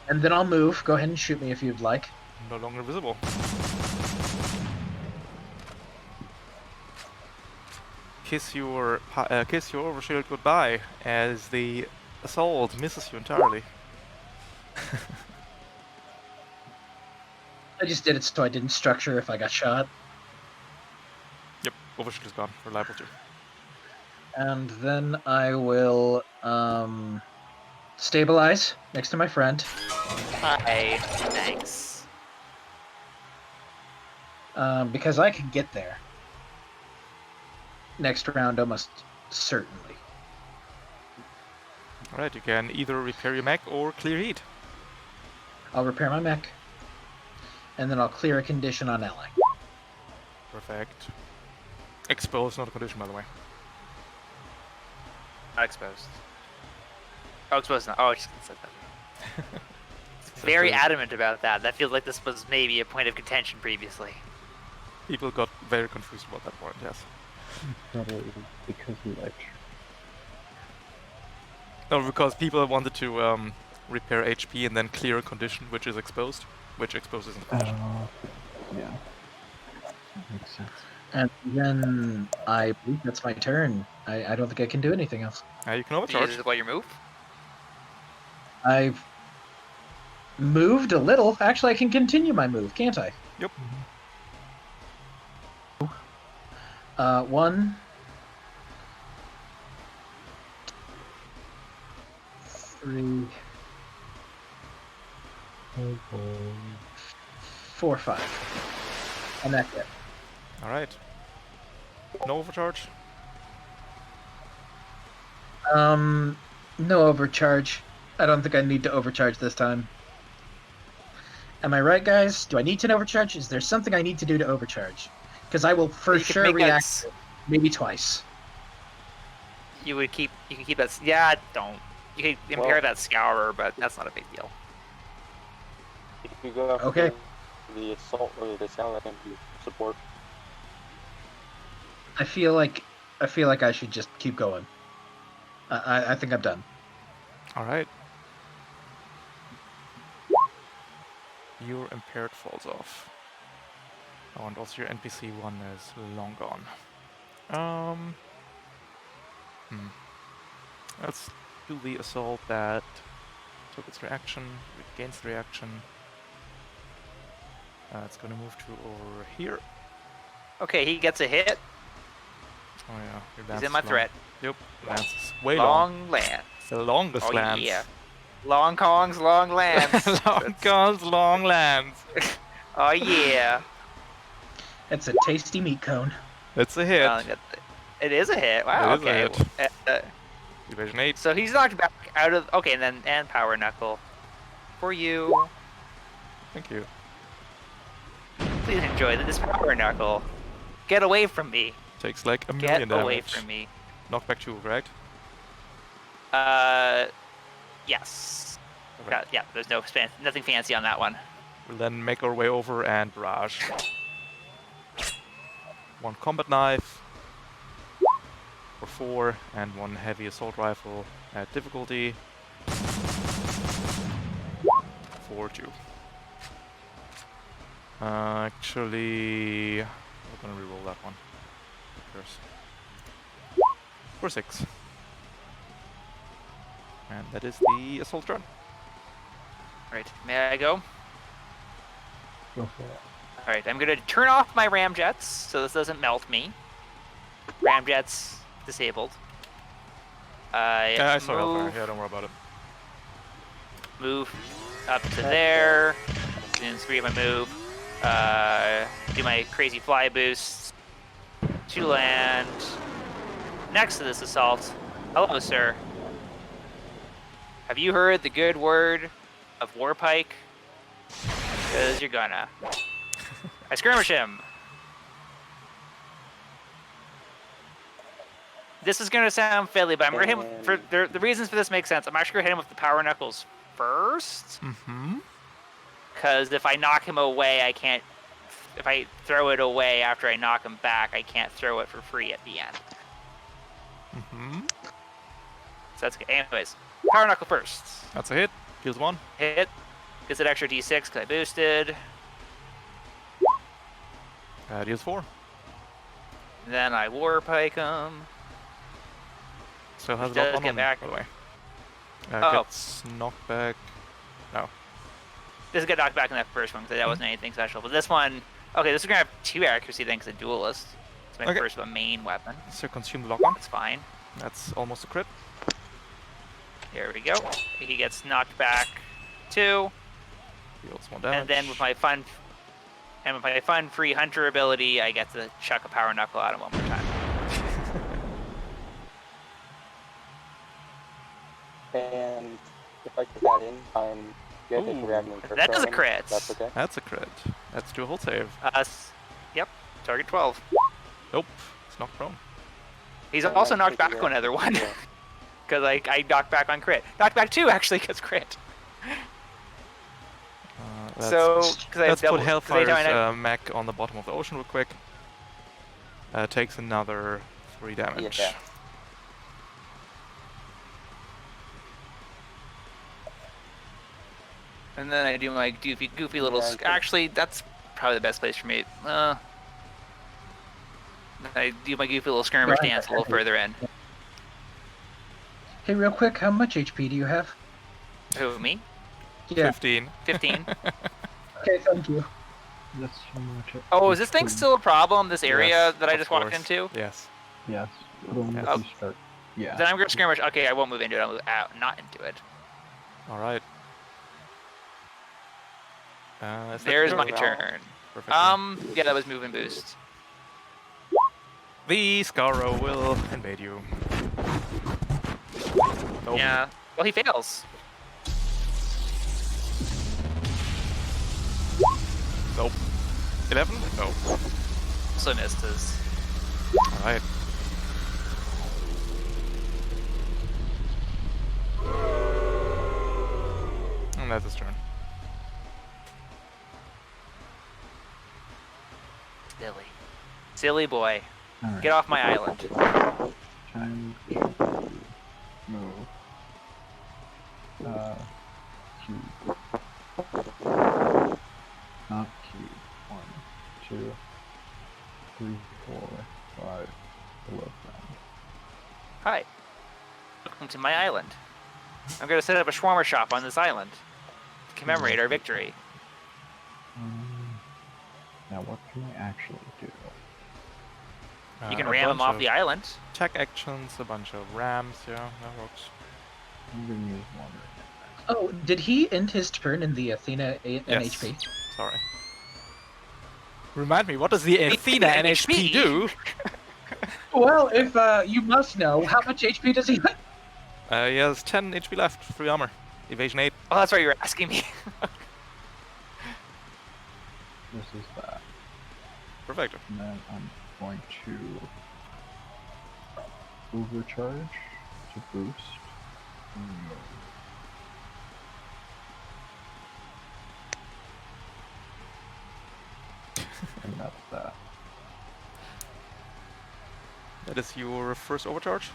And then I'll move. Go ahead and shoot me if you'd like. No longer visible. Kiss your overshield goodbye as the assault misses you entirely. I just did it so I didn't structure if I got shot. Yep, overshield is gone. Reliable too. And then I will stabilize next to my friend. Hi. Thanks. Because I can get there. Next round, almost certainly. Alright, you can either repair your mech or clear heat. I'll repair my mech. And then I'll clear a condition on ally. Perfect. Exposed, not a condition, by the way. Not exposed. Oh, exposed not. Oh, I just said that. Very adamant about that. That feels like this was maybe a point of contention previously. People got very confused about that part, yes. Probably because we like. No, because people wanted to repair HP and then clear a condition which is exposed, which exposes a condition. Yeah. That makes sense. And then I believe that's my turn. I don't think I can do anything else. You can overcharge. Is it while you move? I've moved a little. Actually, I can continue my move, can't I? Yep. 1, 3, 4, 5. And that's it. Alright. No overcharge? No overcharge. I don't think I need to overcharge this time. Am I right, guys? Do I need to overcharge? Is there something I need to do to overcharge? Because I will for sure react maybe twice. You can keep that. Yeah, don't. You can impair that scourer, but that's not a big deal. If you go after Okay. the assault or the sound, that can be support. I feel like I should just keep going. I think I'm done. Alright. Your impaired falls off. Oh, and also your NPC 1 is long gone. Let's do the assault that took its reaction, regains the reaction. It's gonna move to over here. Okay, he gets a hit. Oh yeah, your He's lance in my is long. threat. Yep, lance is way long. Long lance. The longest Oh lance. yeah. Long Kong's long lance. Long Kong's long lance. Oh yeah. It's a tasty meat cone. It's a hit. It is a hit. Wow. It is a okay. hit. Division 8. So he's knocked back out of. Okay, and power knuckle for you. Thank you. Please enjoy this power knuckle. Get away from me. Takes like a million Get damage. away from me. Knockback 2, right? Yes. Okay. Yeah, there's nothing fancy on that one. We'll then make our way over and barrage. 1 combat knife for 4, and 1 heavy assault rifle at difficulty for 2. Actually, we're gonna reroll that one. For 6. And that is the assault turn. Right, may I go? Go for it. Alright, I'm gonna turn off my ramjets so this doesn't melt me. Ramjets disabled. Yeah, I saw it out there. Yeah, don't worry about it. Move up to there. And 3 of my move. Do my crazy fly boosts to land next to this assault. Hello, sir. Have you heard the good word of Warpike? Because you're gonna. I skirmish him. This is gonna sound fiddly, but I'm gonna hit him for the reasons for this make sense. I'm actually gonna hit him with the power knuckles first. Because if I knock him away, I can't. If I throw it away after I knock him back, I can't throw it for free at the end. So that's good. Anyways, power knuckle first. That's a hit. Deals 1. Hit. Gets an extra d6 because I boosted. Deals 4. Then I Warpike him. So has does one get on, back. by the way. Oh. Gets knocked back. No. This got knocked back in that first one because that wasn't anything special. But this one, okay, this is gonna have 2 accuracy then because a duelist. It's my Okay. first of a main weapon. So consume the lock-on. That's fine. That's almost a crit. Here we go. He gets knocked back 2. Deals 1 damage. And then with my fun free hunter ability, I get to chuck a power knuckle at him one more time. And if I get that in, I'm good at reacting for that does a turn. crit. That's okay. That's a crit. Let's do a hold save. Yep. Target 12. Nope. It's knocked prone. He's And also then knocked take back a another one. yeah. Because I knocked back on crit. Knocked back 2 actually because crit. Let's put double, Hellfire's mech on the bottom of the ocean real quick. Takes another 3 damage. Yeah. And then I do my goofy little... Yeah, Actually, that's probably the best place for me. I do my goofy little skirmish dance a little further in. Hey, real quick, how much HP do you have? Who, me? Yeah. 15. 15. Okay, thank you. That's so much. Oh, is this thing still a problem, this area Yes, that I of just walked course. into? Yes. Yes. But only Yes. if you start. Yeah. Then I'm going to skirmish. Okay, I won't move into it. I'll move out, not into it. Alright. There's my now? turn. Perfect. Yeah, that was move and boost. The Scarrow will invade you. Nope. Yeah. Well, he fails. Nope. 11? Nope. Also misses. Alright. And that's his turn. Silly. Silly boy. All right. Get off my island. Time to move. Cube. Not cube. 1, 2, 3, 4, 5. Below ground. Hi. Welcome to my island. I'm going to set up a shawarma shop on this island to commemorate our victory. Now, what can I actually do? You can A ram him bunch off of the island. Tech actions, a bunch of rams, yeah, that works. I'm gonna use one. Oh, did he end his turn in the Athena NHP? Sorry. Remind me, what does the Athena NHP do? Well, if you must know, how much HP does he have? He has 10 HP left, 3 armor. Evasion 8. Oh, that's right, you were asking me. This is that. Perfect. And then I'm going to overcharge to boost. And that's that. That is your first overcharge?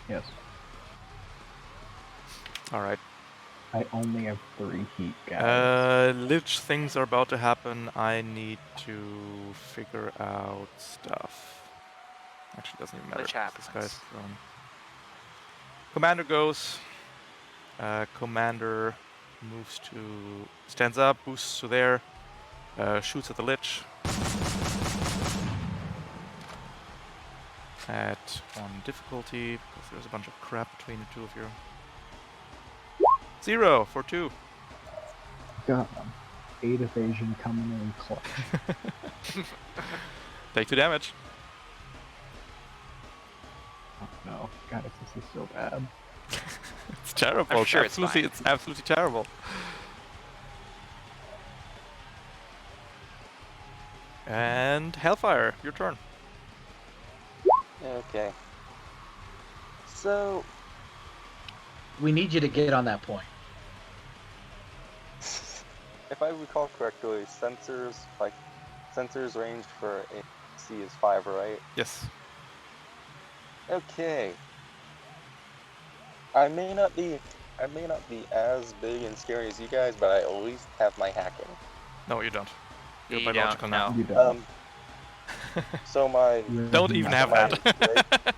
Yes. Alright. I only have 3 heat, guys. Lich things are about to happen. I need to figure out stuff. Actually, it doesn't even matter. Lich This happens. guy's thrown. Commander goes. Commander moves to... stands up, boosts to there. Shoots at the Lich. At 1 difficulty, because there's a bunch of crap between the two of you. 0 for 2. Got him. 8 evasion coming in clutch. Take 2 damage. Oh no. God, this is so bad. It's terrible. I'm sure It's absolutely terrible. And Hellfire, your turn. Okay. So, We need you to get on that point. if I recall correctly, sensors range for AC is 5, right? Yes. Okay. I may not be as big and scary as you guys, but I at least have my hacking. No, you don't. You're You biological don't, now. You don't. So my Don't even have that.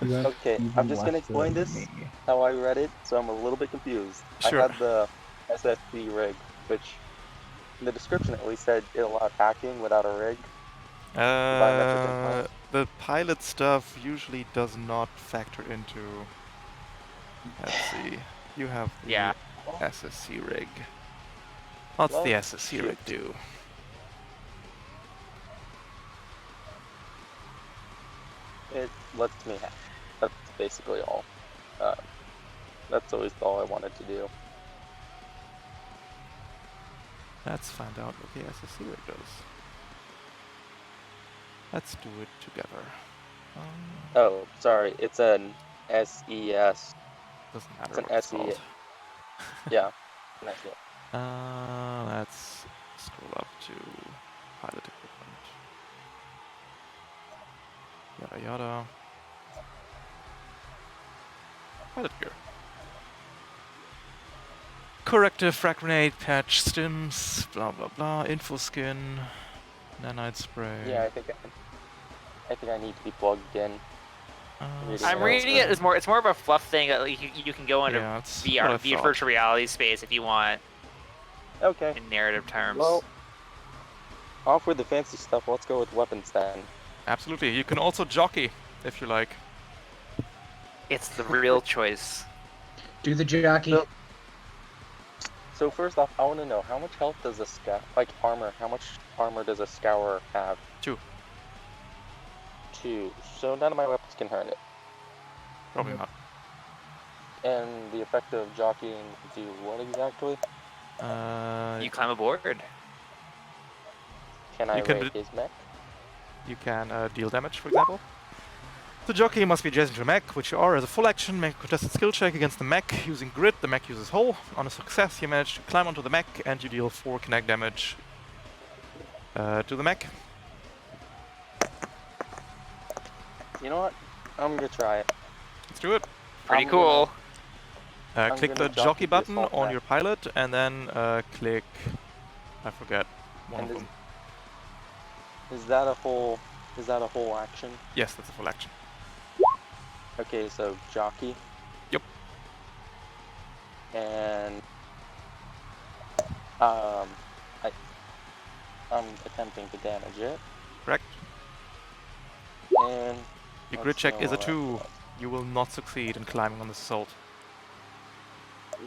You have Okay, even I'm just gonna less explain than this me. how I read it, so I'm a little bit confused. Sure. I had the SSD rig, which in the description at least said it allowed hacking without a rig. The pilot stuff usually does not factor into. Let's see. You have the Yeah. SSC rig. What's the SSC rig do? It lets me have. That's basically all. That's always all I wanted to do. Let's find out what the SSC rig does. Let's do it together. Oh, sorry. It's an SES. Doesn't matter It's an what it's SE. called. Yeah. An SES. Let's scroll up to pilot equipment. Yada yada. Pilot gear. Corrective frag grenade, patch, stims, blah blah blah, info skin, nanite spray. Yeah, I think I need to be plugged in. I'm reading it as more. It's more of a fluff thing that you can go into VR, virtual reality space if you want. Okay. In narrative terms. Well, off with the fancy stuff. Let's go with weapons then. Absolutely. You can also jockey if you like. It's the real choice. Do the jockey. So first off, I want to know how much health does a armor? How much armor does a scourer have? 2. 2. So none of my weapons can hurt it. Probably not. And the effect of jockeying do what exactly? You climb aboard. Can I raid his mech? You can deal damage, for example. The jockey must be adjacent to a mech, which you are. As a full action, make a contested skill check against the mech using grit. The mech uses hull. On a success, you manage to climb onto the mech and you deal 4 kinetic damage to the mech. You know what? I'm gonna try it. Let's do it. Pretty cool. Click the jockey button on your pilot and then click... I forget one of them. Is that a full action? Yes, that's a full action. Okay, so jockey. Yep. And I'm attempting to damage it. Correct. And your grid check is a 2. You will not succeed in climbing on this assault.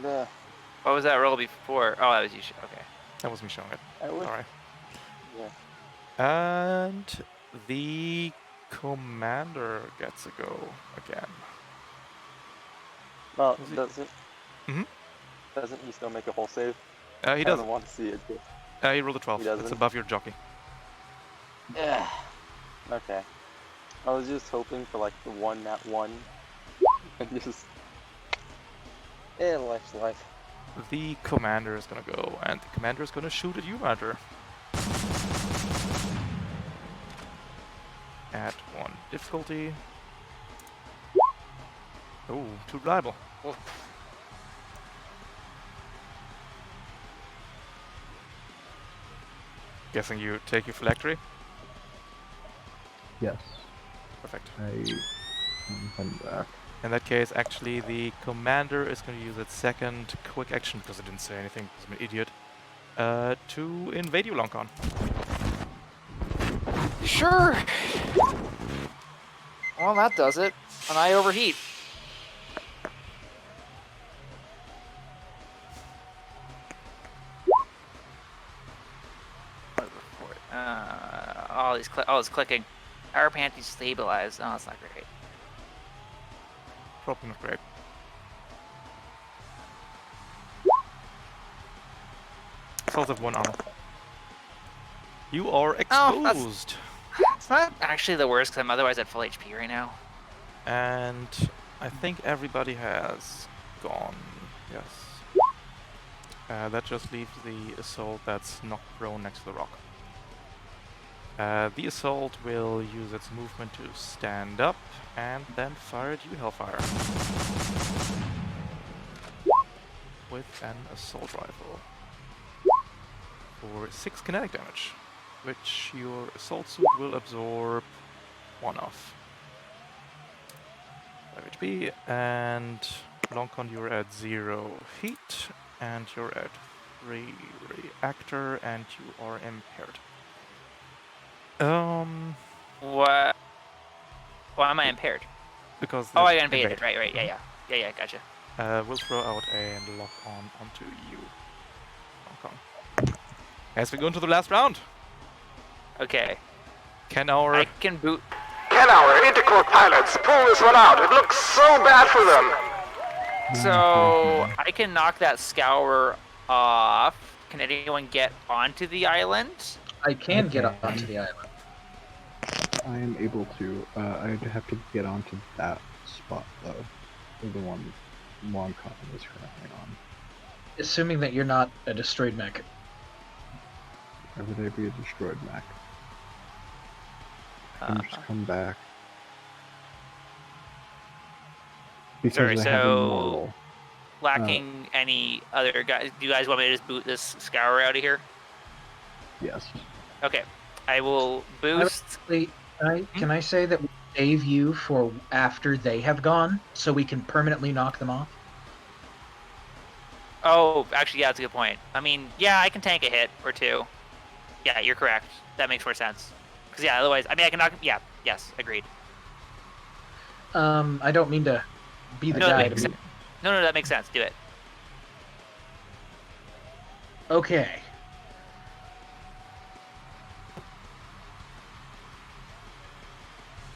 What was that roll before? Oh, that was you. Okay. That was me showing it. Alright. Yeah. And the commander gets a go again. Well, doesn't he still make a whole save? He doesn't. I don't want to see it. He rolled a 12. It's above your jockey. Yeah. Okay. I was just hoping for like the one, not one. And just... life's life. The commander is gonna go, and the commander is gonna shoot at you, Roger. At 1 difficulty. Oh, too reliable. Oh. Guessing you take your phylactery? Yes. Perfect. I'm back. In that case, actually, the commander is going to use its second quick action, because it didn't say anything, because I'm an idiot, to invade you, Longcon. Sure! Well, that does it. And I overheat. It's clicking. Power plant destabilized. Oh, that's not great. Probably not great. Souls have 1 armor. You are exposed. It's not actually the worst, because I'm otherwise at full HP right now. And I think everybody has gone. Yes. That just leaves the assault that's knocked prone next to the rock. The assault will use its movement to stand up and then fire at you, Hellfire. With an assault rifle. For 6 kinetic damage, which your assault suit will absorb 1 of. 5 HP, and Longcon, you're at 0 heat, and you're at 3 reactor, and you are impaired. What? Why am I impaired? Because Oh, I there's got invaded. invade. Right. Yeah. Gotcha. We'll throw out and lock on onto you. Okay. As we go into the last round. Okay. Can our I can boot. Can our intercore pilots pull this one out? It looks so bad for them. So I can knock that scour off. Can anyone get onto the island? I can get onto the island. I am able to. I'd have to get onto that spot though, the one Longcon is currently on. Assuming that you're not a destroyed mech. Why would I be a destroyed mech? Can just come back. Because Sorry, I have so immortal. lacking any other guys. Do you guys want me to just boot this scour out of here? Yes. Okay, I will boost. Can I say that we save you for after they have gone, so we can permanently knock them off? Oh, actually, yeah, that's a good point. I mean, yeah, I can tank a hit or two. Yeah, you're correct. That makes more sense. Because, yeah, otherwise, I mean, I can knock... Yeah, yes, agreed. I don't mean to be the No, guy that to be... No, that makes sense. Do it. Okay.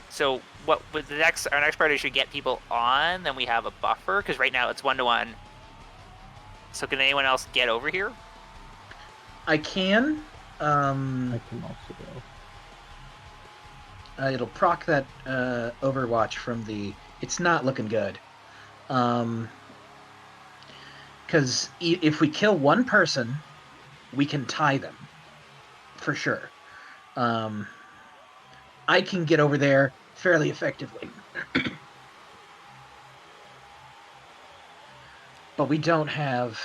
So, what with our next party should get people on, then we have a buffer, because right now it's 1-to-1. So can anyone else get over here? I can. I can also go. It'll proc that Overwatch from the... It's not looking good. Because if we kill one person, we can tie them. For sure. I can get over there fairly effectively. But we don't have...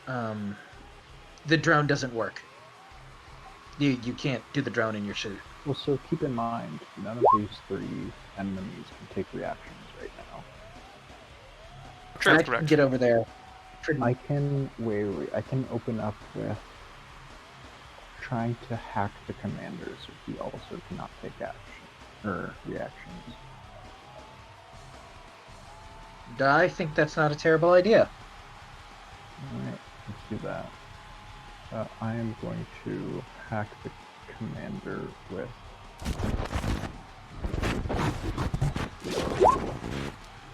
the drone doesn't work. You can't do the drone in your suit. Well, so keep in mind, none of these 3 enemies can take reactions right now. Sure, I that's can correct. get over there. I can I can open up with trying to hack the commanders if he also cannot take action or reactions. I think that's not a terrible idea. Alright, let's do that. I am going to hack the commander with...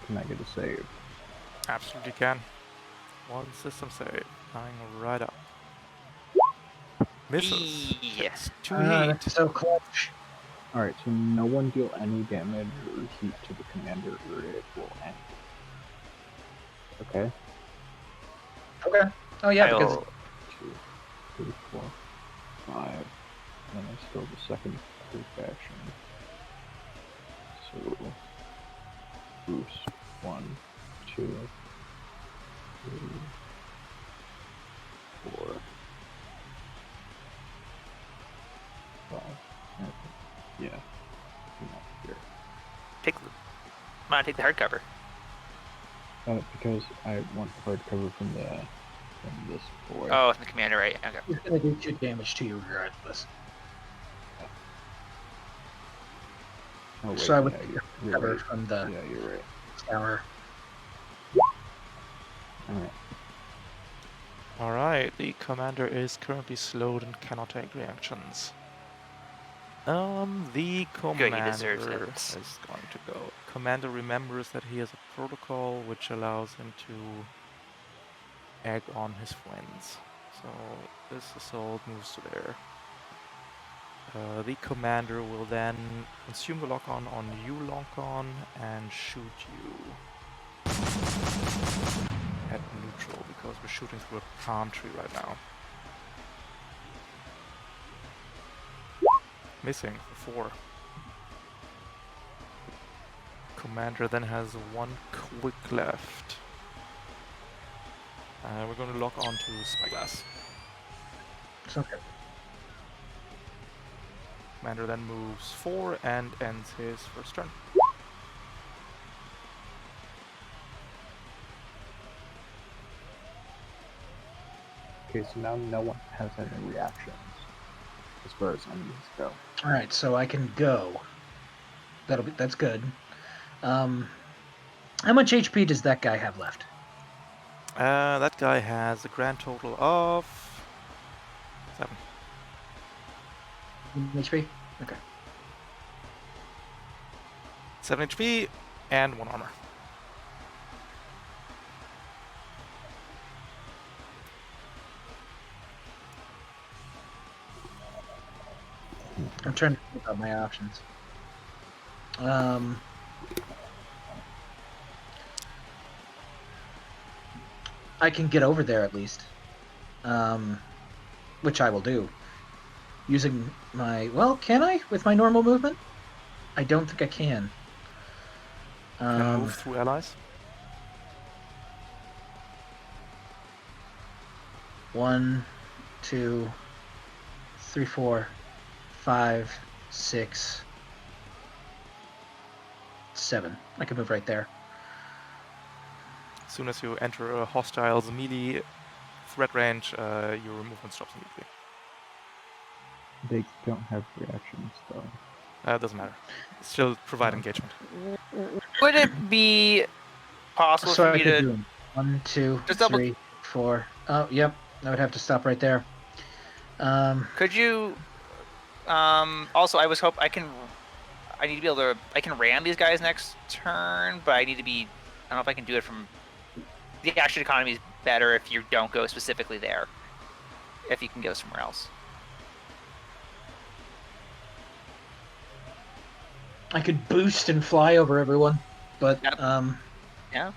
Can I get a save? Absolutely can. One system save. Coming right up. Misses. Yes. 2 heat. That's so clutch. Alright, so no one deal any damage or heat to the commander or it will end. Okay? Okay. Oh yeah, because 2, 3, 4, 5. And then I still have the second group action. So boost 1, 2, 3, 4, 5. Yeah. Here. I'm gonna take the hardcover. Because I want the hardcover from this boy. Oh, from the commander, right? Okay. he's gonna do 2 damage to you regardless. Oh, wait, So I would yeah, you're cover right. from the Yeah, you're right. tower. Alright. Alright, the commander is currently slowed and cannot take reactions. The commander deserves it. is going to go. Commander remembers that he has a protocol which allows him to egg on his friends. So this assault moves to there. The commander will then consume the lock-on on you, lock-on, and shoot you at neutral because we're shooting through a palm tree right now. Missing for 4. Commander then has 1 quick left. We're going to lock on to Spyglass. It's okay. Commander then moves 4 and ends his first turn. Okay, so now no one has any reactions. as far as enemies go. All right, so I can go. That's good. How much HP does that guy have left? That guy has a grand total of 7. HP? Okay. 7 HP and 1 armor. I'm trying to think about my options. I can get over there at least, which I will do. Using my... Well, can I with my normal movement? I don't think I can. Can I move through allies? 1, 2, 3, 4, 5, 6, 7. I can move right there. As soon as you enter a hostile's melee threat range, your movement stops immediately. They don't have reactions, though. It doesn't matter. Still provide engagement. Would it be possible So for I me could to... do 1, 2, Just double- 3, 4. Oh, yep. I would have to stop right there. Could you... also, I need to be able to... I can ram these guys next turn, but I need to be... I don't know if I can do it from... The action economy is better if you don't go specifically there. If you can go somewhere else. I could boost and fly over everyone, but Yep. Yeah.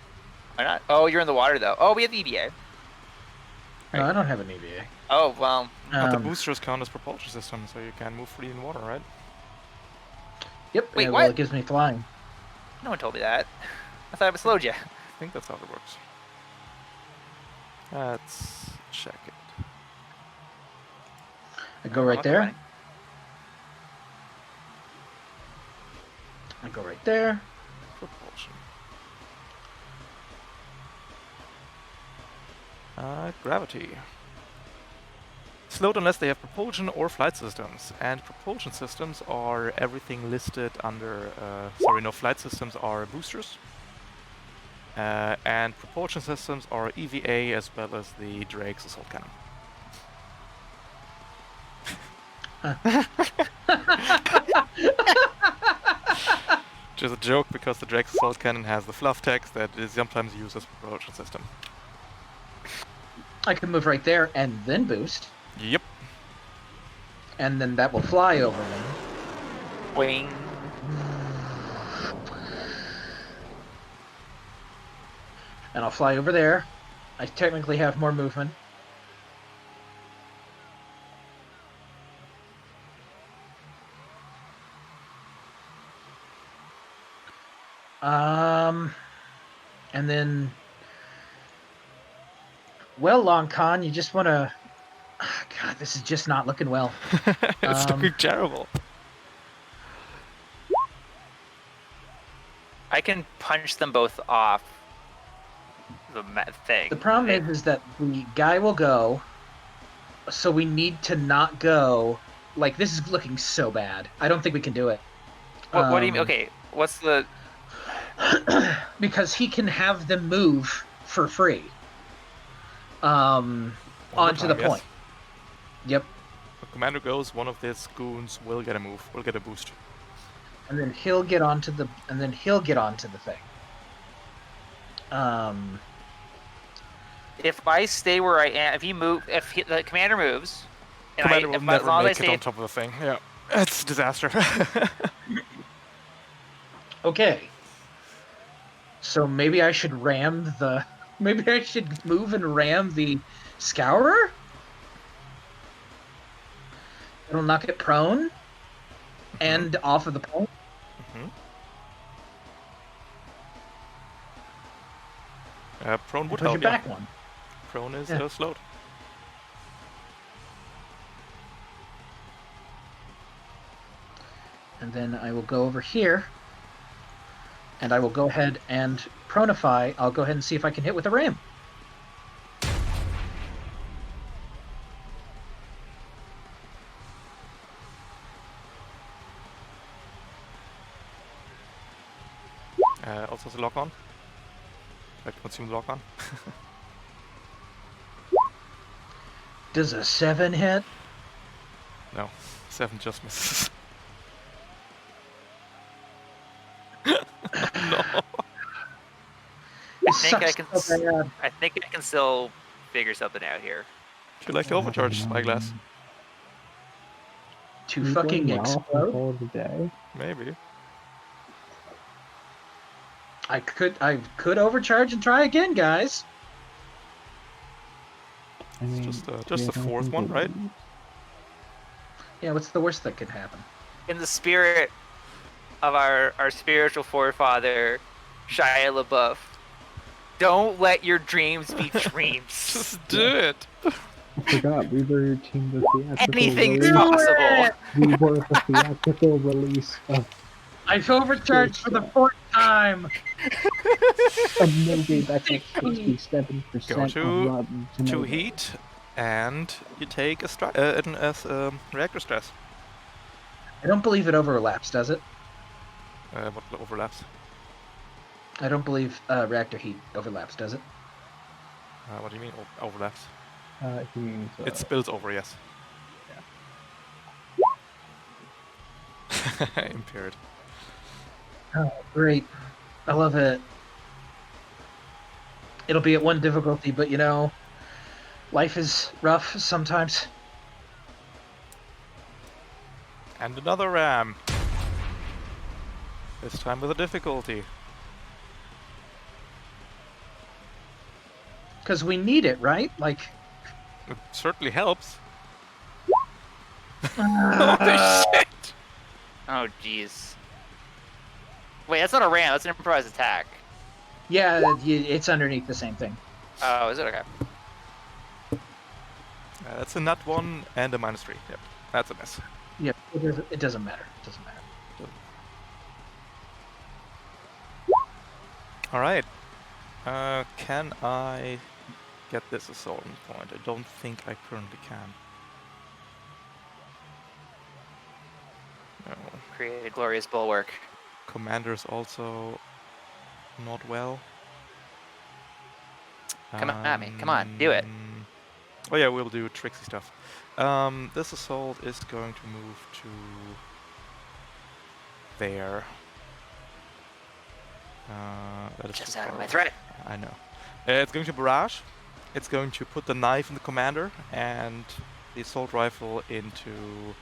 Why not? Oh, you're in the water though. Oh, we have EVA. no, I don't have an EVA. Oh well. But the boosters count as propulsion systems, so you can move freely in water, right? Yep. Wait, yeah, what? Well, it gives me flying. No one told me that. I thought I slowed you. I think that's how it works. Let's check it. I go right Okay, there. fine. I go right there. Propulsion. Gravity. Slowed unless they have propulsion or flight systems. And propulsion systems are everything listed under... flight systems are boosters. And propulsion systems are EVA as well as the Drake's assault cannon. Which is a joke because the Drake's assault cannon has the fluff text that is sometimes used as a propulsion system. I can move right there and then boost, Yep. and then that will fly over me. Wing. And I'll fly over there. I technically have more movement. And then, well, Long Con, you just want to... God, this is just not looking well. It's looking terrible. I can punch them both off the thing. The problem is that the guy will go, so we need to not go. Like, this is looking so bad. I don't think we can do it. What do you mean? Okay, what's the... Because he can have them move for free. Onto the time, yes. point. Yep. When commander goes, one of these goons will get a move, will get a boost. And then he'll get onto the thing. If I stay where I am, if the commander moves, and Commander will as never long as I make it stay, on top of the thing. Yeah, it's a disaster. Okay. So maybe I should ram the... Maybe I should move and ram the Scourer? It'll knock it prone and off of the point. Prone would Push help, it yeah. back one. Prone is Yeah. slowed. And then I will go over here. And I will go ahead and pronify. I'll go ahead and see if I can hit with a ram. Also the lock on. Like to consume the lock on. Does a 7 hit? No, 7 just misses. No. I think I can still figure something out here. Would you like to overcharge Spyglass? To You fucking going well? explode? Call it a day. Maybe. I could overcharge and try again, guys. I mean, It's do just you the have fourth anything one, to right? lose? Yeah, what's the worst that could happen? In the spirit of our spiritual forefather, Shia LaBeouf, don't let your dreams be dreams. Just do it! I forgot, we were team the theatrical Anything's release. possible. We were the theatrical release of I've overcharged for the 4th time. a movie that's at 67% Go on to Rotten 2 Tomatoes. heat, and you take a reactor stress. I don't believe it overlaps, does it? What overlaps? I don't believe reactor heat overlaps, does it? What do you mean overlaps? He means It spills over, yes. Impaired. Oh, great. I love it. It'll be at 1 difficulty, but you know, life is rough sometimes. And another ram. This time with a difficulty. Because we need it, right? Like... It certainly helps. Holy shit! Oh, jeez. Wait, that's not a ram. That's an improvised attack. Yeah, it's underneath the same thing. Oh, is it? Okay. That's a nat 1 and a -3. Yep, that's a miss. Yeah, it doesn't matter. It doesn't matter. Alright. Can I get this assault point? I don't think I currently can. No. Create a glorious bulwark. Commander's also not well. Come at me. Come on, do it. Oh yeah, we'll do tricksy stuff. This assault is going to move to there. That is Just too out of far my away. threat. I know. It's going to barrage. It's going to put the knife in the commander and the assault rifle into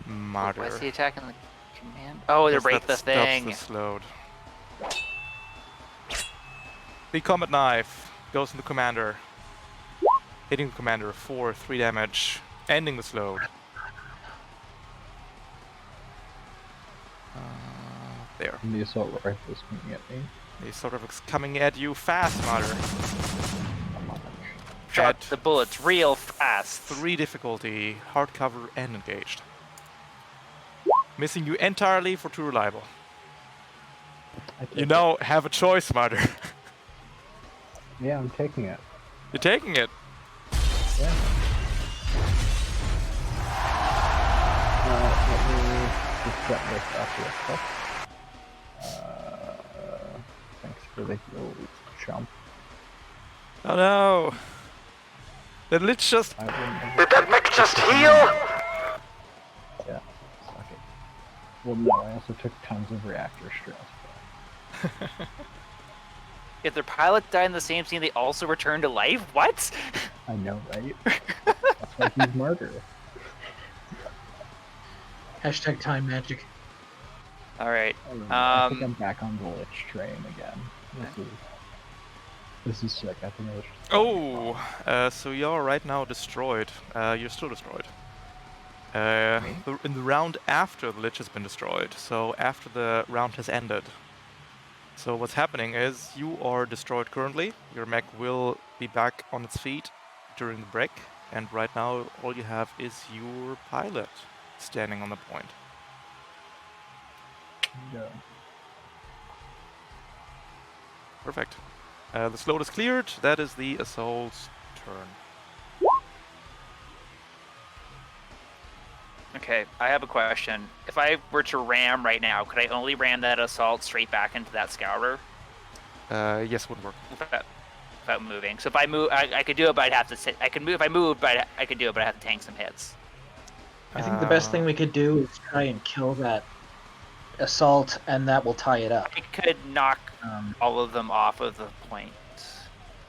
Martyr. Why is he attacking the command? Oh, to break the thing. Stops the slowed. The combat knife goes in the commander, hitting the commander for 3 damage, ending the slowed. There. And the assault rifle is coming at me. The assault rifle's coming at you fast, Martyr. Shot At the bullets real fast. 3 difficulty, hard cover and engaged. Missing you entirely for 2 reliable. You now have a choice, Martyr. Yeah, I'm taking it. You're taking it. Yeah. Let me just get this off real quick. Thanks for the heal, chump. Oh no! The lich just... Did that mech just heal? Yeah, suck it. Well, no, I also took tons of reactor stress. If their pilot died in the same scene, they also returned to life? What? I know, right? That's why he's martyr. Hashtag time magic. Alright. I think I'm back on the lich train again. This is sick. I think I was just so you're right now destroyed. You're still destroyed. In the round after the lich has been destroyed, so after the round has ended. So what's happening is you are destroyed currently. Your mech will be back on its feet during the break, and right now all you have is your pilot standing on the point. Yeah. Perfect. The slot is cleared. That is the assault's turn. Okay, I have a question. If I were to ram right now, could I only ram that assault straight back into that scourer? Yes, would work. Without moving. So if I move, I could do it, but I'd have to sit. I could move. If I moved, but I could do it, but I have to tank some hits. I think the best thing we could do is try and kill that assault, and that will tie it up. I could knock all of them off of the point.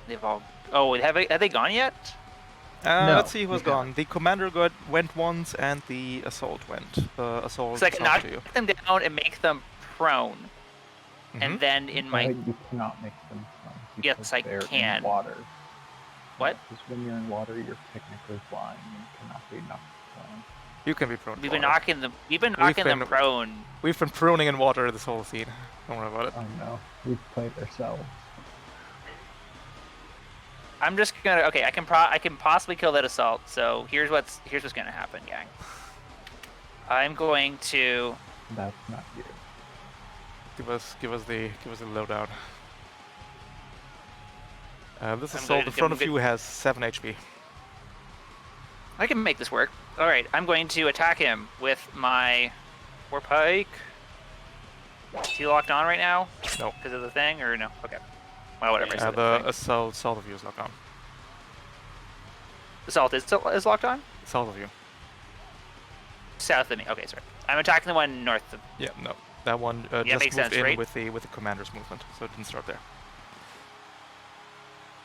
They've all. Oh, have they gone yet? No, let's see who's gone. The commander went once, and the assault went. Assault. So I can knock them down and make them prone, and then in my. You cannot make them prone. Yes, I can. In water. What? Because when you're in water, you're technically flying and cannot be knocked prone. You can be prone. We've been knocking them. We've been knocking them prone. We've been proning in water this whole scene. Don't worry about it. Oh no, we've played ourselves. I'm just gonna. Okay, I can possibly kill that assault. So here's what's gonna happen, gang. I'm going to. That's not you. Give us the lowdown. This assault in front of you has 7 HP. I can make this work. All right, I'm going to attack him with my war pike. Is he locked on right now? No. Because of the thing, or no? Okay. Well, whatever. The assault of you is locked on. Assault is locked on? South of you. South of me. Okay, sorry. I'm attacking the one north of. Yeah, no. That one just makes moved sense, in right? with the commander's movement, so it didn't start there.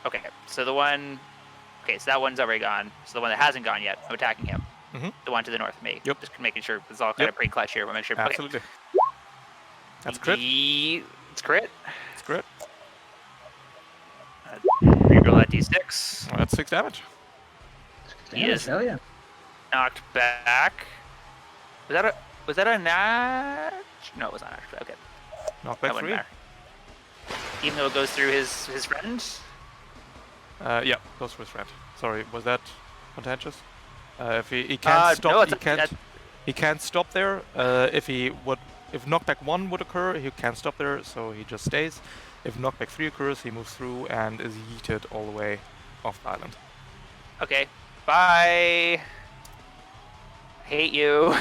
Okay, so the one. Okay, so that one's already gone. So the one that hasn't gone yet, I'm attacking him. The one to the north of me. Yep. Just making sure it's all kind of pre-clutch here. We'll make sure. Absolutely. Okay. That's crit. It's crit. It's crit. Reroll that d6. Well, that's 6 damage. He is Hell yeah. knocked back. Was that a nat? No, it was not actually. Okay. Knock back That wouldn't 3. matter. Even though it goes through his friend. Yeah, goes for his friend. Sorry, was that contentious? If he can't stop, no, he can't stop there. If knockback 1 would occur, he can't stop there, so he just stays. If knockback 3 occurs, he moves through and is yeeted all the way off the island. Okay. Bye. Hate you.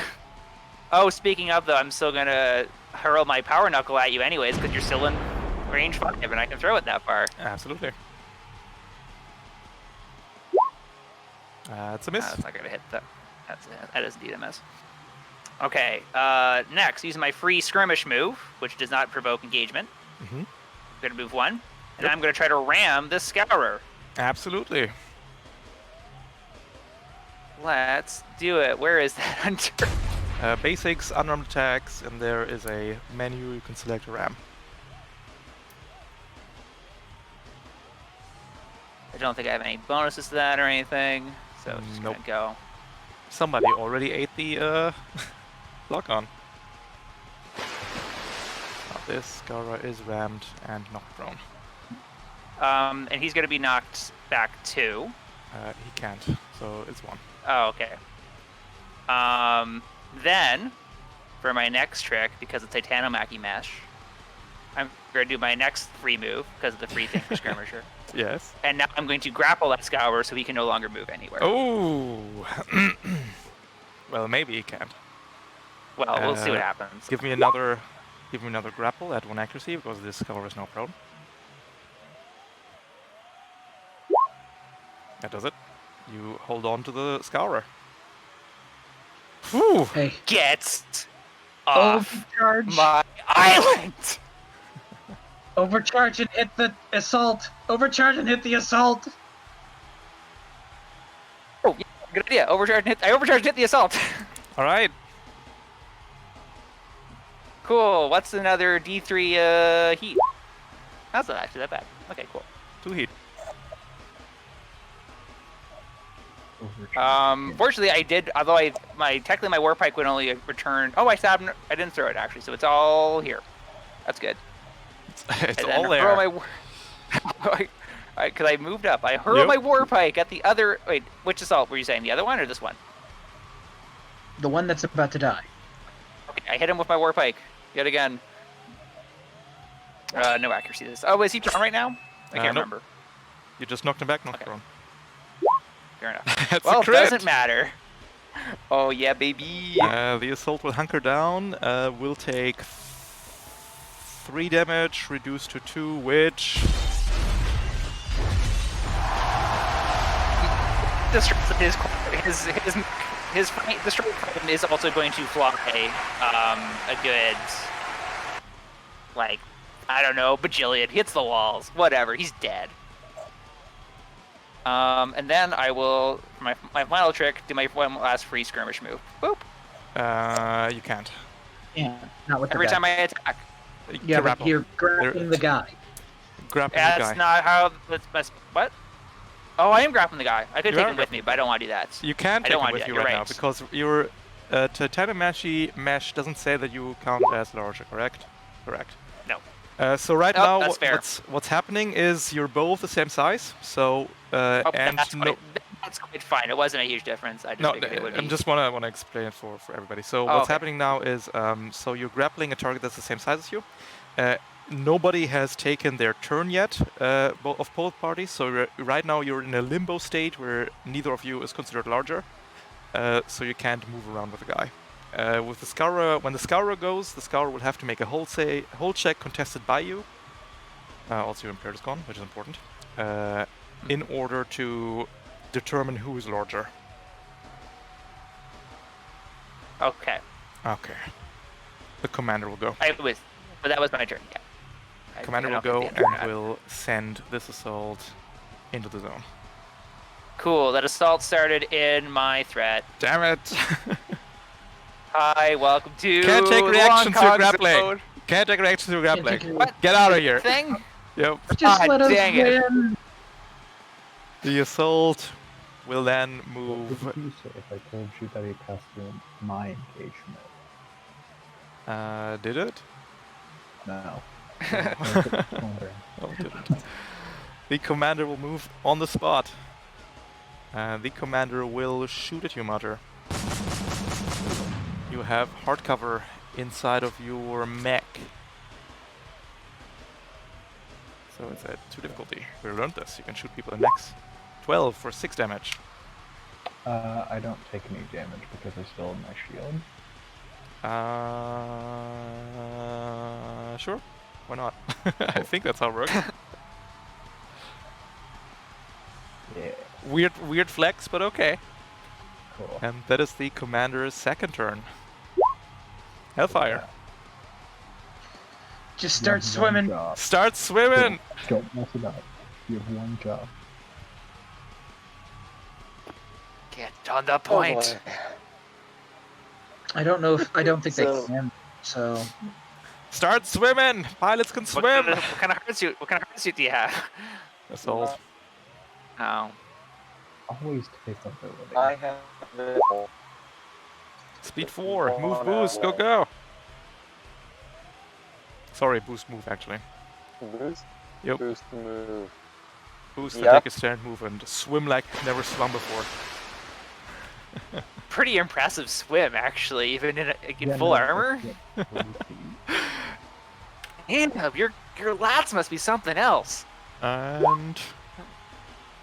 Oh, speaking of though, I'm still gonna hurl my power knuckle at you anyways, because you're still in range 5 and I can throw it that far. Absolutely. It's a miss. That's not gonna hit that. That is indeed a miss. Okay. Next, using my free skirmish move, which does not provoke engagement. I'm gonna move 1, and I'm gonna try to ram this scourer. Absolutely. Let's do it. Where is that hunter? Basics, unarmed attacks, and there is a menu you can select a ram. I don't think I have any bonuses to that or anything, so just gonna go. Somebody already ate the lock on. This Gara is rammed and knocked prone. And he's gonna be knocked back 2. He can't, so it's 1. Oh, okay. Then, for my next trick, because it's Titanomachy Mesh, I'm going to do my next free move, because of the free thing for Skirmisher. Yes. And now I'm going to grapple that Scourer so he can no longer move anywhere. Oh! Well, maybe he can't. Well, we'll see what happens. Give me another grapple at 1 accuracy, because this Scour is now prone. That does it. You hold on to the Scourer. Whew! Hey. Get off Overcharge. my island! Overcharge and hit the assault. Overcharge and hit the assault. Oh, yeah, good idea. I overcharged and hit the assault. All right. Cool. What's another D3 heat? That's not actually that bad. Okay, cool. 2 heat. Fortunately, I did. Although technically my war pike would only return. Oh, I stabbed. I didn't throw it actually, so it's all here. That's good. It's all there. Because I moved up. I hurl my war pike at the other. Wait, which assault were you saying? The other one or this one? The one that's about to die. Okay, I hit him with my war pike yet again. No accuracy. Oh, is he prone right now? I can't remember. You just knocked him back, knocked prone. Fair enough. That's well, a crit. it doesn't matter. Oh yeah, baby. The assault will hunker down. Will take 3 damage, reduced to 2, which... His destroy weapon is also going to fly a good, like, I don't know, bajillion. Hits the walls. Whatever. He's dead. And then I will, for my final trick, do my one last free skirmish move. Boop. You can't. Yeah, not with Every the guy. time I attack. Yeah, but you're grappling the guy. Grappling the guy. That's not how. What? Oh, I am grappling the guy. I could You take are him with me, but I don't want to do that. You can't I take don't him wanna with do you that. right You're now right. because your titanium mesh doesn't say that you count as larger, correct? Correct. No. So right Nope, now, that's fair. what's happening is you're both the same size. So and that's quite fine. It wasn't a huge difference. I just figured it would be. I just wanna explain it for everybody. So Oh, what's okay. happening now is so you're grappling a target that's the same size as you. Nobody has taken their turn yet of both parties. So right now you're in a limbo state where neither of you is considered larger. So you can't move around with the guy. With the Scourer, when the Scourer goes, the Scourer will have to make a hold check contested by you. Also, your Impaired is gone, which is important. In order to determine who is larger. Okay. Okay. The commander will go. But that was my turn. Yeah. Commander I will don't go think and the other will send this assault into the zone. Cool. That assault started in my threat. Damn it! Hi, welcome to. Can't take the reactions Long to Kong grappling. zone. Can't take reactions to grappling. What? Get out of here. Thing? Yep. Just God let us dang it. win. The assault will then What move. would you say if I told you that he cast my engagement? Did it? No. Oh, didn't. The commander will move on the spot. The commander will shoot at you, Mutter. You have hard cover inside of your mech. So it's at 2 difficulty. We learned this. You can shoot people in mechs. 12 for 6 damage. I don't take any damage because I still have my shield. Sure. Why not? I think that's how it works. Yeah. Weird flex, but okay. Cool. And that is the commander's second turn. Hellfire. Just You start have one swimming. job. Start swimming! Don't mess it up. You have one job. Get on the Oh, point. boy. I don't know if I don't think So- they can. So Start swimming! Pilots can What swim! kind of hardsuit? What kind of hardsuit do you have? Assault. Oh. Always take ability. I have it. Speed 4. Move boost. Go go! Sorry, boost move actually. Boost? Yep. Boost move. Boost Yeah. take a stand move and swim like never swum before. Pretty impressive swim, actually, even in Yeah, full no, armor. that's what we And your lats must be something else. And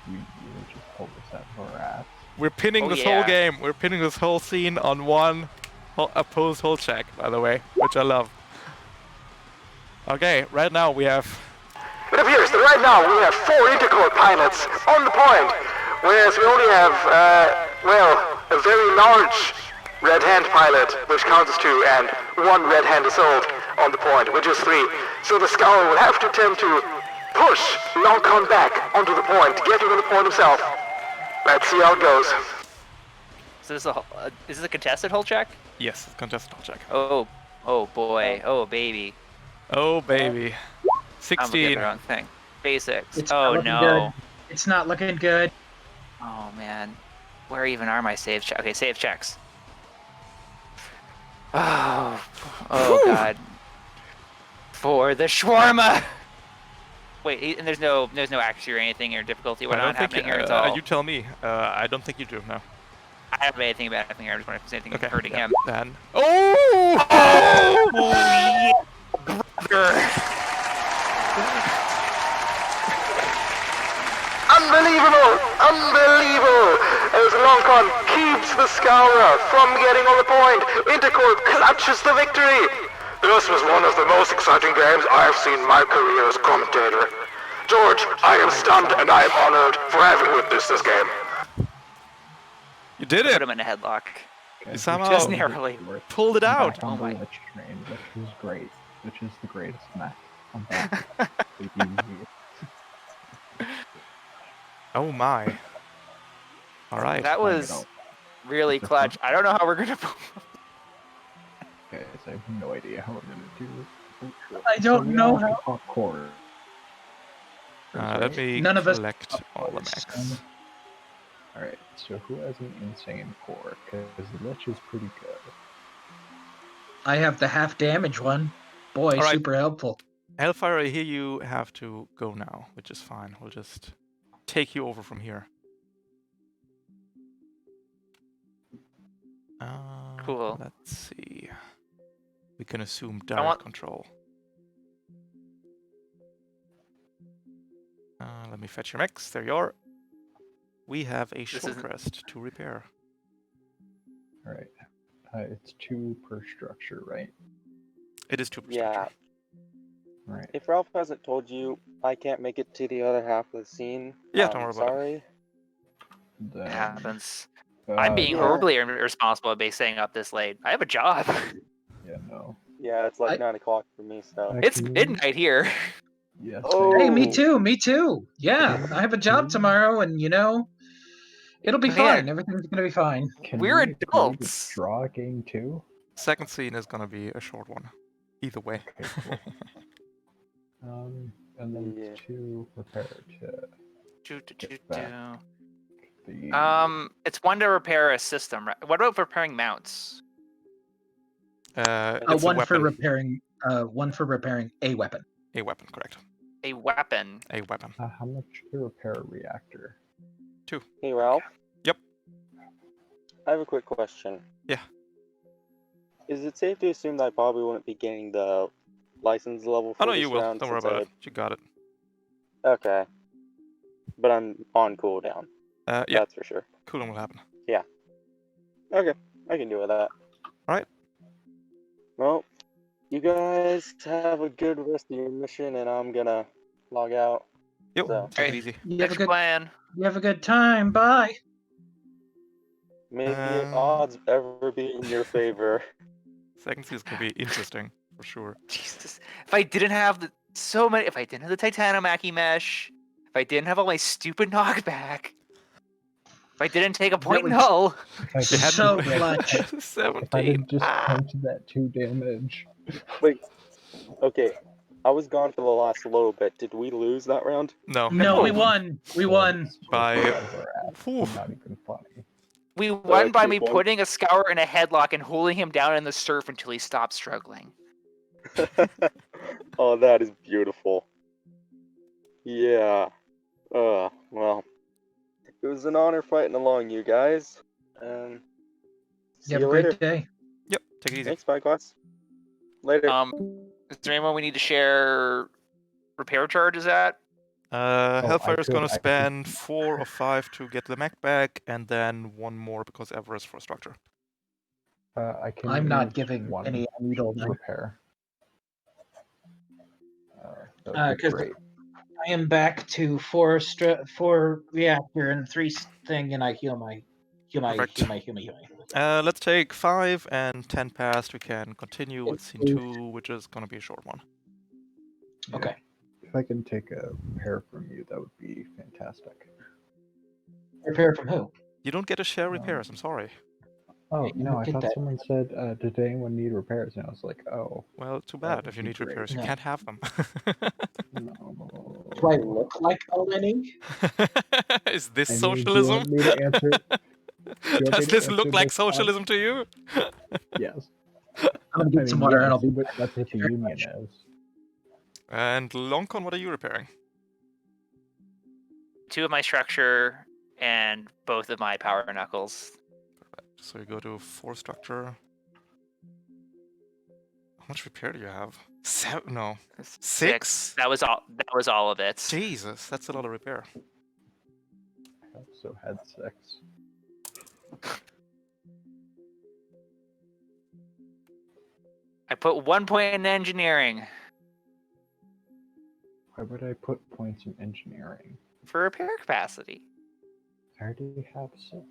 You just hold this at Varat. we're pinning Oh, this yeah. whole game. We're pinning this whole scene on one opposed hold check, by the way, which I love. Okay, right now we have It appears that right now we have 4 intercore pilots on the point, whereas we only have, a very large red hand pilot, which counts as 2, and 1 red hand assault on the point, which is 3. So the Scour will have to attempt to push Longcon back onto the point, getting to the point himself. Let's see how it goes. So is this a contested hull check? yes, contested hold check. Oh boy, oh baby. Oh baby, I'm looking at 16. the wrong thing. Basics. it's not Oh looking no. good. It's not looking good. Oh man. Where even are my save checks? Okay, save checks. Oh god. For the shawarma. Wait, and there's no accuracy or anything or difficulty. What I don't not think happening here at all? you tell me. I don't think you do. No. I don't have anything bad happening here. I just wonder if there's anything Okay. hurting him. Then. Oh! Unbelievable! Unbelievable! As Longcon keeps keeps the Scourer from getting on the point. Intercorp clutches the victory. This was one of the most exciting games I've seen in my career as commentator. George, I am stunned and I am honored for having witnessed this game. You did it! Put him in a headlock. You somehow Just narrowly. pulled it I'm out. back on Oh the my. Lich train, which is great. Which is the greatest mech. I'm back. Oh my. Alright. That was really clutch. I don't know how we're gonna. Guys, I have no idea how we're gonna do this. I don't know how. Core. Let me None of us- collect all the mechs. Alright, so who has an insane core? Because the Lich is pretty good. I have the half damage one. Boy, All right. super helpful. Hellfire, I hear you have to go now, which is fine. We'll just take you over from here. Cool. Let's see. We can assume direct control. Let me fetch your mechs. There you are. We have a short rest to repair. Alright. It's 2 per structure, right? It is 2 per Yeah. structure. Right. If Ralph hasn't told you, I can't make it to the other half of the scene. Yeah, don't worry about it. Sorry. It happens. I'm being yeah. horribly irresponsible by staying up this late. I have a job. Yeah, no. Yeah, it's like 9 o'clock for me, so. It's midnight here. Yes. Oh. Hey, me too. Yeah, I have a job tomorrow, and it'll be Man. fine. Everything's gonna be fine. Can We're we agree to adults. draw a game 2? Second scene is gonna be a short one. Either way. Okay, cool. And then Yeah. 2 repair to the... It's 1 to repair a system, right? What about repairing mounts? It's One a for weapon. repairing a weapon. A weapon, correct. A weapon. A weapon. how much to repair a reactor? 2. Hey, Ralph. Yep. I have a quick question. Yeah. Is it safe to assume that I probably wouldn't be getting the license level for Oh no, this you will. round Don't worry since about it. You got it. Okay. But I'm on cooldown. Yeah. That's for sure. Cooldown will happen. Yeah. Okay. I can deal with that. Alright. Well, you guys have a good rest of your mission, and I'm gonna log out. Yep. So. Take it easy. You have a Next good plan. You have a good time. Bye. May the odds ever be in your favor. Second scene is gonna be interesting for sure. Jesus. If I didn't have if I didn't have the Titanomachy mesh, if I didn't have all my stupid knockback, if I didn't take a point was- null. So clutch. 17. If I didn't just tanked that 2 damage. Wait. Okay. I was gone for the last little bit. Did we lose that round? No. No, we won. We won. By- It's not even funny. We won by Okay, me well- putting a Scour in a headlock and holding him down in the surf until he stopped struggling. Oh, that is beautiful. Yeah. Well. It was an honor fighting along, you guys. See You have a you later. great day. Yep. Take it easy. Thanks, bye, class. Later. Is there anyone we need to share repair charges at? Hellfire's gonna I could- spend 4 or 5 to get the mech back, and then 1 more because Everest for structure. I can I'm not use giving 1 any needle now. repair. That would be 'Cause great. I am back to 4 reactor and 3 thing, and I heal my. Perfect. Let's take 5 and 10 past. We can continue with scene 2, which is gonna be a short one. Okay. If I can take a repair from you, that would be fantastic. Repair from who? You don't get to share repairs. I'm sorry. Oh, You no, I get thought that. someone said, did anyone need repairs? And I was like, oh, Well, too That bad. would If you be need great. repairs, you No. can't have them. no. Do I look like a Lenny? Is this I mean, socialism? Do you want me to answer? Does this look like socialism to you? Yes. I'm gonna get some water and I'll be. But that's what the union is. And Longcon, what are you repairing? 2 of my structure and both of my power knuckles. So you go to 4 structure. How much repair do you have? 7? No. 6? That was all. That was all of it. Jesus, that's a lot of repair. I also had 6. put 1 point in engineering. Why would I put points in engineering? For repair capacity. I already have 6.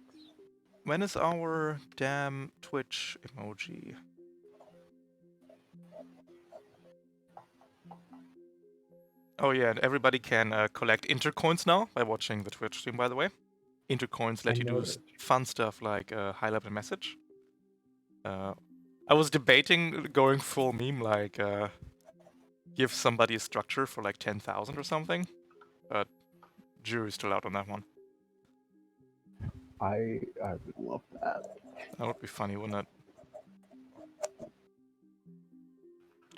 When is our damn Twitch emoji? Oh yeah, and everybody can collect intercoins now by watching the Twitch stream, by the way. Intercoins let you do fun stuff like high-level message. I was debating going full meme, like give somebody a structure for like 10,000 or something, but jury's still out on that one. I would love that. That would be funny, wouldn't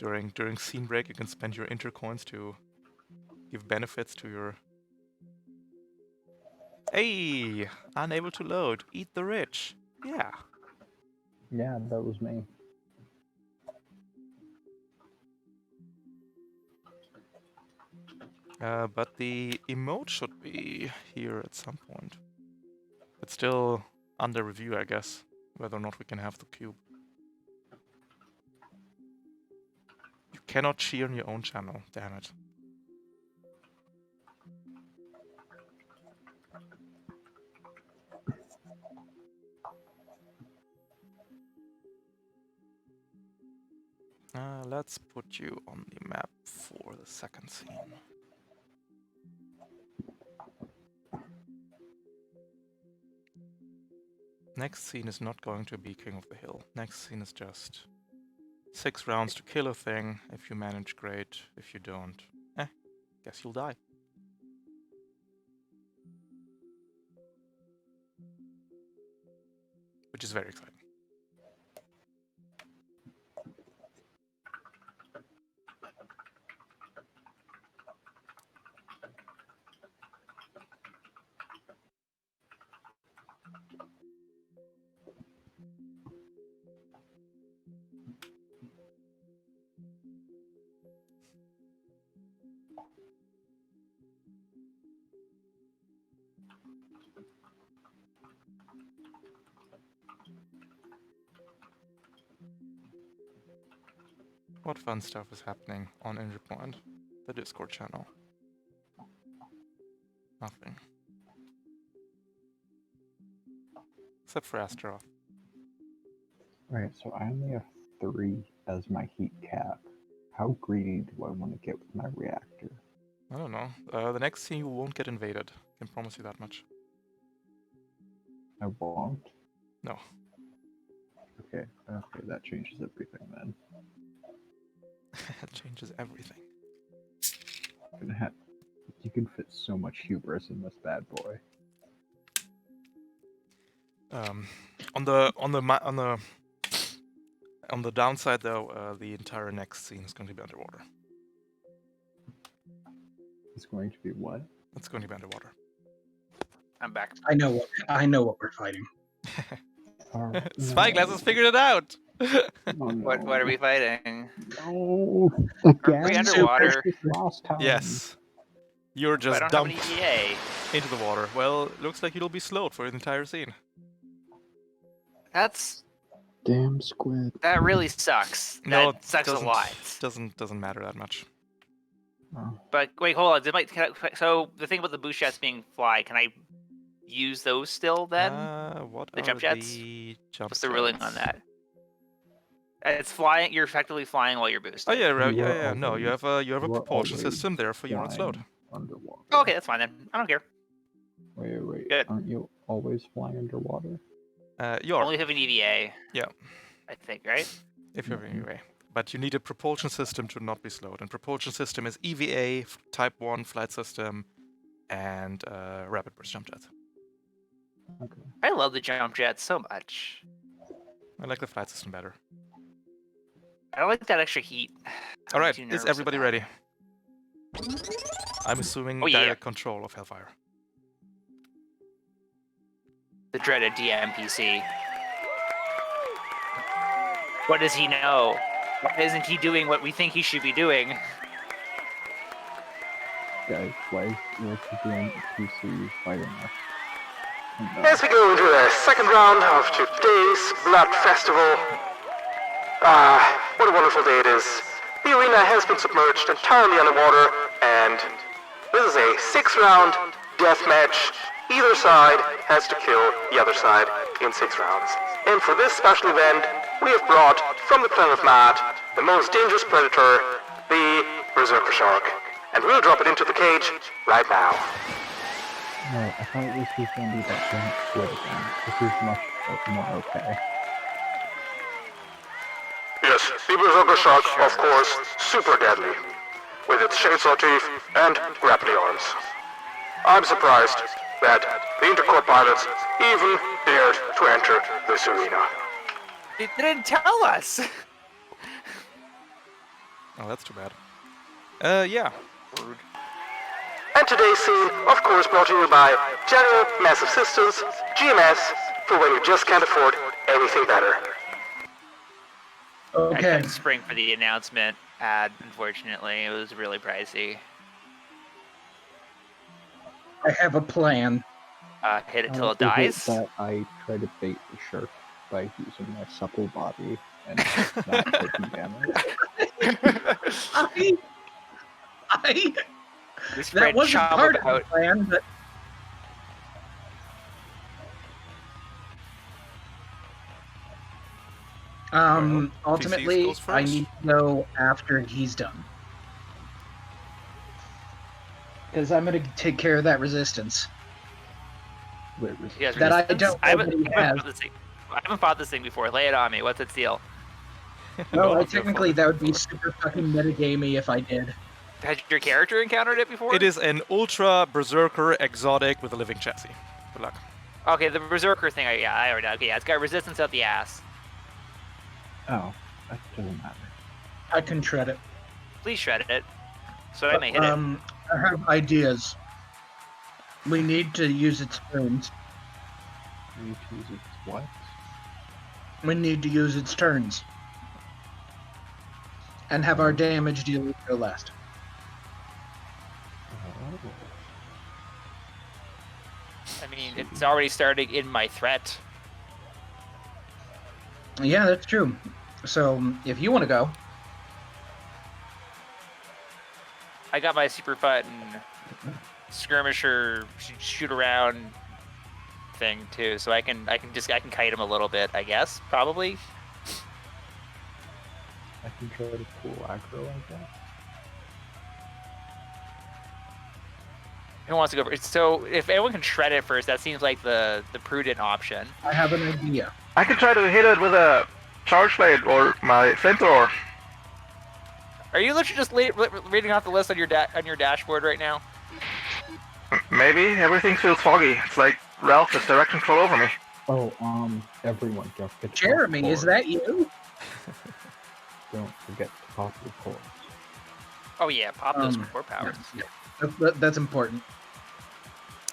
it? During scene break, you can spend your intercoins to give benefits to your... Hey! Unable to load. Eat the rich. Yeah. Yeah, that was me. But the emote should be here at some point. It's still under review, I guess, whether or not we can have the cube. You cannot cheer on your own channel, damn it. Let's put you on the map for the second scene. Next scene is not going to be King of the Hill. Next scene is just 6 rounds to kill a thing. If you manage, great. If you don't, guess you'll die. Which is very exciting. What fun stuff is happening on Interpoint, the Discord channel? Nothing. Except for Astaroth. Right, so I only have 3 as my heat cap. How greedy do I want to get with my reactor? I don't know. The next scene you won't get invaded. I can promise you that much. I won't? No. Okay, that changes everything then. It changes everything. You can fit so much hubris in this bad boy. On the downside though, the entire next scene is going to be underwater. It's going to be what? It's going to be underwater. I'm back. I know what we're fighting. Spyglass has figured it out. Oh, no. What are we fighting? No, Are we underwater? Last time. Yes. You're just I don't dumped have an EVA. into the water. Well, looks like you'll be slowed for the entire scene. That's... Damn squid. That really sucks. No, that sucks a lot. Doesn't matter that much. Oh. But wait, hold on. So the thing about the boost jets being fly, can I use those still then? What the are jump jets? the jump What's the ruling on that? It's flying. You're effectively flying while you're boosting. Oh yeah, right, You are yeah. No, you have a propulsion always system, therefore you're not slowed. Underwater. Oh, okay, that's fine then. I don't care. Wait. Good. Aren't you always flying underwater? You are. Only have an EVA. Yeah. I think, right? If you have an EVA. But you need a propulsion system to not be slowed. And propulsion system is EVA, Type 1 flight system, and rapid burst jump jet. Okay. I love the jump jets so much. I like the flight system better. I don't like that extra heat. All right, is everybody ready? I'm assuming direct control of Hellfire. The dreaded DMPC. What does he know? Why isn't he doing what we think he should be doing? Guys, why is DMPC fighting us? As we go into the second round of today's Blood Festival, What a wonderful day it is. The arena has been submerged entirely underwater, and this is a 6-round death match. Either side has to kill the other side in 6 rounds. And for this special event, we have brought from the planet of Mad the most dangerous predator, the Berserker Shark. And we'll drop it into the cage right now. No, I thought this was going to be that giant squid again. This is much more okay. Yes, the Berserker Shark, of course, super deadly, with its chainsaw teeth and grappling arms. I'm surprised that the Intercorp pilots even dared to enter this arena. It didn't tell us. Oh, that's too bad. Yeah. Rude. And today's scene, of course, brought to you by General Massive Systems, GMS, for when you just can't afford anything better. I Okay. couldn't spring for the announcement ad, unfortunately. It was really pricey. I have a plan. Hit it till it Is dies. that I try to bait the shark by using my supple body and not taking damage? We spread That wasn't chum part of about. the plan, but Well, ultimately, TCs goes I first. need to go after he's done. Because I'm going to take care of that resistance. Wait, He has That I resistance? don't I know haven't, that he I haven't has. fought this thing. I haven't fought this thing before. Lay it on me. What's its deal? No, I've technically fought that it would be before. super fucking metagamey if I did. Has your character encountered it before? It is an ultra berserker exotic with a living chassis. Good luck. Okay, the Berserker thing, I already know. Okay, yeah, it's got resistance out the ass. Oh, that doesn't matter. I can shred it. Please shred it. So I may hit it. I have ideas. We need to use its turns. We need to use its what? We need to use its turns. And have our damage deal go last. Oh. I mean, it's already starting in my threat. Yeah, that's true. So, if you want to go, I got my super button skirmisher shoot around thing too, so I can kite him a little bit, I guess, probably. I can try to pull aggro like that. Who wants to go first? So if anyone can shred it first, that seems like the prudent option. I have an idea. I can try to hit it with a charge blade or my flamethrower. Are you literally just reading off the list on your dashboard right now? Maybe. Everything feels foggy. It's like Ralph is directing control over me. Oh, everyone just get Jeremy, is that you? Don't forget to pop your cores. Oh yeah, pop those core powers. Yeah, that's important.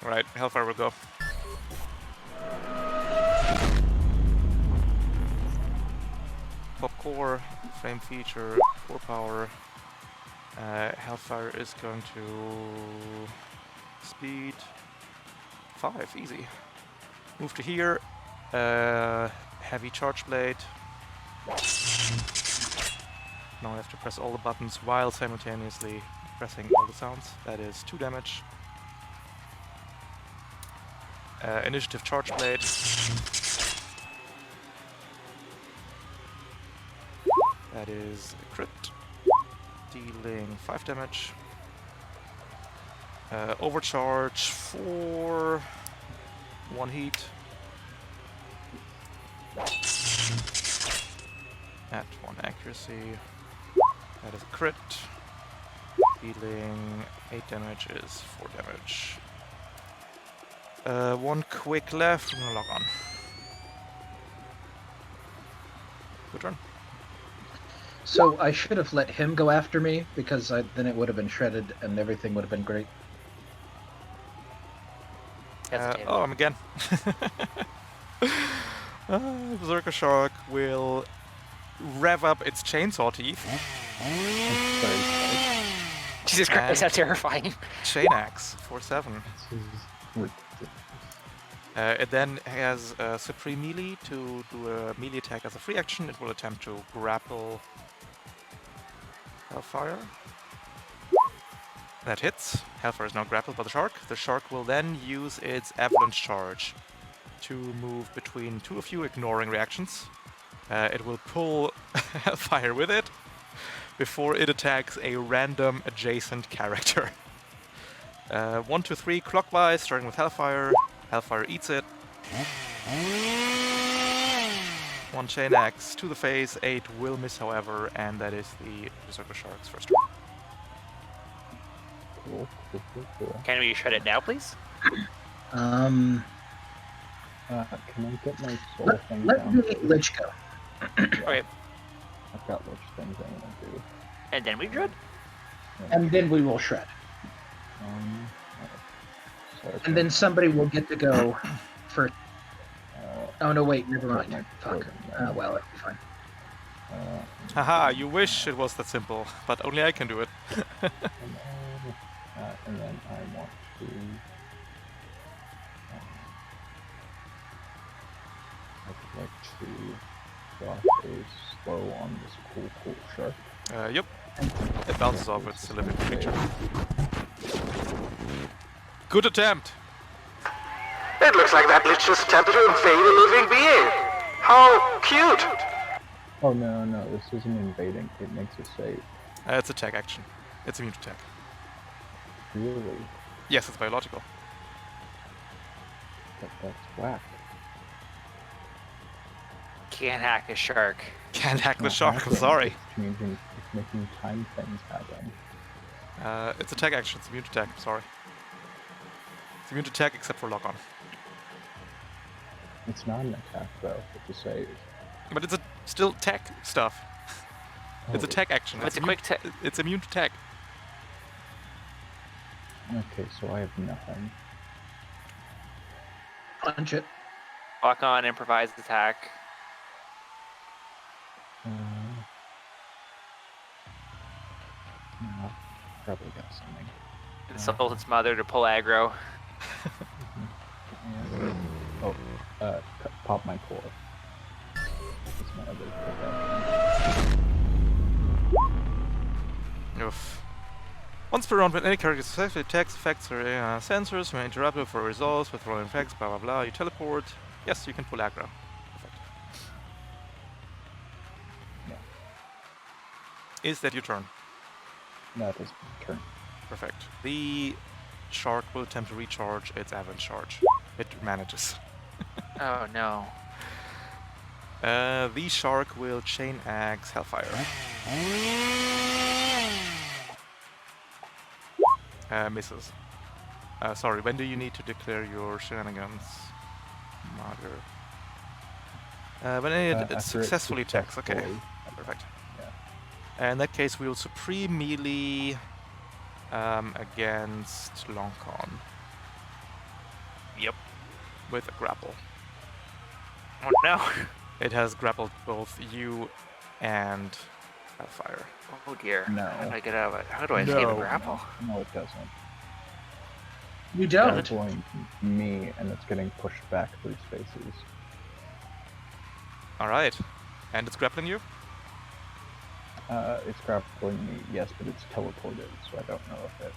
Right, Hellfire will go. Pop core, flame feature, core power. Hellfire is going to speed 5, easy. Move to here. Heavy charge blade. Now I have to press all the buttons while simultaneously pressing all the sounds. That is 2 damage. Initiative charge blade. That is a crit, dealing 5 damage. Overcharge for 1 heat. At 1 accuracy. That is a crit. Dealing 8 damage is 4 damage. 1 quick left. I'm gonna log on. Good turn. So I should have let him go after me, because then it would have been shredded and everything would have been great. Oh, I'm again. Berserker Shark will rev up its chainsaw teeth. Jesus Christ, how terrifying. Chain axe, 4/7. This is ridiculous. It then has Supreme Melee to do a melee attack as a free action. It will attempt to grapple Hellfire. That hits. Hellfire is now grappled by the shark. The shark will then use its Avalanche Charge to move between two of you, ignoring reactions. It will pull Hellfire with it before it attacks a random adjacent character. 1, 2, 3 clockwise, starting with Hellfire. Hellfire eats it. 1 chain axe to the face. 8 will miss, however, and that is the Berserker Shark's first turn. Cool. Can we shred it now, please? Can I get my soul thing Let down? me Lich go. Okay. I've got Lich things I want to do. And then we shred? And then we will shred. So And then somebody will get to go for... Oh no, wait, never mind. my Fuck. program. Well, it'll be fine. Haha, you wish it was that simple, but only I can do it. And then I want to... I'd like to drop a slow on this cool shark. Yep. It bounces off its living creature. Good attempt! It looks like that Lich just attempted to invade a living being. How cute! Oh no, this isn't invading. It makes a save. It's a tag action. It's immune to tag. Really? Yes, it's biological. That's whack. Can't hack a shark. Can't hack the Not shark, I'm hacking, sorry. It's making time things happen. It's a tag action, it's immune to tag, I'm sorry. It's immune to tag except for lock-on. It's not an attack though, it's a save. But it's still tag stuff. It's a Oh, tag action. It's a immune, quick tag. It's immune to tag. Okay, so I have nothing. Punch it. Lock on, improvised attack. No, probably got something. Insult its mother to pull aggro. Pop my core. That's my other quick. Oof. Once per round, when any character successfully attacks, effects, or sensors may interrupt it for results with rolling effects, blah blah blah. You teleport. Yes, you can pull aggro. Perfect. Yeah. Is that your turn? That is my turn. Perfect. The shark will attempt to recharge its avalanche charge. It manages. Oh no. The shark will chain axe Hellfire. Misses. Sorry, when do you need to declare your shenanigans? Mother. When it After successfully attacks, okay. successfully. Perfect. Yeah. In that case, we will Supreme Melee against Longcon Yep. with a grapple. Oh no. It has grappled both you and Hellfire. Oh dear. No. How do I get out of it? How do I escape a No. grapple? No, it doesn't. You don't. It's going me, and it's getting pushed back 3 spaces. Alright. And it's grappling you? It's grappling me, yes, but it's teleported, so I don't know if it.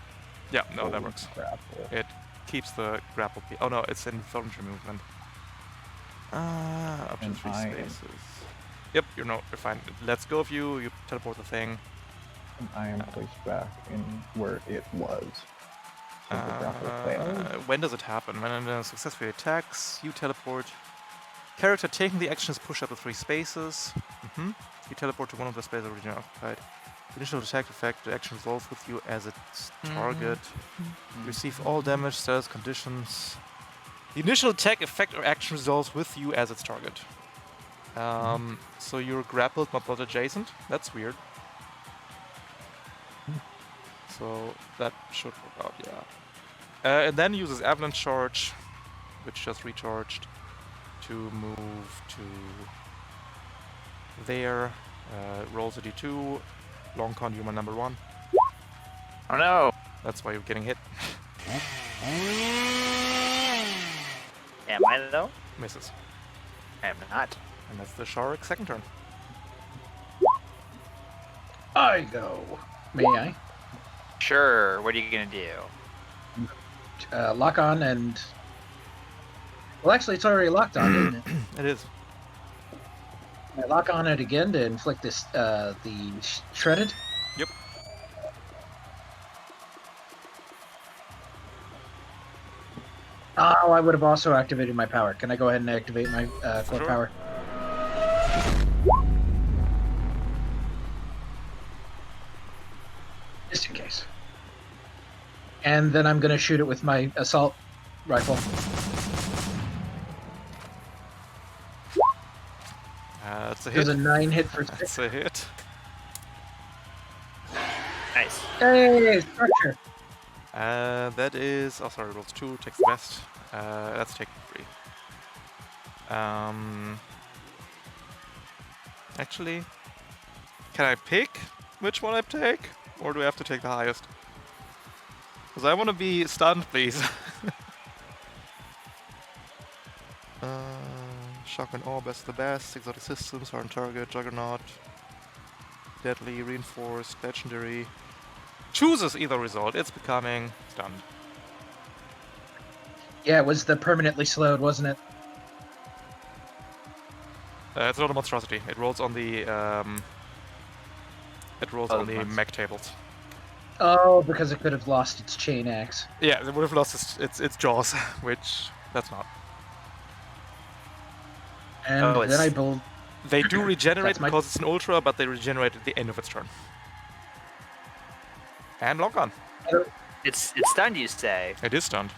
Yeah, no, that holds works. Grapple. It keeps the grapple. Oh no, it's in voluntary movement. Up to And 3 I am- spaces. Yep, you're fine. Let's go of you. You teleport the thing. And I am placed back in where it was. So the grapple failed. When does it happen? When it successfully attacks, you teleport. Character taking the action is push up to 3 spaces. You teleport to one of the spaces originally occupied. The initial attack effect, the action resolves with you as its target. You receive all damage, status, conditions. The initial attack effect or action resolves with you as its target. So you're grappled but not adjacent. That's weird. So that should work out, yeah. And then uses Avalanche Charge, which just recharged, to move to there. Rolls a d2. Longcon, human number 1. Oh no. That's why you're getting hit. Am I though? Misses. I am not. And that's the Shark's second turn. I go. May I? Sure. What are you gonna do? Lock on and... Well, actually, it's already locked on, isn't it? It is. I lock on it again to inflict this, the shredded. Yep. Oh, I would have also activated my power. Can I go ahead and activate my core Sure. power? Just in case. And then I'm going to shoot it with my assault rifle. That's a hit. Does a 9 hit for 6? That's a hit. Nice. Hey, structure. That is... Oh, sorry, rolls 2, takes the best. That's taking 3. Actually, can I pick which one I take? Or do I have to take the highest? Because I want to be stunned, please. Shotgun Orb, best the best. Exotic systems, are on target, Juggernaut. Deadly, Reinforced, Legendary. Chooses either result, it's becoming stunned. Yeah, it was the permanently slowed, wasn't it? It's not a monstrosity. It rolls on the mech tables. Oh, because it could have lost its chain axe. Yeah, it would have lost its jaws, which that's not. And Oh, then I build. They do regenerate That's my- because it's an ultra, but they regenerate at the end of its turn. And lock on. It's stunned, you say? It is stunned.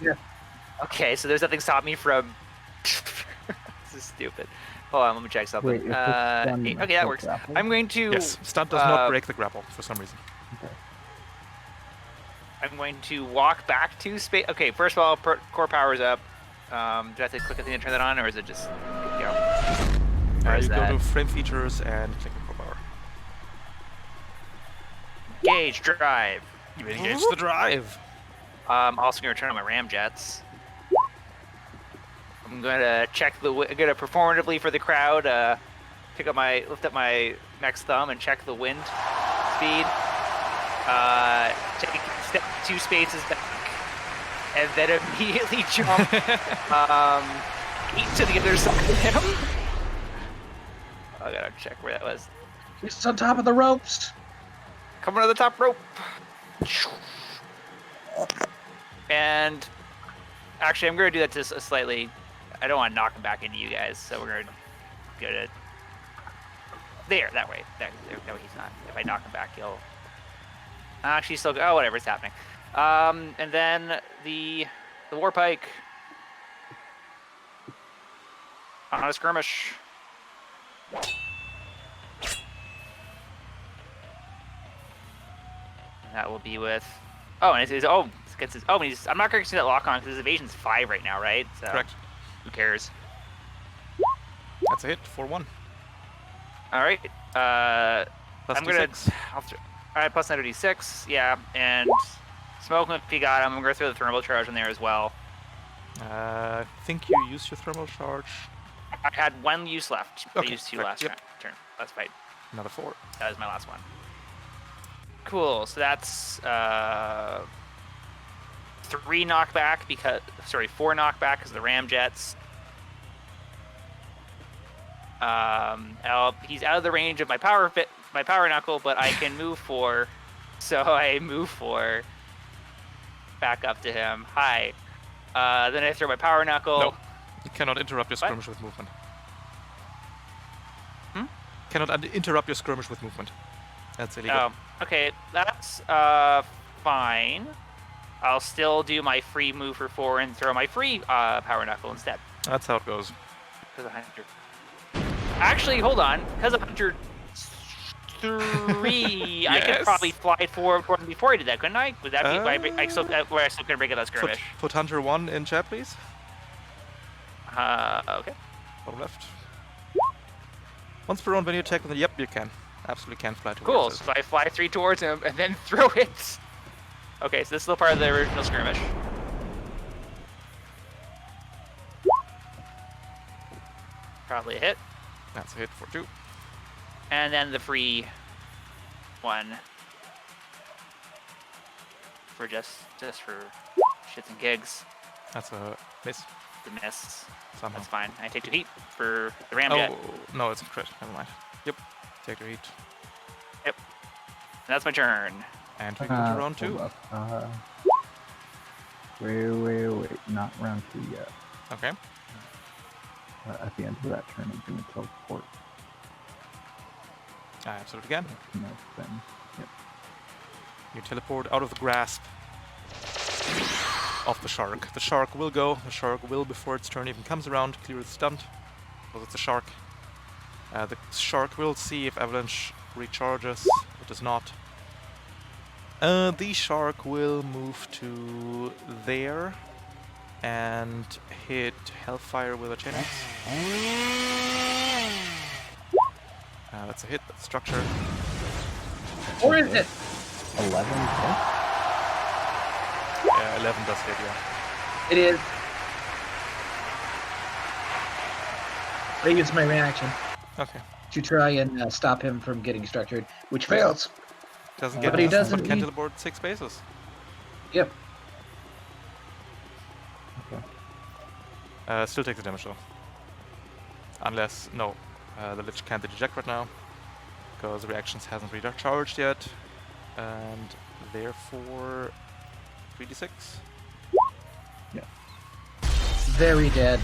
Okay, so there's nothing stop me from. This is stupid. Hold on, let me check something. Wait, if it's stunned, Okay, that works. grappled? I'm going to. Yes, stun does not break the grapple for some reason. Okay. I'm going to walk back to space. Okay, first of all, core power's up. Do I have to click anything to turn that on, or is it just go? Or is You that go to frame features and click the core power. gauge drive? You engage the drive. Also gonna turn on my ramjets. I'm gonna check the. I'm gonna performatively for the crowd. Lift up my next thumb and check the wind speed. Take step 2 spaces back, and then immediately jump 8 to the other side of him. I gotta check where that was. It's on top of the ropes. Coming to the top rope. And actually, I'm gonna do that just slightly. I don't want to knock him back into you guys, so we're gonna go to there. That way. That way he's not. If I knock him back, he'll actually still go. Oh, whatever's happening. And then the war pike on a skirmish. That will be with. Oh, and it's gets his. Oh, and I'm not going to see that lock on because his evasion's 5 right now, right? So, Correct. who cares? That's a hit for 1. All right. Plus I'm gonna. D6. All right, plus another D6. Yeah, and smoke him if you got him. I'm gonna throw the thermal charge in there as well. I think you used your thermal charge. I had 1 use left. I Okay, used 2 right, last yep. turn. Last fight. Another 4. That was my last one. Cool. So that's 3 knockback because 4 knockback because of the ramjets. He's out of the range of my power knuckle, but I can move 4, so I move 4 back up to him. Hi. Then I throw my power knuckle. No, you cannot interrupt your skirmish with movement. Cannot interrupt your skirmish with movement. That's illegal. Oh, okay, that's fine. I'll still do my free move for 4 and throw my free power knuckle instead. That's how it goes. Because of Hunter. Actually, hold on. Because of Hunter 3, I could Yes. probably fly forward before I did that, couldn't I? Would that be where I still couldn't break out that skirmish? Put Hunter 1 in chat, please. Okay. Bottom left. Once per round when you attack with yep, you can. Absolutely can fly towards Cool. it. So I fly 3 towards him and then throw it. Okay, so this is still part of the original skirmish. probably a hit. That's a hit for 2. And then the free one for just for shits and gigs. That's a miss. The miss. Somehow. That's fine. I take 2 heat for the ramjet. Oh, no, it's a crit. Never mind. Yep. Take 2 heat. Yep. And that's my turn. And we go to round 2. Wait. Not round 2 yet. Okay. At the end of that turn, I'm going to teleport. Absolutely again. No thing. Yep. You teleport out of the grasp of the shark. The shark will go. The shark will, before its turn even comes around, clear its stunt. Because it's a shark. The shark will see if Avalanche recharges. It does not. The shark will move to there and hit Hellfire with a 10x. That's a hit. That's structure. Or is it? 11. 11 does hit, yeah. It is. I use my reaction Okay. to try and stop him from getting structured, which fails. Doesn't get But he this, doesn't but can need- teleport 6 spaces. Yep. Okay. Still takes the damage though. Unless, no, the Lich can't eject right now. Because the reactions hasn't recharged yet. And therefore, 3d6. Very dead.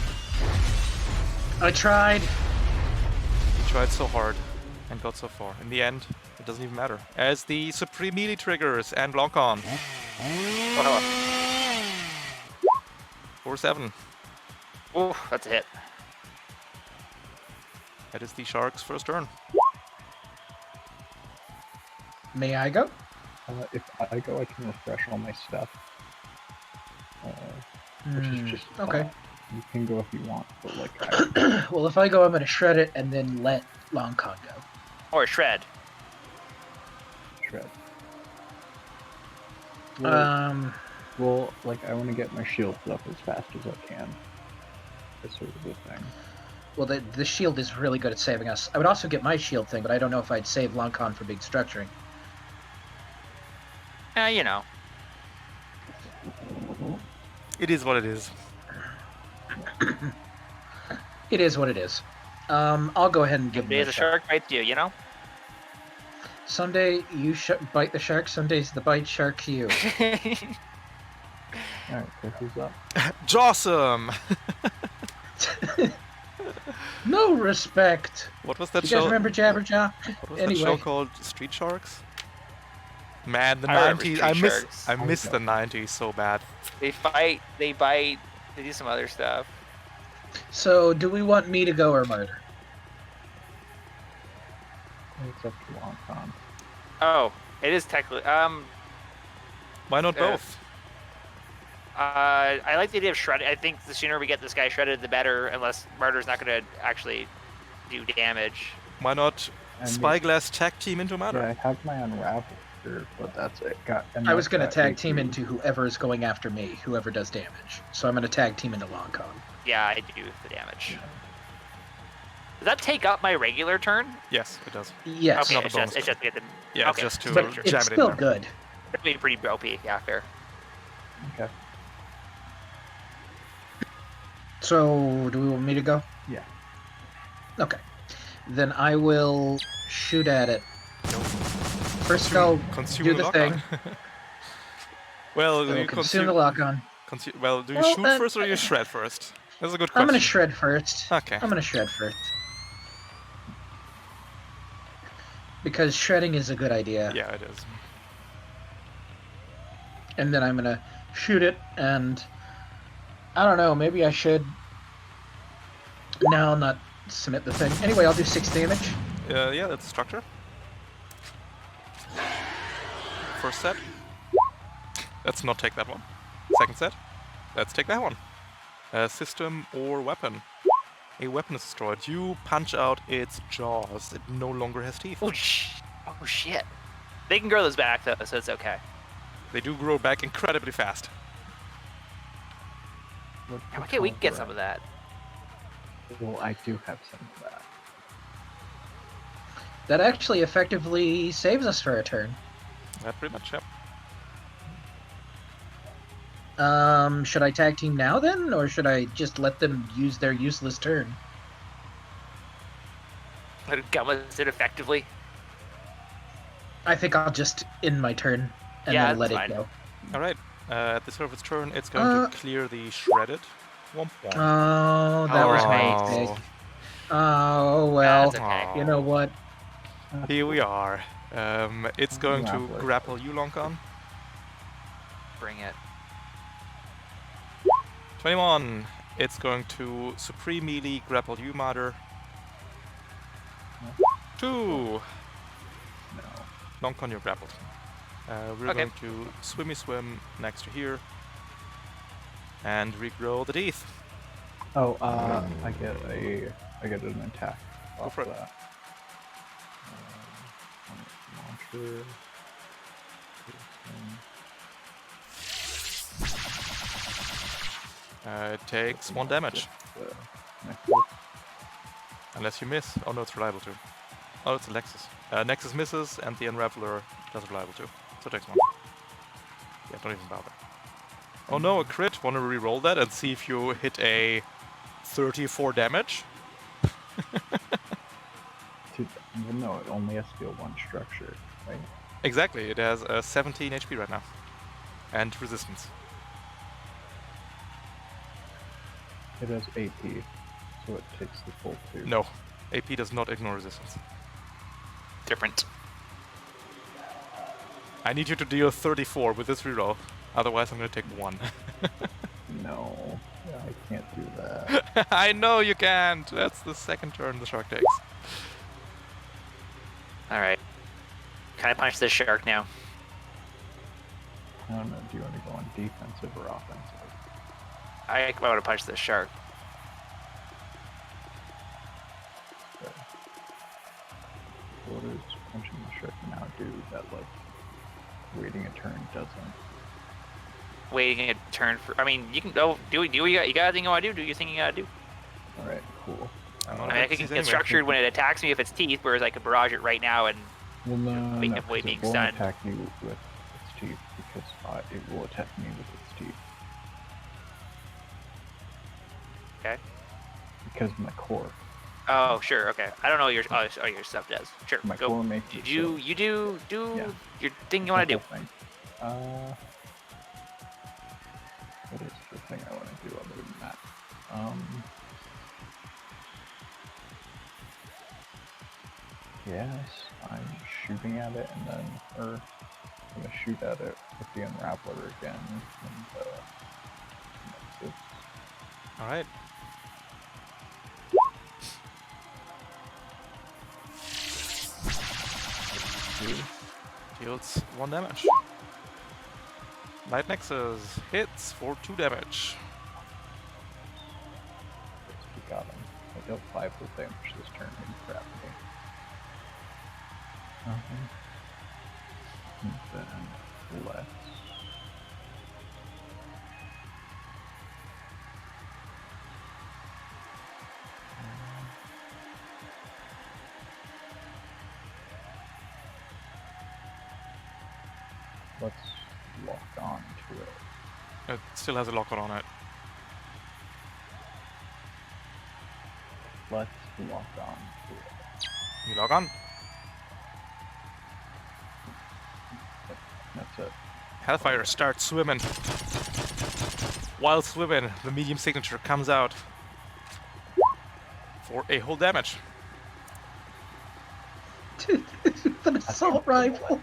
I tried. He tried so hard and got so far. In the end, it doesn't even matter. As the Supreme Melee triggers and lock on. 4-7. Ooh, that's a hit. That is the Shark's first turn. May I go? If I go, I can refresh all my stuff. Which is just okay. You can go if you want, but like Well, if I go, I'm going to shred it and then let Long Con go. Or shred. shred. Well, like I want to get my shields up as fast as I can. That's sort of the thing. Well, the shield is really good at saving us. I would also get my shield thing, but I don't know if I'd save Long Con for big structuring. You know. It is what it is. It is what it is. I'll go ahead and give Someday him the a shark bites you, you know? Someday you bite the shark, somedays the bite sharks you. Alright, so who's up? Jawsome! No respect. What was that You show? guys remember Jabberjaw? What was Anyway. that show called? Street Sharks? Man, the I remember 90s. Street Sharks. I miss the 90s so bad. They fight, they bite, they do some other stuff. So, do we want me to go or Murder? It's up to Long Con. Oh, it is technically. Why not both? I like the idea of shredding. I think the sooner we get this guy shredded, the better. Unless Murder's not going to actually do damage. Why not And Spyglass tag team into Matter? Yeah, I have my Unravel here, but that's it. I was going to tag team into whoever is going after me, whoever does damage. So I'm going to tag team into Long Con. Yeah, I do the damage. Does that take up my regular turn? Yes, it does. Yes. Okay, not a it's bonus just to get the. Yeah, okay. just to But jam it's it still in there. good. It'd be pretty OP. Yeah, fair. Okay. So, do we want me to go? Yeah. Okay. Then I will shoot at it. First, I'll Consume do the the thing. lock-on. Well, So you consume the lock-on. Well, do you Well, shoot first or you shred first? That's a good question. I'm going to shred first. Okay. I'm going to shred first. Because shredding is a good idea. Yeah, it is. And then I'm going to shoot it, and I don't know, maybe I should. No, not submit the thing. Anyway, I'll do 6 damage. Yeah, that's structure. First set. Let's not take that one. Second set. Let's take that one. System or weapon. A weapon is destroyed. You punch out its jaws. It no longer has teeth. Oh shit! They can grow those back though, so it's okay. They do grow back incredibly fast. Yeah, why can't we get some of that? Well, I do have some of that. That actually effectively saves us for a turn. That pretty much, yep. Should I tag team now then, or should I just let them use their useless turn? Let it come with it effectively. I think I'll just end my turn and Yeah, then let that's it fine. go. Alright, at the start of its turn, it's going to clear the shredded. Womp womp. Oh, that was my Alright. mistake. Oh, well. That's okay. You know what? Here we are. It's going to Grappler. grapple you, Longcon. Bring it. 21. It's going to supreme melee grapple you, Martyr. 2. No. Longcon, you're grappled. We're Okay. going to swimmy swim next to here. And regrow the teeth. Oh, I get an attack off for it. that. Launcher. It takes 1 damage. Necklace. Unless you miss. Oh no, it's reliable too. Oh, it's a Nexus. Nexus misses, and the Unraveler does reliable too. So it takes 1. Yeah, don't even bother. Oh no, a crit. Want to re-roll that and see if you hit a 34 damage? No, it only has to deal 1 structure, right? Exactly, it has 17 HP right now. And resistance. It has AP, so it takes the full 2. No, AP does not ignore resistance. Different. I need you to deal 34 with this reroll, otherwise I'm going to take 1. No, I can't do that. I know you can't! That's the second turn the shark takes. Alright. Can I punch this shark now? I don't know, do you want to go on defensive or offensive? I want to punch this shark. Okay. What does punching the shark now do that, like, waiting a turn doesn't? Waiting a turn for. I mean, you can go. Do what you got? You got anything you want to do? Do your thing you gotta do. Alright, cool. I mean, I think it's structured when it attacks me if it's teeth, whereas I could barrage it right now and Well, no, avoid being it won't stunned. attack you with its teeth, because it will attack me with its teeth. Okay. Because my core. Oh, sure. Okay. I don't know what your your stuff does. Sure. My Go. core makes it so You do Yeah. your thing you want to do. Thing. What is the thing I want to do other than that? Yes, I'm shooting at it and then, I'm gonna shoot at it with the Unraveler again. And, Nexus. Alright. Deals 1 damage. Light Nexus hits for 2 damage. We got him. I dealt 5 with damage this turn. He grabbed me. And then let's. Let's lock on to it. It still has a lock on it. Let's lock on to it. You log on. That's it. Hellfire starts swimming. While swimming, the medium signature comes out for a whole damage. An assault rifle.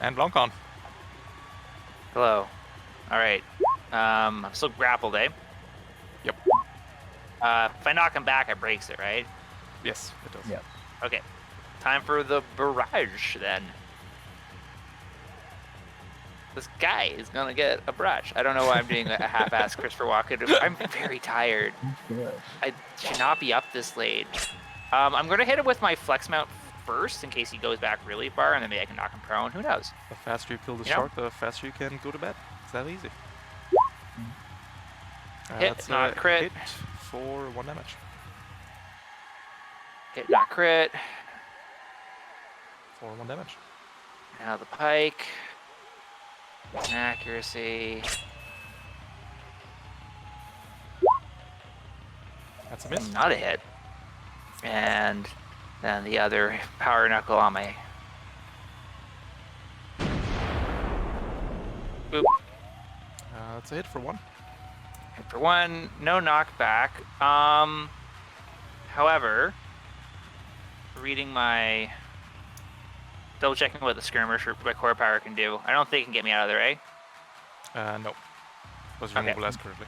And Longcon. Hello. All right. I'm still grappled, eh? Yep. If I knock him back, it breaks it, right? Yes, it does. Yes. Okay. Time for the barrage then. This guy is gonna get a barrage. I don't know why I'm doing a half-ass Christopher Walken. I'm very tired. Good. I should not be up this late. I'm gonna hit him with my flex mount first in case he goes back really far, and then maybe I can knock him prone. Who knows? The faster you kill the You know? shark, the faster you can go to bed. It's that easy. Hit, That's not a crit. hit for 1 damage. Hit, not crit. For 1 damage. Now the pike. Accuracy. That's a miss. Not a hit. And then the other power knuckle on my. Boop. That's a hit for 1. Hit for 1. No knockback. However, reading my. Double checking what the skirmish or my core power can do. I don't think it can get me out of there, eh? No. Was Okay. immobilized currently.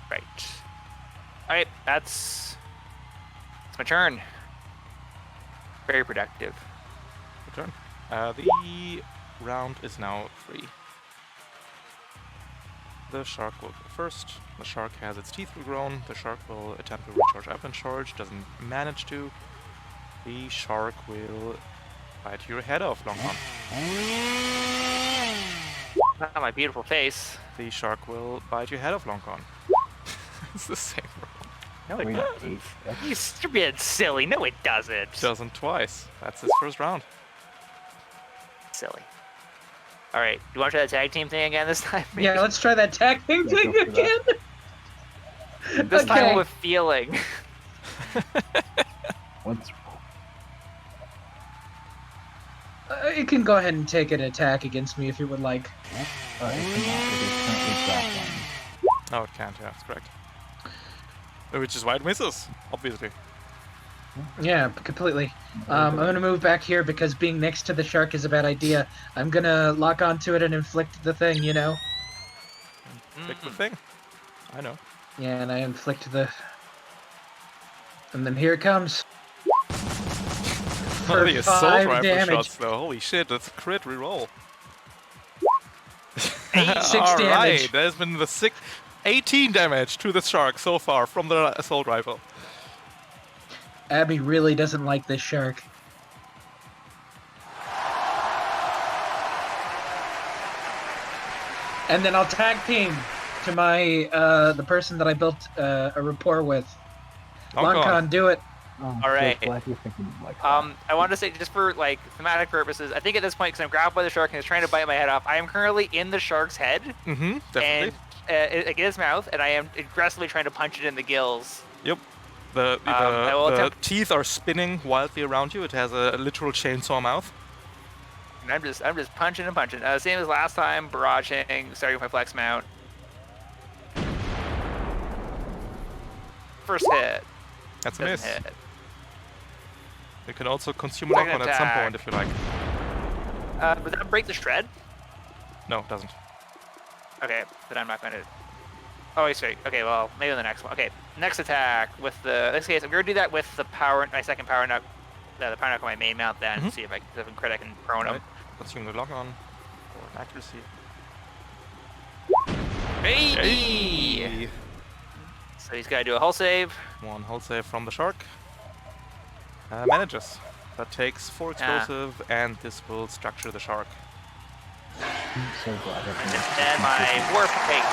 Right. Alright, that's my turn. Very productive. Good turn. The round is now free. The shark will go first. The shark has its teeth regrown. The shark will attempt to recharge Avalanche Charge. Doesn't manage to. The shark will bite your head off, Longhorn. Not my beautiful face. The shark will bite your head off, Longhorn. It's the same roll. No, it Wait, doesn't. 8. You're being silly. No, it doesn't. Doesn't twice. That's his first round. Silly. All right. Do you want to try the tag team thing again this time? Yeah, let's try that tag thing Yeah, thing go for again. This time Okay. with feeling. Once. You can go ahead and take an attack against me if you would like. It cannot. It is currently grappling. No, it can't. Yeah, that's correct. Which is why it misses, obviously. Yeah, completely. I'm gonna move back here because being next to the shark is a bad idea. I'm gonna lock onto it and inflict the thing, you know? Pick the thing. I know. Yeah, and I inflict the... And then here it comes. For The assault 5 rifle damage. shots, though. Holy shit, that's a crit reroll. 6 All damage. right, there's been the 18 damage to the shark so far from the assault rifle. Abby really doesn't like this shark. And then I'll tag team to my the person that I built a rapport with. Longcon, do it. Oh, All right. So glad you're thinking like that. I wanted to say, just for like thematic purposes, I think at this point, because I'm grabbed by the shark and it's trying to bite my head off, I am currently in the shark's head Mm-hmm, definitely. and like in his mouth, and I am aggressively trying to punch it in the gills. Yep. The I will attempt- teeth are spinning wildly around you. It has a literal chainsaw mouth. And I'm just punching and punching. Same as last time, barraging, starting with my flex mount. First hit. That's a Doesn't miss. hit. You can also consume a Second knock-on at some attack. point if you like. Would that break the shred? No, it doesn't. Okay, then I'm not going to... Oh, wait, sorry. Okay, well, maybe the next one. Okay, next attack with the... In this case, I'm going to do that with the power... My second power knuck... The power knuck on my main mount then. Mhm. See if I can crit, I can prone him. Right. Consume the lock-on for accuracy. Hey! So he's got to do a hull save. One hull save from the shark. Manages. That takes 4 explosive, and this will structure the shark. I'm so glad I And can- then my warp pig.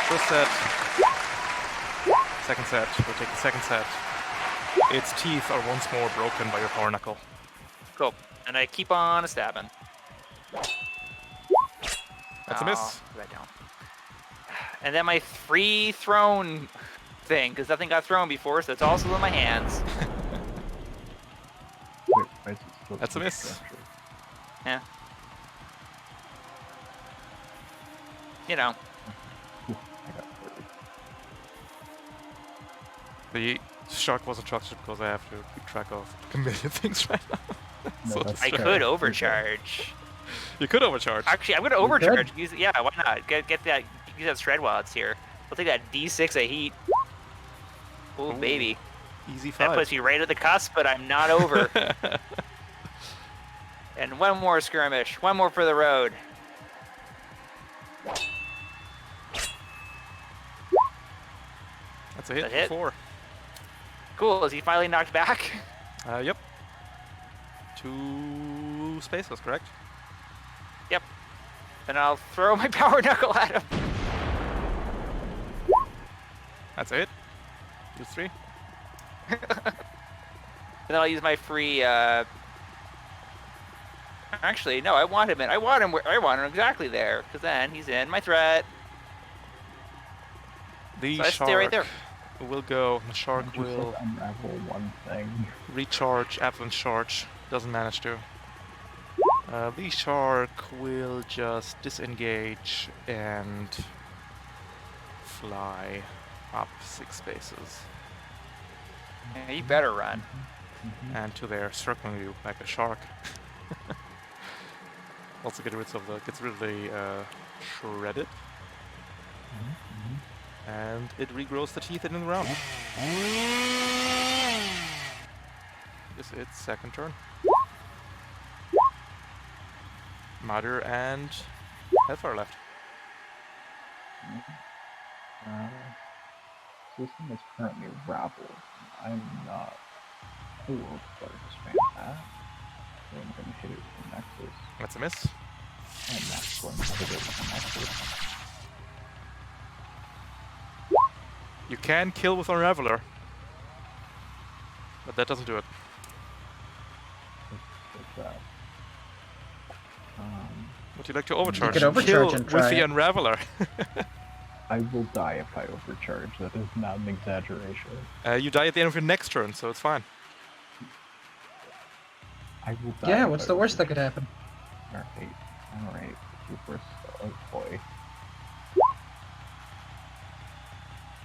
First set. Second set. We'll take the second set. Its teeth are once more broken by your power knuckle. Cool. And I keep on stabbing. That's a miss. Put that down. And then my free thrown thing, because nothing got thrown before, so it's also in my hands. Wait, why is it supposed That's to a be miss. structured? Yeah. You know. Ooh, I got 40. The shark wasn't structured because I have to keep track of committed things right now. No, So that's I distracted. fair. could overcharge. You could overcharge. Actually, I'm gonna You overcharge. could. Use it. Yeah, why not? Get that. Use that shred while it's here. I'll take that D6 of heat. Ooh, Ooh. baby. Easy That 5. puts you right at the cusp, but I'm not over. And one more skirmish. One more for the road. That's a hit That hit? for 4. Cool. Is he finally knocked back? Yep. 2 spaces, correct? Yep. And I'll throw my power knuckle at him. That's it. Use 3. And then I'll use my free. Actually, no. I want him exactly there, because then he's in my threat. The So I shark stay right there. will go. The shark Just, will like, unravel one thing. recharge. Avalanche charge. Doesn't manage to. The shark will just disengage and fly up 6 spaces. Yeah, you better run. And to there, circling you like a shark. Also gets rid of the shredded. And it regrows the teeth in the ground. This is its second turn. Mother and Hellfire left. System is currently raveled. I'm not. Oh, better expand that. So I'm going to hit it with the Nexus. That's a miss. And that's going to hit it with the Nexus. You can kill with Unraveler, but that doesn't do it. What's that? Would you like to overcharge? You could overcharge Kill and with try the it. Unraveler. I will die if I overcharge. That is not an exaggeration. You die at the end of your next turn, so it's fine. I will die. Yeah, if what's I the worst that overcharge. could happen? Alright. Super. Oh boy.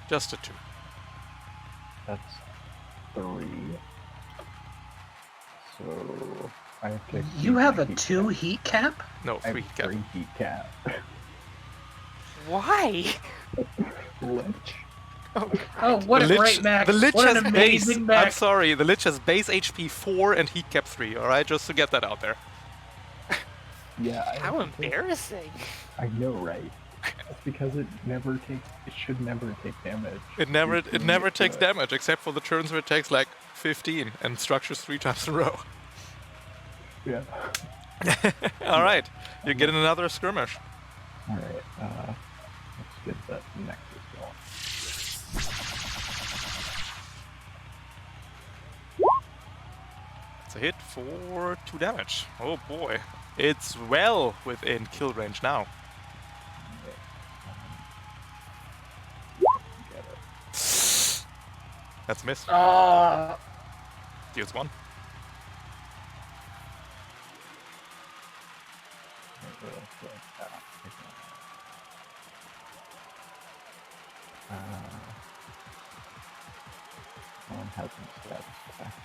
Just a 2. That's 3. So I have to. You keep have my a heat 2 cap. heat cap? No, I 3 have cap. 3 heat cap. Why? Lich. Oh, what The a great mech! The Lich What has an amazing base. I'm mech! sorry, the Lich has base HP 4 and heat cap 3. All right, just to get that out there. Yeah. How embarrassing. I know, right? That's because it never takes. It should never take damage. It never You're never doing takes to it. damage except for the turns where it takes like 15 and structures 3 times in a row. Yeah. All right, you're getting another skirmish. All right. Let's get that Nexus going. It's a hit for 2 damage. Oh boy, it's well within kill range now. Get it. That's a miss. Deals 1. One has some stats effect.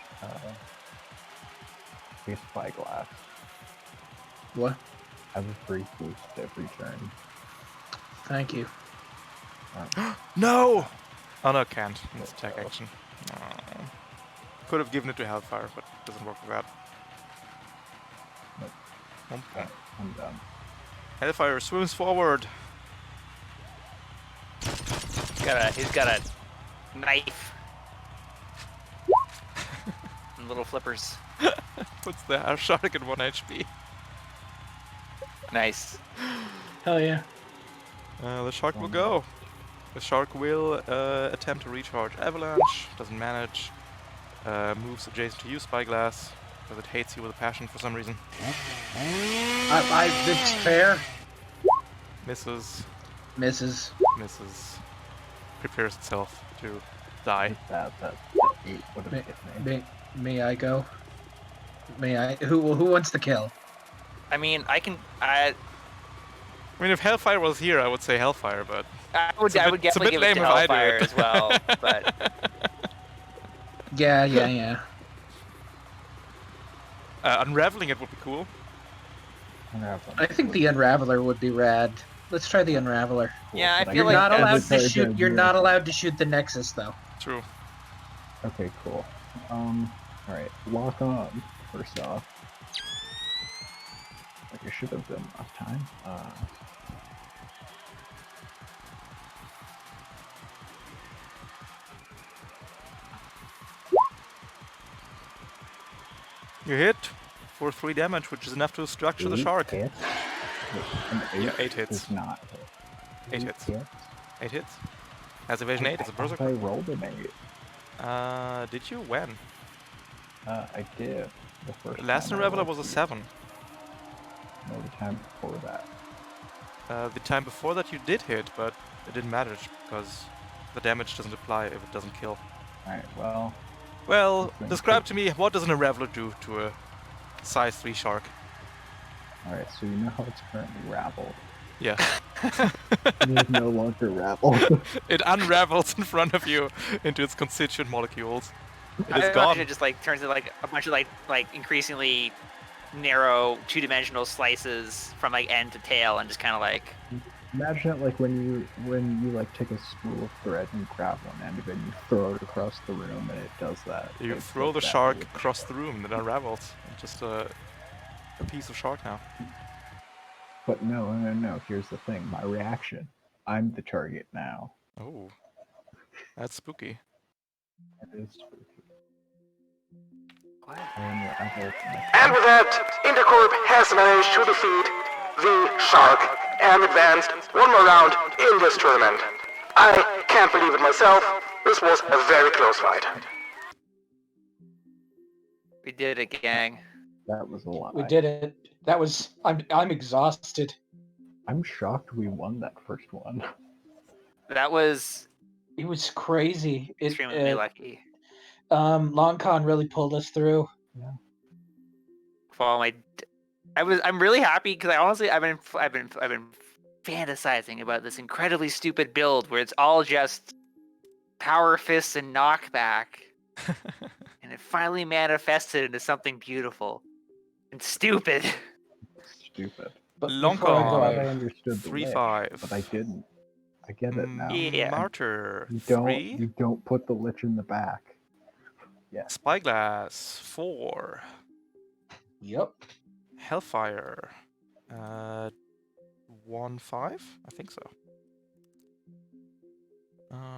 Base Spyglass What? has a free boost every turn. Thank you. No! Oh no, can't. It's attack action. Could have given it to Hellfire, but it doesn't work with that. Nope. Okay. I'm done. Hellfire swims forward. He's got a knife. And little flippers. Puts the shark at 1 HP. Nice. Hell yeah. The shark will go. The shark will attempt to recharge Avalanche. Doesn't manage. Moves adjacent to you, Spyglass, because it hates you with a passion for some reason. It's fair. Misses. Misses. Misses. Prepares itself to die. That 8 would have hit me. May I go? May I? Who wants to kill? I mean, I mean, if Hellfire was here, I would say Hellfire, but I would definitely give it to lame if I do Hellfire it. as well, but Yeah. unraveling it would be cool. I think the Unraveler would be rad. Let's try the Unraveler. yeah, I But feel You're like not allowed as a to shoot. character, You're not allowed to shoot the Nexus, though. True. Okay, cool. Alright, lock on, first off. Like I should have done last time. You hit for 3 damage, which is enough to structure the shark. Hit. An 8 Yeah, 8 hits. does not hit. 8 hits. Hits? 8 hits. Has evasion 8, it's a I thought berserker. I rolled an 8. Did you? When? I did. The first Last time I Reveler rolled was a it. 7. No, the time before that. The time before that you did hit, but it didn't matter because the damage doesn't apply if it doesn't kill. Alright, well... Well, It's been describe two. to me, what does an Reveler do to a size 3 shark? Alright, so you know how it's currently raveled. Yeah. It is no longer raveled. It unravels in front of you into its constituent molecules. It is I gone. imagine it just like turns into like a bunch of like increasingly narrow two-dimensional slices from like end to tail, and just kind of like. Imagine it like when you like take a spool of thread and grab one end of it and you throw it across the room and it does that. You It's throw like the that shark weird. across the room and it unravels. Just a piece of shark now. But no, here's the thing, my reaction. I'm the target now. Oh. That's spooky. It is spooky. What? I am raveled. And with that, Intercorp has managed to defeat the Shark and advanced one more round in this tournament. I can't believe it myself. This was a very close fight. We did it, gang. That was a lot. We did it. That was. I'm exhausted. I'm shocked we won that first one. That was It was crazy. extremely lucky. Longcon really pulled us through. Follow my. I'm really happy because I honestly I've been fantasizing about this incredibly stupid build where it's all just power fists and knockback, and it finally manifested into something beautiful and stupid. Stupid. But Long before I go, con. I I, understood the 3-5. lich, but I didn't. I get it now. Yeah. Martyr. You 3. don't put the lich in the back. Yeah. Spyglass. 4. yep. Hellfire. 1-5? I think so.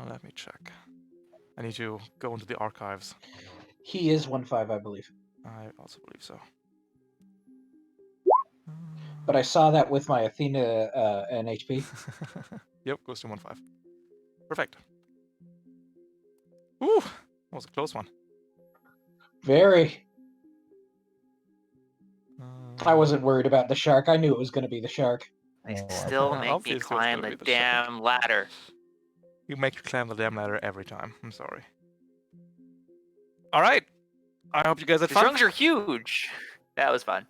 Let me check. I need to go into the archives. He is 1-5, I believe. I also believe so. But I saw that with my Athena and HP. Yep, goes to 1-5. Perfect. Ooh, that was a close one. Very. I wasn't worried about the shark. I knew it was going to be the shark. They Oh, still okay. make Obviously me it's climb gonna the be the shark. damn ladder. You make you climb the damn ladder every time. I'm sorry. All right. I hope you guys had The fun. chunks are huge. That was fun.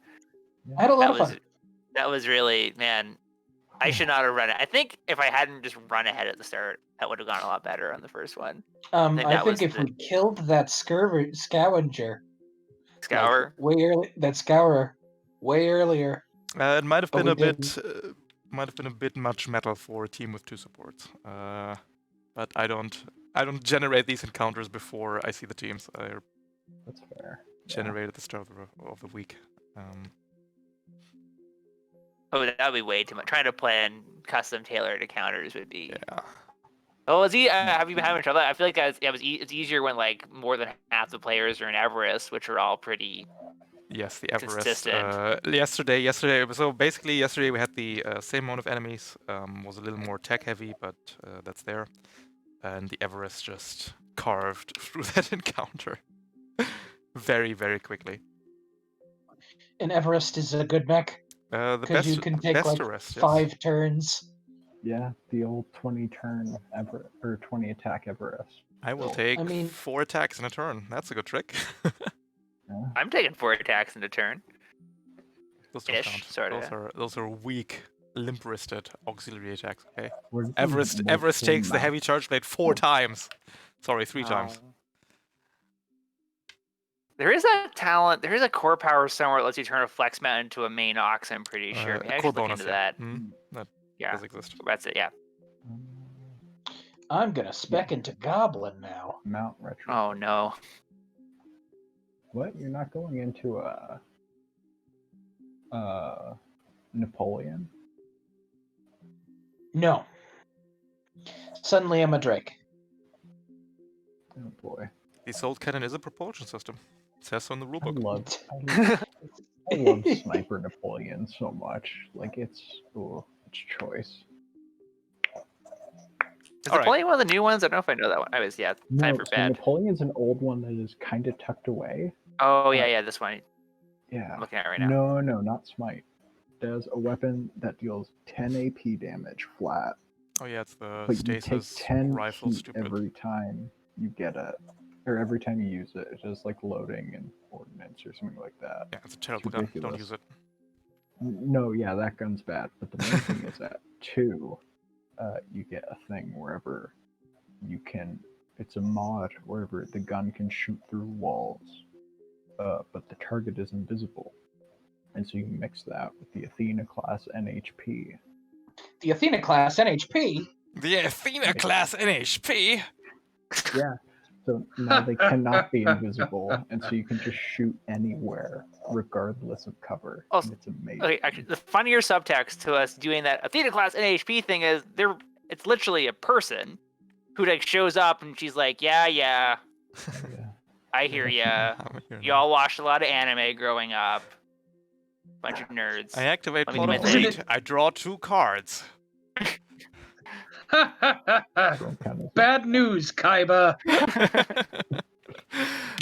I had a lot That of was fun. that was really, man. I should not have run it. I think if I hadn't just run ahead at the start, that would have gone a lot better on the first one. I that was think if the- we killed that scavenger, Scour. way early, that scourer, way earlier. It might have But been we a bit, much metal for a team with 2 supports. But I don't generate these encounters before I see the teams. I That's fair. generate at the start of the week. Oh, that would be way too much. Trying to plan custom tailored encounters would be. Yeah. Oh, have you been having trouble? I feel like it's easier when like more than half the players are in Everest, which are all pretty. Yes, the Everest. Consistent. Yesterday. So basically, yesterday we had the same amount of enemies. Was a little more tech heavy, but that's there. And the Everest just carved through that encounter very, very quickly. And Everest is a good mech The because best, you can take best like Everest, yes. 5 turns. Yeah, the old 20 turn or 20 attack Everest. I will So, take I mean- 4 attacks in a turn. That's a good trick. yeah. I'm taking 4 attacks in a turn. Those don't Ish, count. sorta. Those are weak, limp-wristed auxiliary attacks. Okay. Where did the Everest multiple takes the mount- heavy charge blade 4 times. Sorry, 3 times. Oh. There is a talent. There is a core power somewhere that lets you turn a flex mount into a main ox. I'm pretty sure. Maybe I Core should look bonus, into yeah. that. That Yeah, does exist. that's it. Yeah. I'm gonna spec into Goblin now. Mount retro. Oh no. What? You're not going into Napoleon? No. Suddenly I'm a Drake. Oh boy. The Soul Cannon is a propulsion system. It says so in the I rulebook. love I love Sniper Napoleon so much. Like it's choice. Is All Napoleon one of the new ones? I don't know if I know that one. I was time No, for so bed. Napoleon's an old one that is kind of tucked away. Oh yeah, this one. Yeah. I'm looking at it right now. No, not Smite. There's a weapon that deals 10 AP damage flat. Oh yeah, it's the But you take stasis 10 rifle. heat Stupid. every time you get it, or every time you use it. It's just like loading an ordnance or something like that. Yeah, it's a terrible gun. Don't use it. No, yeah, that gun's bad. But the main thing is that 2, you get a thing wherever you can. It's a mod wherever the gun can shoot through walls, but the target is invisible, and so you can mix that with the Athena class NHP. The Athena class NHP. The Athena class NHP. Yeah. So now they cannot be invisible, and so you can just shoot anywhere, regardless of cover. Also, and it's amazing. Okay, actually, the funnier subtext to us doing that Athena class NHP thing is it's literally a person who like shows up and she's like, yeah, I hear ya. Y'all watched a lot of anime growing up. Bunch of nerds. I activate Let me Pot do of my thing. Greed. I draw 2 cards. Bad news, Kaiba.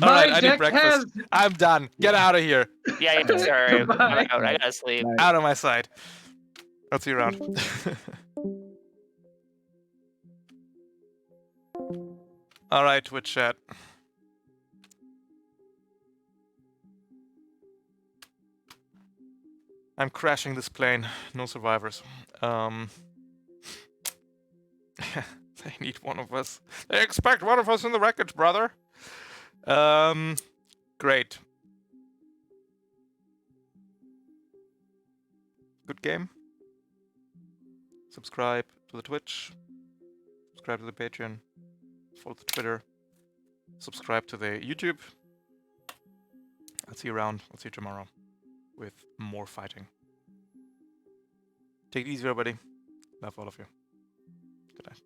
All right, My I need deck breakfast. has- I'm done. Get out of here. Yeah, sorry. I'm Goodbye. out. I gotta sleep. Out of my sight. I'll see you around. All right, Twitch chat. I'm crashing this plane. No survivors. They need one of us. They expect one of us in the wreckage, brother. Great. Good game. Subscribe to the Twitch. Subscribe to the Patreon. Follow the Twitter. Subscribe to the YouTube. I'll see you around. I'll see you tomorrow with more fighting. Take it easy, everybody. Love all of you. Good night.